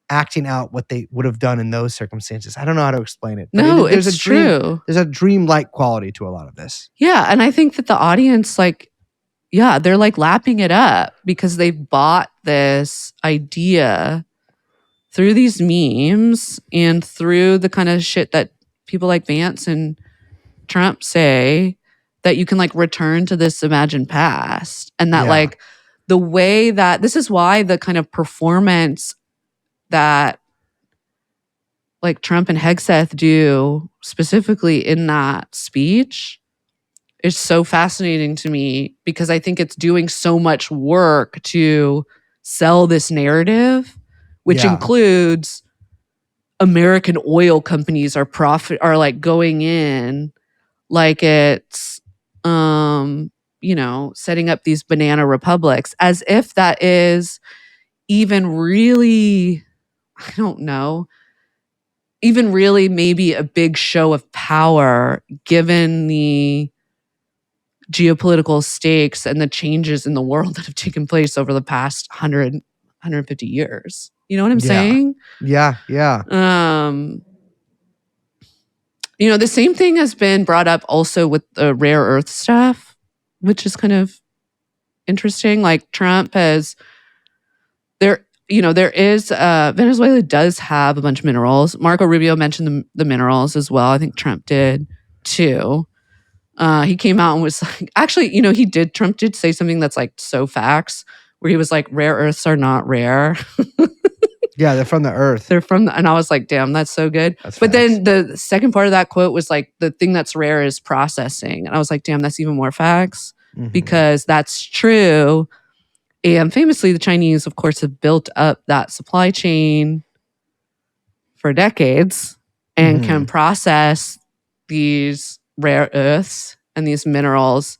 acting out what they would have done in those circumstances. I don't know how to explain it. No, it's true. There's a dream-like quality to a lot of this. Yeah, and I think that the audience, like, yeah, they're like lapping it up because they've bought this idea through these memes and through the kind of shit that people like Vance and Trump say that you can like return to this imagined past. And that like the way that this is why the kind of performance that like Trump and Hegseth do specifically in that speech is so fascinating to me because I think it's doing so much work to sell this narrative, which includes American oil companies are like going in like it's setting up these banana republics as if that is even really, I don't know, even really maybe a big show of power given the geopolitical stakes and the changes in the world that have taken place over the past 150 years. You know what I'm saying? Yeah. The same thing has been brought up also with the rare earth stuff, which is kind of interesting. Like Trump has Venezuela does have a bunch of minerals. Marco Rubio mentioned the minerals as well. I think Trump did too. He came out and was like, actually, Trump did say something that's like so facts, where he was like, rare earths are not rare. Yeah, they're from the earth. And I was like, damn, that's so good. But then the second part of that quote was like, the thing that's rare is processing. And I was like, damn, that's even more facts because that's true. And famously, the Chinese, of course, have built up that supply chain for decades and can process these rare earths and these minerals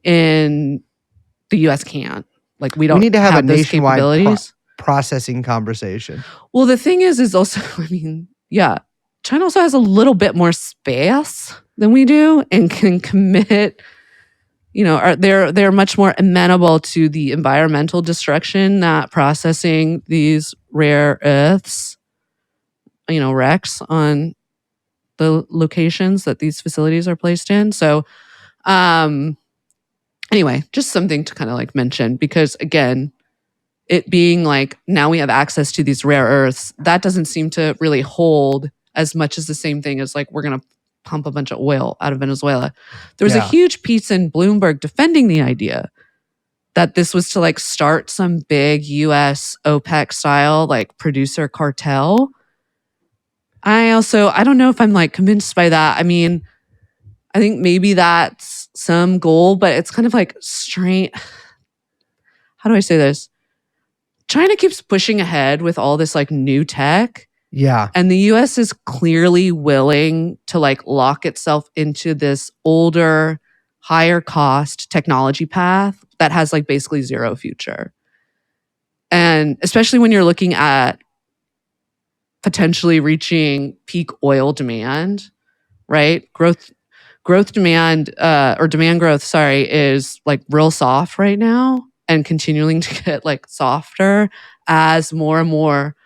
in the U.S. can't. Like we need to have a nationwide processing conversation. Well, the thing is also, China also has a little bit more space than we do and can commit, they're much more amenable to the environmental destruction that processing these rare earths, wrecks on the locations that these facilities are placed in. So, anyway, just something to kind of like mention because again, it being like now we have access to these rare earths, that doesn't seem to really hold as much as the same thing as like we're going to pump a bunch of oil out of Venezuela. There was a huge piece in Bloomberg defending the idea that this was to like start some big US OPEC style like producer cartel. I don't know if I'm like convinced by that. I mean, I think maybe that's some goal, but it's kind of like strange. How do I say this? China keeps pushing ahead with all this like new tech. Yeah. And the US is clearly willing to like lock itself into this older, higher cost technology path that has like basically zero future. And especially when you're looking at potentially reaching peak oil demand, right? Growth demand or demand growth, sorry, is like real soft right now and continuing to get like softer as more and more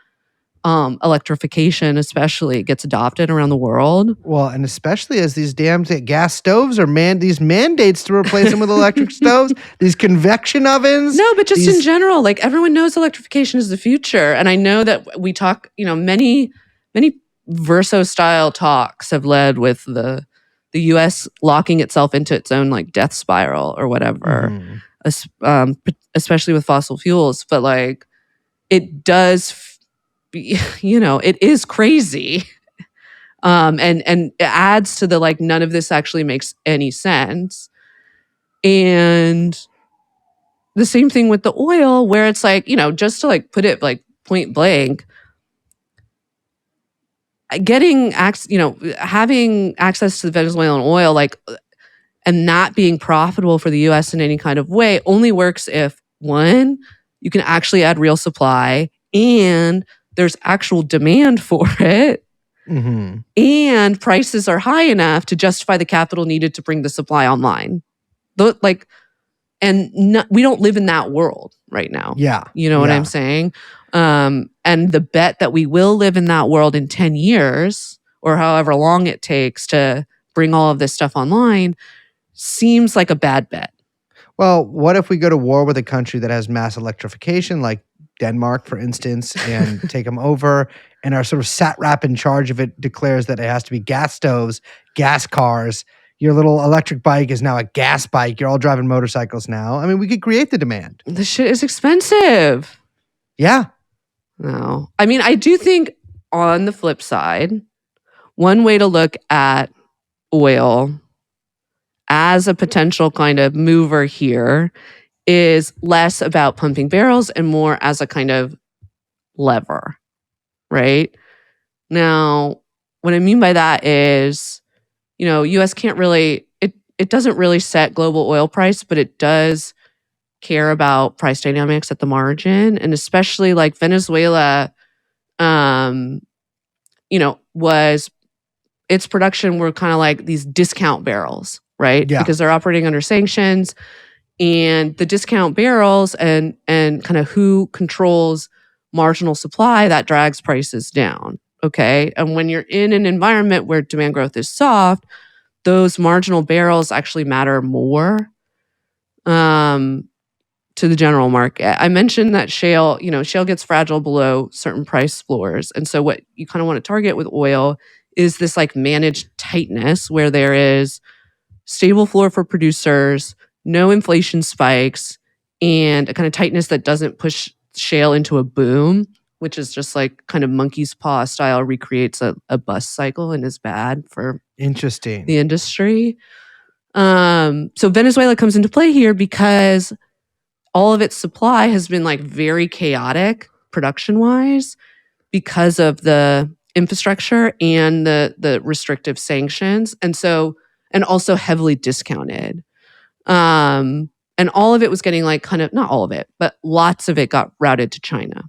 electrification especially gets adopted around the world. Well, and especially as these damn gas stoves are these mandates to replace them with electric stoves, these convection ovens. No, but just in general, like everyone knows electrification is the future. And I know that we talk, many Verso style talks have led with the US locking itself into its own like death spiral or whatever, especially with fossil fuels. But like it does it is crazy. And it adds to the like none of this actually makes any sense. And the same thing with the oil where it's like, just to like put it like point blank, having access to the Venezuelan oil like and not being profitable for the US in any kind of way only works if one, you can actually add real supply and there's actual demand for it, and prices are high enough to justify the capital needed to bring the supply online. We don't live in that world right now. Yeah. You know what I'm saying? And the bet that we will live in that world in 10 years or however long it takes to bring all of this stuff online seems like a bad bet. Well, what if we go to war with a country that has mass electrification, like Denmark, for instance, and take them over, and our sort of satrap in charge of it declares that it has to be gas stoves, gas cars. Your little electric bike is now a gas bike. You're all driving motorcycles now. I mean, we could create the demand. This shit is expensive. Yeah. No. I mean, I do think on the flip side, one way to look at oil as a potential kind of mover here is less about pumping barrels and more as a kind of lever, right? Now, what I mean by that is, US can't really, it doesn't really set global oil price, but it does care about price dynamics at the margin. And especially like Venezuela, was its production were kind of like these discount barrels, right? Yeah. Because they're operating under sanctions. And the discount barrels and kind of who controls marginal supply, that drags prices down. Okay. And when you're in an environment where demand growth is soft, those marginal barrels actually matter more to the general market. I mentioned that shale gets fragile below certain price floors. And so what you kind of want to target with oil is this like managed tightness where there is stable floor for producers, no inflation spikes, and a kind of tightness that doesn't push shale into a boom, which is just like kind of monkey's paw style recreates a bust cycle and is bad for Interesting. the industry. So Venezuela comes into play here because all of its supply has been like very chaotic production-wise because of the infrastructure and the restrictive sanctions. And also heavily discounted. And all of it was getting like kind of, not all of it, but lots of it got routed to China.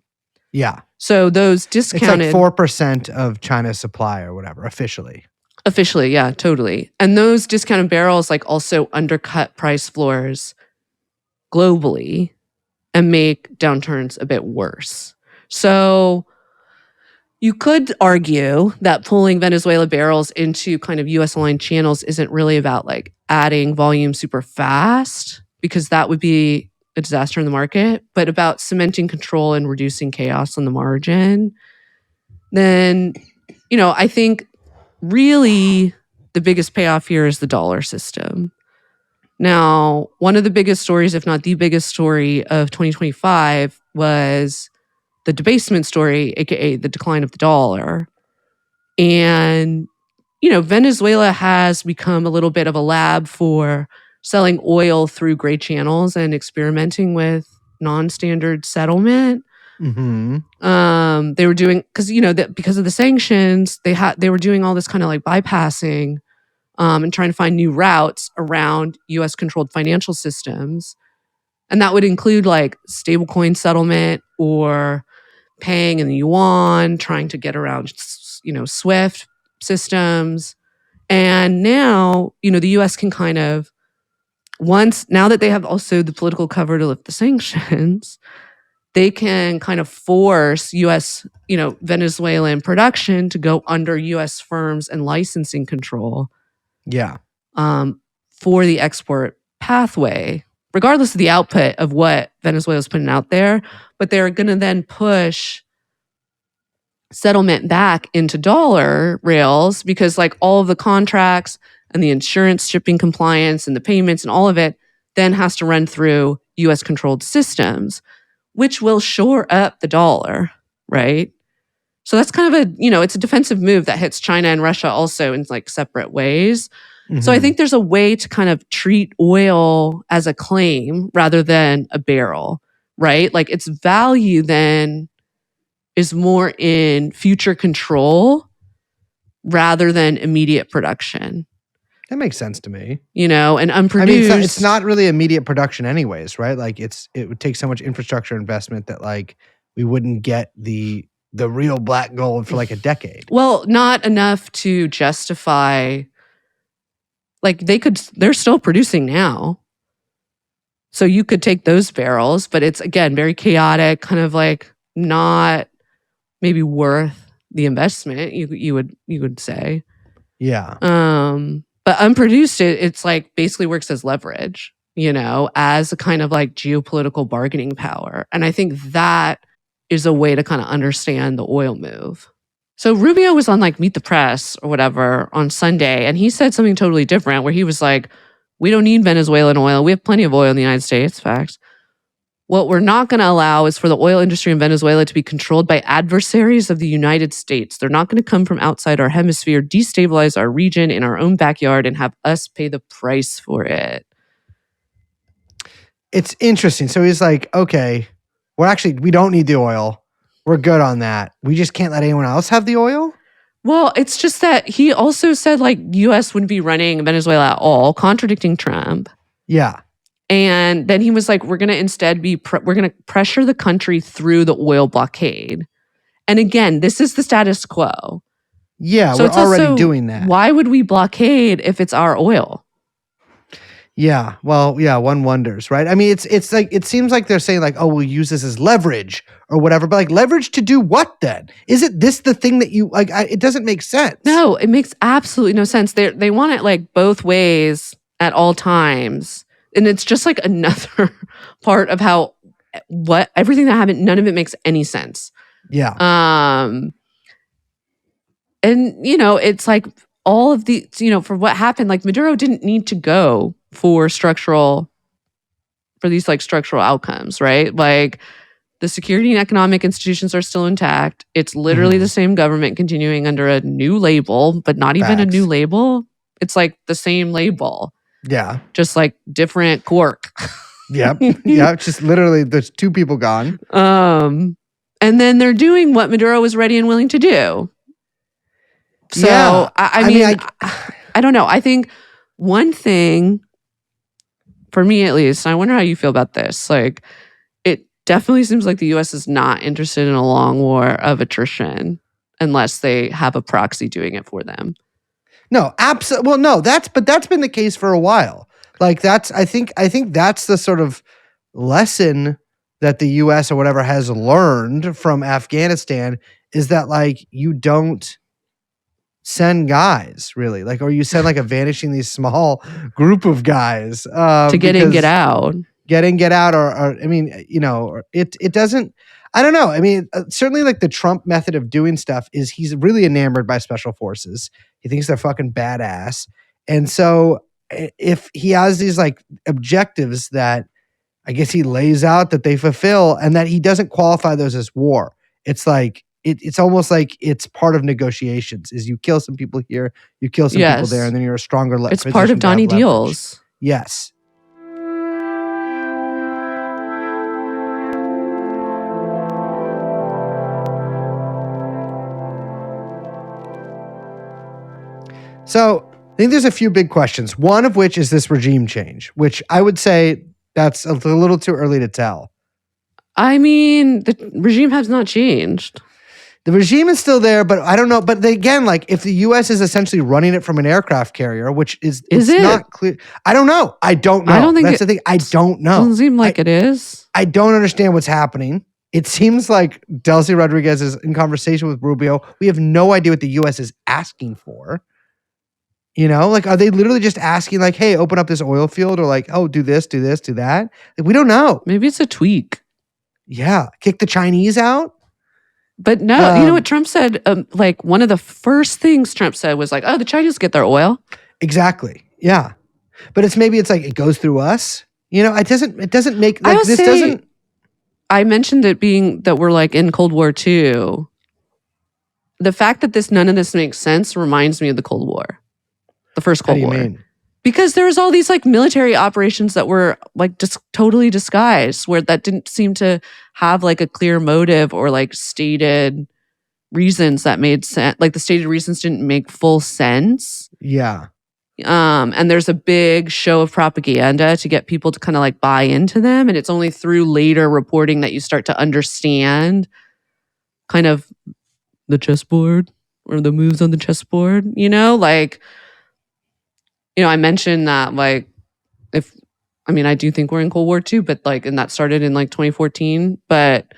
Yeah. So those discounted... It's like 4% of China's supply or whatever, officially. Officially, yeah, totally. And those discounted barrels like also undercut price floors globally and make downturns a bit worse. So you could argue that pulling Venezuela barrels into kind of US aligned channels isn't really about like adding volume super fast, because that would be a disaster in the market, but about cementing control and reducing chaos on the margin. Then, I think really the biggest payoff here is the dollar system. Now, one of the biggest stories, if not the biggest story of 2025 was the debasement story, aka the decline of the dollar. And Venezuela has become a little bit of a lab for selling oil through gray channels and experimenting with non-standard settlement. Mm-hmm. They were doing because of the sanctions, they were doing all this kind of like bypassing and trying to find new routes around U.S. controlled financial systems, and that would include like stablecoin settlement or paying in the yuan, trying to get around SWIFT systems. And now the U.S. can kind of now that they have also the political cover to lift the sanctions, they can kind of force U.S., Venezuelan production to go under U.S. firms and licensing control Yeah. for the export pathway, regardless of the output of what Venezuela is putting out there. But they're going to then push settlement back into dollar rails because like all of the contracts and the insurance shipping compliance and the payments and all of it then has to run through U.S. controlled systems, which will shore up the dollar, right? So that's kind of it's a defensive move that hits China and Russia also in like separate ways. Mm-hmm. So I think there's a way to kind of treat oil as a claim rather than a barrel, right? Like its value then is more in future control rather than immediate production. That makes sense to me. And unproduced. I mean, it's not really immediate production anyways, right? Like it would take so much infrastructure investment that like we wouldn't get the real black gold for like a decade. Well, not enough to justify, like they're still producing now. So you could take those barrels, but it's again, very chaotic, kind of like not maybe worth the investment, you would say. Yeah. But unproduced, it's like basically works as leverage, as a kind of like geopolitical bargaining power. And I think that is a way to kind of understand the oil move. So Rubio was on like Meet the Press or whatever on Sunday, and he said something totally different where he was like, we don't need Venezuelan oil. We have plenty of oil in the United States, facts. What we're not going to allow is for the oil industry in Venezuela to be controlled by adversaries of the United States. They're not going to come from outside our hemisphere, destabilize our region in our own backyard, and have us pay the price for it. It's interesting. So he's like, okay, we don't need the oil. We're good on that. We just can't let anyone else have the oil? Well, it's just that he also said like U.S. wouldn't be running Venezuela at all, contradicting Trump. Yeah. And then he was like, we're going to instead we're going to pressure the country through the oil blockade. And again, this is the status quo. Yeah, so we're already doing that. Why would we blockade if it's our oil? Yeah, well, yeah, one wonders, right? I mean, it's like, it seems like they're saying like, oh, we'll use this as leverage or whatever, but like leverage to do what then? Isn't this the thing that you, like, it doesn't make sense. No, it makes absolutely no sense. They want it like both ways at all times. And it's just like another part of how everything that happened, none of it makes any sense. Yeah. And it's like all of the, for what happened, like Maduro didn't need to go for these like structural outcomes, right? Like the security and economic institutions are still intact. It's literally the same government continuing under a new label, but not even a new label. It's like the same label. Yeah. Just like different cork. Yep. Yeah. It's just literally there's two people gone. And then they're doing what Maduro was ready and willing to do. So, yeah. I mean, I don't know. I think one thing, for me at least, and I wonder how you feel about this, like, it definitely seems like the U.S. is not interested in a long war of attrition unless they have a proxy doing it for them. No, absolutely. Well, no, that's been the case for a while. Like I think that's the sort of lesson that the US or whatever has learned from Afghanistan is that like you don't send guys really, like, or you send like a vanishingly small group of guys to get in, get out. Get in, get out, or I mean, it doesn't. I don't know. I mean, certainly like the Trump method of doing stuff is he's really enamored by special forces. He thinks they're fucking badass. And so if he has these like objectives that I guess he lays out that they fulfill and that he doesn't qualify those as war, it's like it's almost like it's part of negotiations. Is you kill some people here, you kill some people there, Yes. and then you're a stronger. It's part of position to have Donnie leverage. deals. Yes. So I think there's a few big questions. One of which is this regime change, which I would say that's a little too early to tell. I mean, the regime has not changed. The regime is still there, but I don't know. But again, like if the U.S. is essentially running it from an aircraft carrier, which is it's it? not clear. I don't know. I don't know. I don't think that's the thing. I don't know. Doesn't seem like it is. I don't understand what's happening. It seems like Deli Rodriguez is in conversation with Rubio. We have no idea what the U.S. is asking for. You know, like, are they literally just asking, like, hey, open up this oil field, or like, oh, do this, do that? Like, we don't know. Maybe it's a tweak. Yeah, kick the Chinese out. But no, you know what Trump said? Like one of the first things Trump said was like, "Oh, the Chinese get their oil." Exactly. Yeah, but it's like it goes through us. You know, it doesn't make like this say, doesn't. I mentioned it being that we're like in Cold War II. The fact that none of this makes sense reminds me of the Cold War, the first Cold War. What do you mean? Because there was all these like military operations that were like just totally disguised, where that didn't seem to have like a clear motive or like stated reasons that made sense. Like the stated reasons didn't make full sense. Yeah. And there's a big show of propaganda to get people to kind of like buy into them. And it's only through later reporting that you start to understand kind of the chessboard or the moves on the chessboard, you know, like, you know, I mentioned that like I do think we're in Cold War II, but like, and that started in like 2014. But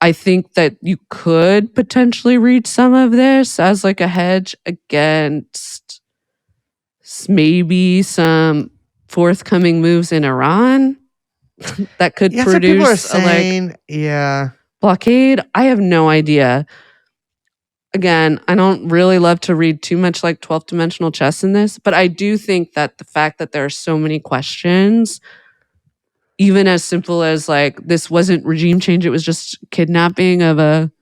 I think that you could potentially read some of this as like a hedge against maybe some forthcoming moves in Iran that could Yeah, so people are produce saying, blockade. I have no idea. Again, I don't really love to read too much like 12th dimensional chess in this, but I do think that the fact that there are so many questions, even as simple as like, this wasn't regime change, it was just kidnapping of a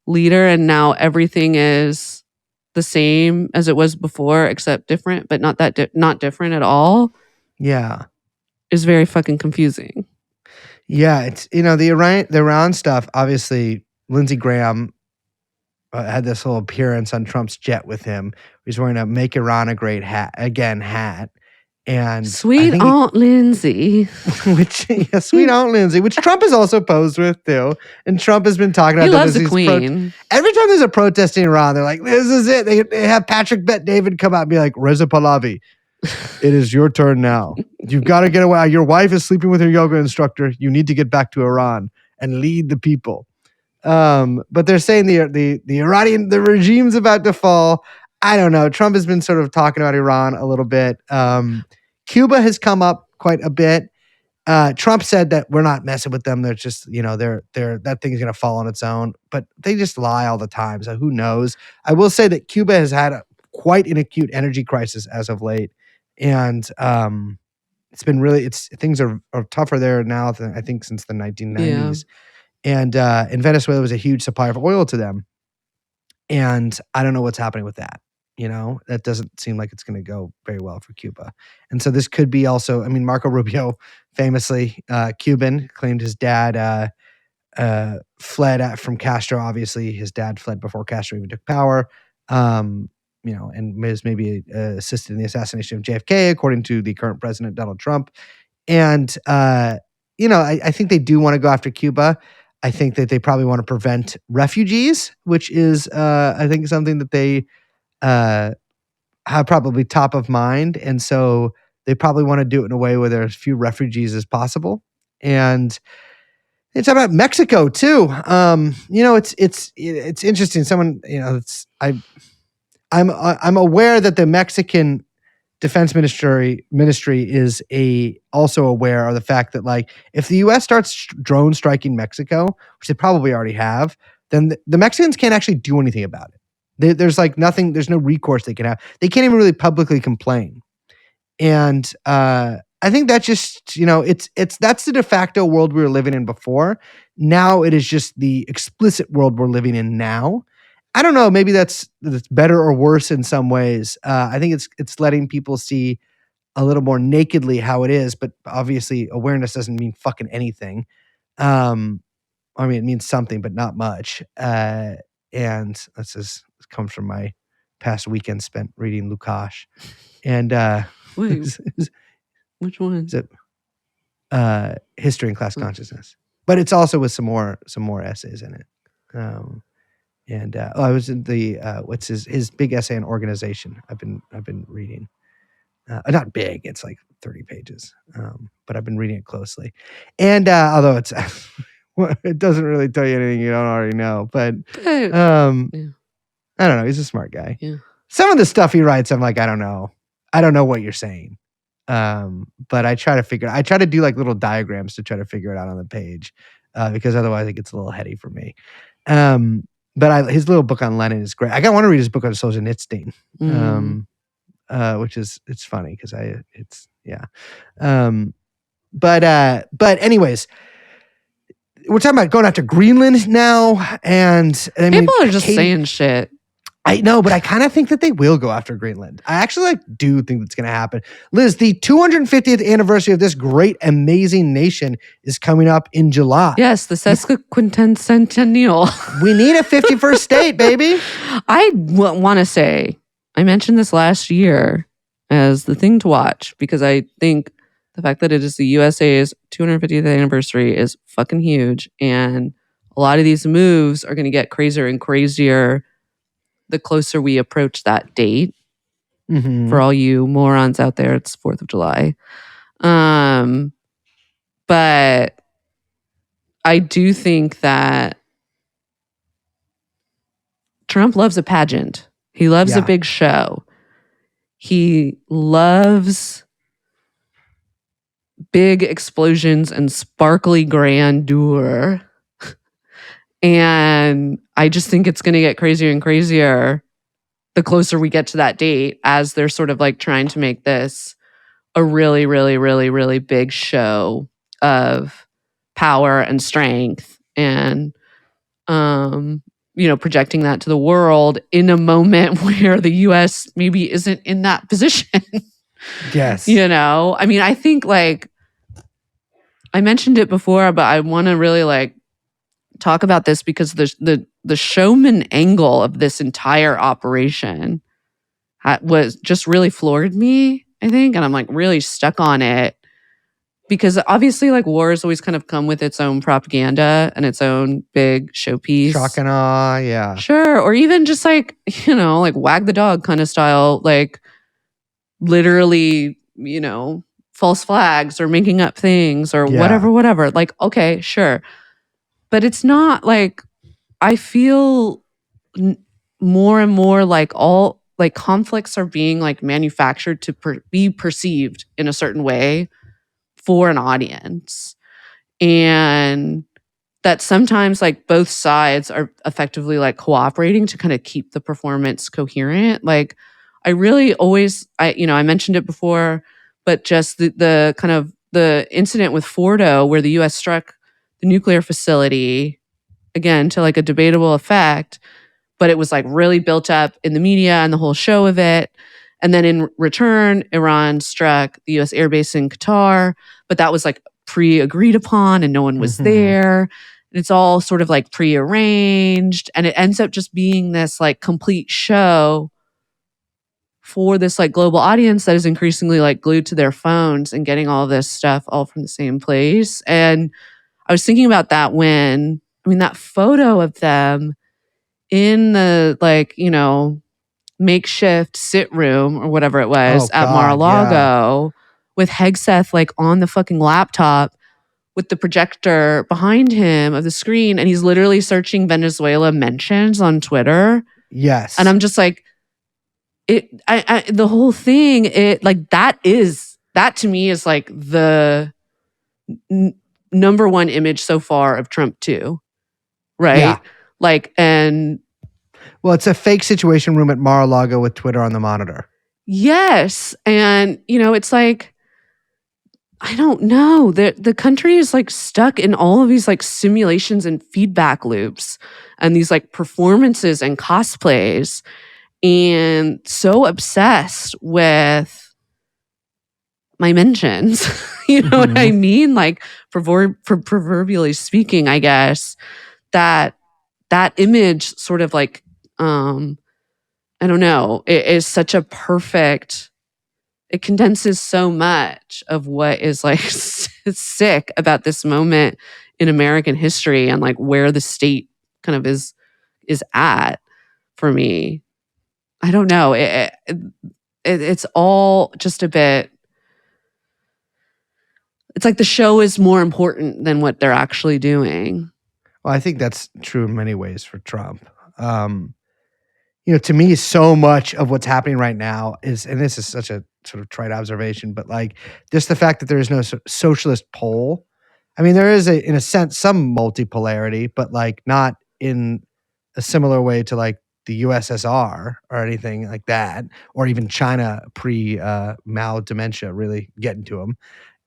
leader, and now everything is the same as it was before, except different, but not not different at all. Yeah. Is very fucking confusing. Yeah, it's, you know, the Iran stuff, obviously, Lindsey Graham had this whole appearance on Trump's jet with him. He's wearing a "Make Iran a Great hat," and sweet Aunt Lindsay, sweet Aunt Lindsay, which Trump has also posed with too. And Trump has been talking about he loves the queen. Every time there's a protest in Iran, they're like, "This is it." They have Patrick Bet David come out and be like, "Reza Pahlavi, it is your turn now. You've got to get away. Your wife is sleeping with her yoga instructor. You need to get back to Iran and lead the people." But they're saying the regime's about to fall. I don't know. Trump has been sort of talking about Iran a little bit. Cuba has come up quite a bit. Trump said that we're not messing with them. They're just, you know, they're that thing's going to fall on its own. But they just lie all the time. So who knows? I will say that Cuba has had quite an acute energy crisis as of late, and it's been really things are tougher there now than I think since the 1990s. Yeah. And Venezuela was a huge supplier of oil to them. And I don't know what's happening with that. You know, that doesn't seem like it's going to go very well for Cuba. And so this could be also, I mean, Marco Rubio, famously Cuban, claimed his dad fled from Castro. Obviously, his dad fled before Castro even took power. You know, and was maybe assisted in the assassination of JFK, according to the current president, Donald Trump. And, you know, I think they do want to go after Cuba. I think that they probably want to prevent refugees, which is, I think, something that they have probably top of mind. And so they probably want to do it in a way where there's as few refugees as possible. And it's about Mexico too. You know, it's interesting. Someone, you know, I'm aware that the Mexican Defense Ministry is also aware of the fact that, like, if the U.S. starts drone striking Mexico, which they probably already have, then the Mexicans can't actually do anything about it. There's like nothing. There's no recourse they can have. They can't even really publicly complain. And I think that's just, that's the de facto world we were living in before. Now it is just the explicit world we're living in now. I don't know. Maybe that's better or worse in some ways. I think it's letting people see a little more nakedly how it is, but obviously awareness doesn't mean fucking anything. It means something, but not much. And this comes from my past weekend spent reading Lukács. And Wait, which one? is it History and Class Consciousness? But it's also with some more essays in it. I was in the what's his big essay on organization. I've been reading. Not big, it's like 30 pages. But I've been reading it closely. And although it's it doesn't really tell you anything you don't already know, but I don't know. He's a smart guy. Yeah. Some of the stuff he writes, I'm like, I don't know what you're saying. But I try to do like little diagrams to try to figure it out on the page, because otherwise it gets a little heady for me. But his little book on Lenin is great. I want to read his book on Solzhenitsyn, which it's funny because but anyways, we're talking about going after Greenland now, and I mean, people are just saying shit. I know, but I kind of think that they will go after Greenland. I actually do think that's going to happen. Liz, the 250th anniversary of this great, amazing nation is coming up in July. Yes, the sesquicentennial. We need a 51st state, baby. I want to say, I mentioned this last year as the thing to watch, because I think the fact that it is the USA's 250th anniversary is fucking huge. And a lot of these moves are going to get crazier and crazier the closer we approach that date. Mm-hmm. For all you morons out there, it's 4th of July. But I do think that Trump loves a pageant. He loves a big show. He loves big explosions and sparkly grandeur. And I just think it's going to get crazier and crazier the closer we get to that date, as they're sort of like trying to make this a really, really, really, really big show of power and strength, and projecting that to the world in a moment where the US maybe isn't in that position. Yes. I mean, I think, like, I mentioned it before, but I want to really talk about this, because the showman angle of this entire operation was just really floored me, I think, and I'm really stuck on it, because obviously wars always kind of come with its own propaganda and its own big showpiece. Shock and awe, yeah. Sure. Or even just wag the dog kind of style, literally, false flags or making up things or whatever. Okay, sure. But it's not I feel more and more all conflicts are being manufactured to be perceived in a certain way for an audience. And that sometimes both sides are effectively cooperating to kind of keep the performance coherent. I really always, I mentioned it before, but just the kind of the incident with Fordo, where the US struck the nuclear facility, again, to a debatable effect, but it was really built up in the media and the whole show of it. And then in return, Iran struck the US airbase in Qatar, but that was pre-agreed upon and no one was there. And it's all sort of pre-arranged, and it ends up just being this complete show for this global audience that is increasingly glued to their phones and getting all this stuff all from the same place. And I was thinking about that when, that photo of them in the makeshift sit room or whatever it was at Mar-a-Lago with Hegseth on the fucking laptop with the projector behind him of the screen, and he's literally searching Venezuela mentions on Twitter. Yes. And I'm just the whole thing, that to me is the number one image so far of Trump too. Right? Yeah. Well, it's a fake situation room at Mar-a-Lago with Twitter on the monitor. Yes. And, it's I don't know. The country is like stuck in all of these like simulations and feedback loops and these like performances and cosplays, and so obsessed with my mentions. You know what I mean? Like proverbially speaking, I guess, that image sort of like I don't know, it is such a perfect, it condenses so much of what is like sick about this moment in American history and like where the state kind of is at for me. I don't know. It's all just a bit, it's like the show is more important than what they're actually doing. Well, I think that's true in many ways for Trump. To me, so much of what's happening right now is, and this is such a sort of trite observation, but like just the fact that there is no socialist pole. I mean, there is in a sense, some multipolarity, but like not in a similar way to like the USSR or anything like that, or even China pre-Mao dementia really getting to them.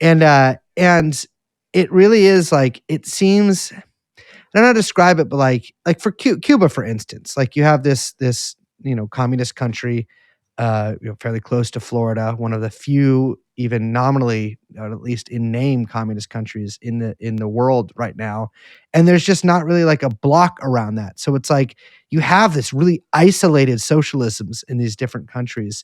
And it really is like, it seems, I don't know how to describe it, but like for Cuba, for instance, like you have this communist country, fairly close to Florida, one of the few even nominally, or at least in name, communist countries in the world right now, and there's just not really like a block around that. So it's like you have this really isolated socialisms in these different countries,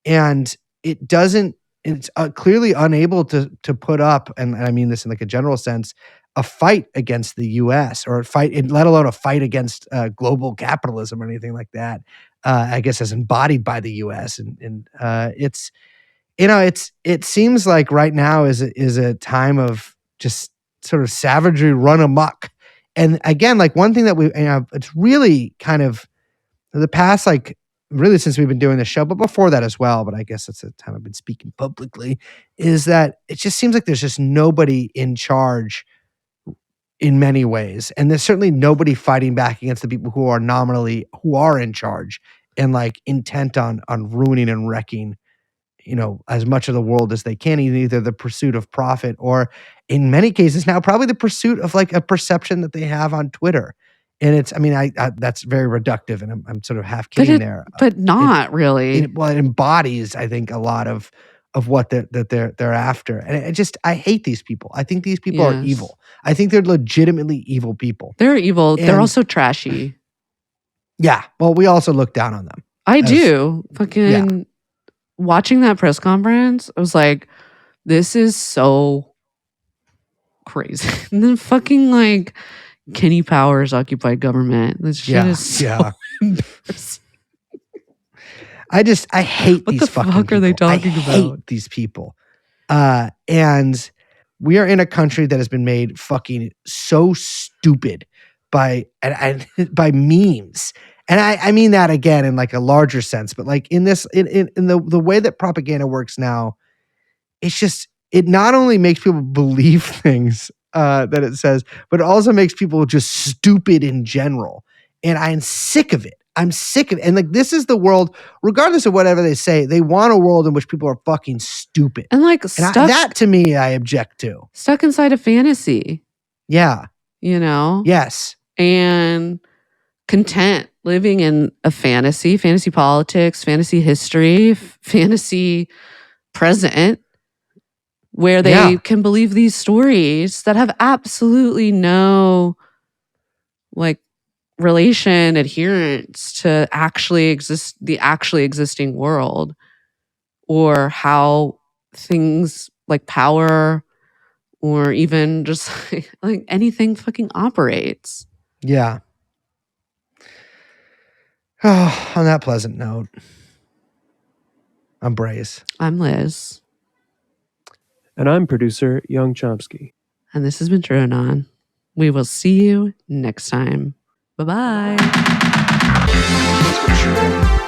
and it doesn't. It's clearly unable to put up, and I mean this in like a general sense, a fight against the U.S. or a fight, let alone a fight against global capitalism or anything like that. I guess as embodied by the U.S. and it seems like right now is a time of just sort of savagery run amok. And again, like one thing that it's really kind of the past, like really since we've been doing the show, but before that as well, but I guess that's the time I've been speaking publicly, is that it just seems like there's just nobody in charge in many ways. And there's certainly nobody fighting back against the people who are in charge and like intent on ruining and wrecking, as much of the world as they can, in either the pursuit of profit or in many cases now probably the pursuit of like a perception that they have on Twitter. And it's, I mean, I that's very reductive, and I'm sort of half kidding there, but not really. It embodies, I think, a lot of what they're after, and I hate these people. I think these people are evil. I think they're legitimately evil people. They're evil. They're also trashy. Yeah. Well, we also look down on them. I do. Fucking watching that press conference, I was like, this is so crazy. And then fucking like Kenny Powers occupied government. This shit is so embarrassing. I hate these fucking people. What the fuck are they talking about? I hate these people. And we are in a country that has been made fucking so stupid by memes. And I mean that again in like a larger sense, but like in this, in the way that propaganda works now, it's just, it not only makes people believe things that it says, but it also makes people just stupid in general. And I'm sick of it. I'm sick of it. And like, this is the world, regardless of whatever they say, they want a world in which people are fucking stupid. And like that to me, I object to. Stuck inside a fantasy. Yeah. Yes. And content living in a fantasy politics, fantasy history, fantasy present, where they can believe these stories that have absolutely no like relation, adherence to the actually existing world, or how things like power or even just like anything fucking operates. Yeah. Oh, on that pleasant note, I'm Braze. I'm Liz. And I'm producer Young Chomsky. And this has been TrueAnon. We will see you next time. Bye-bye. Let's go shoot.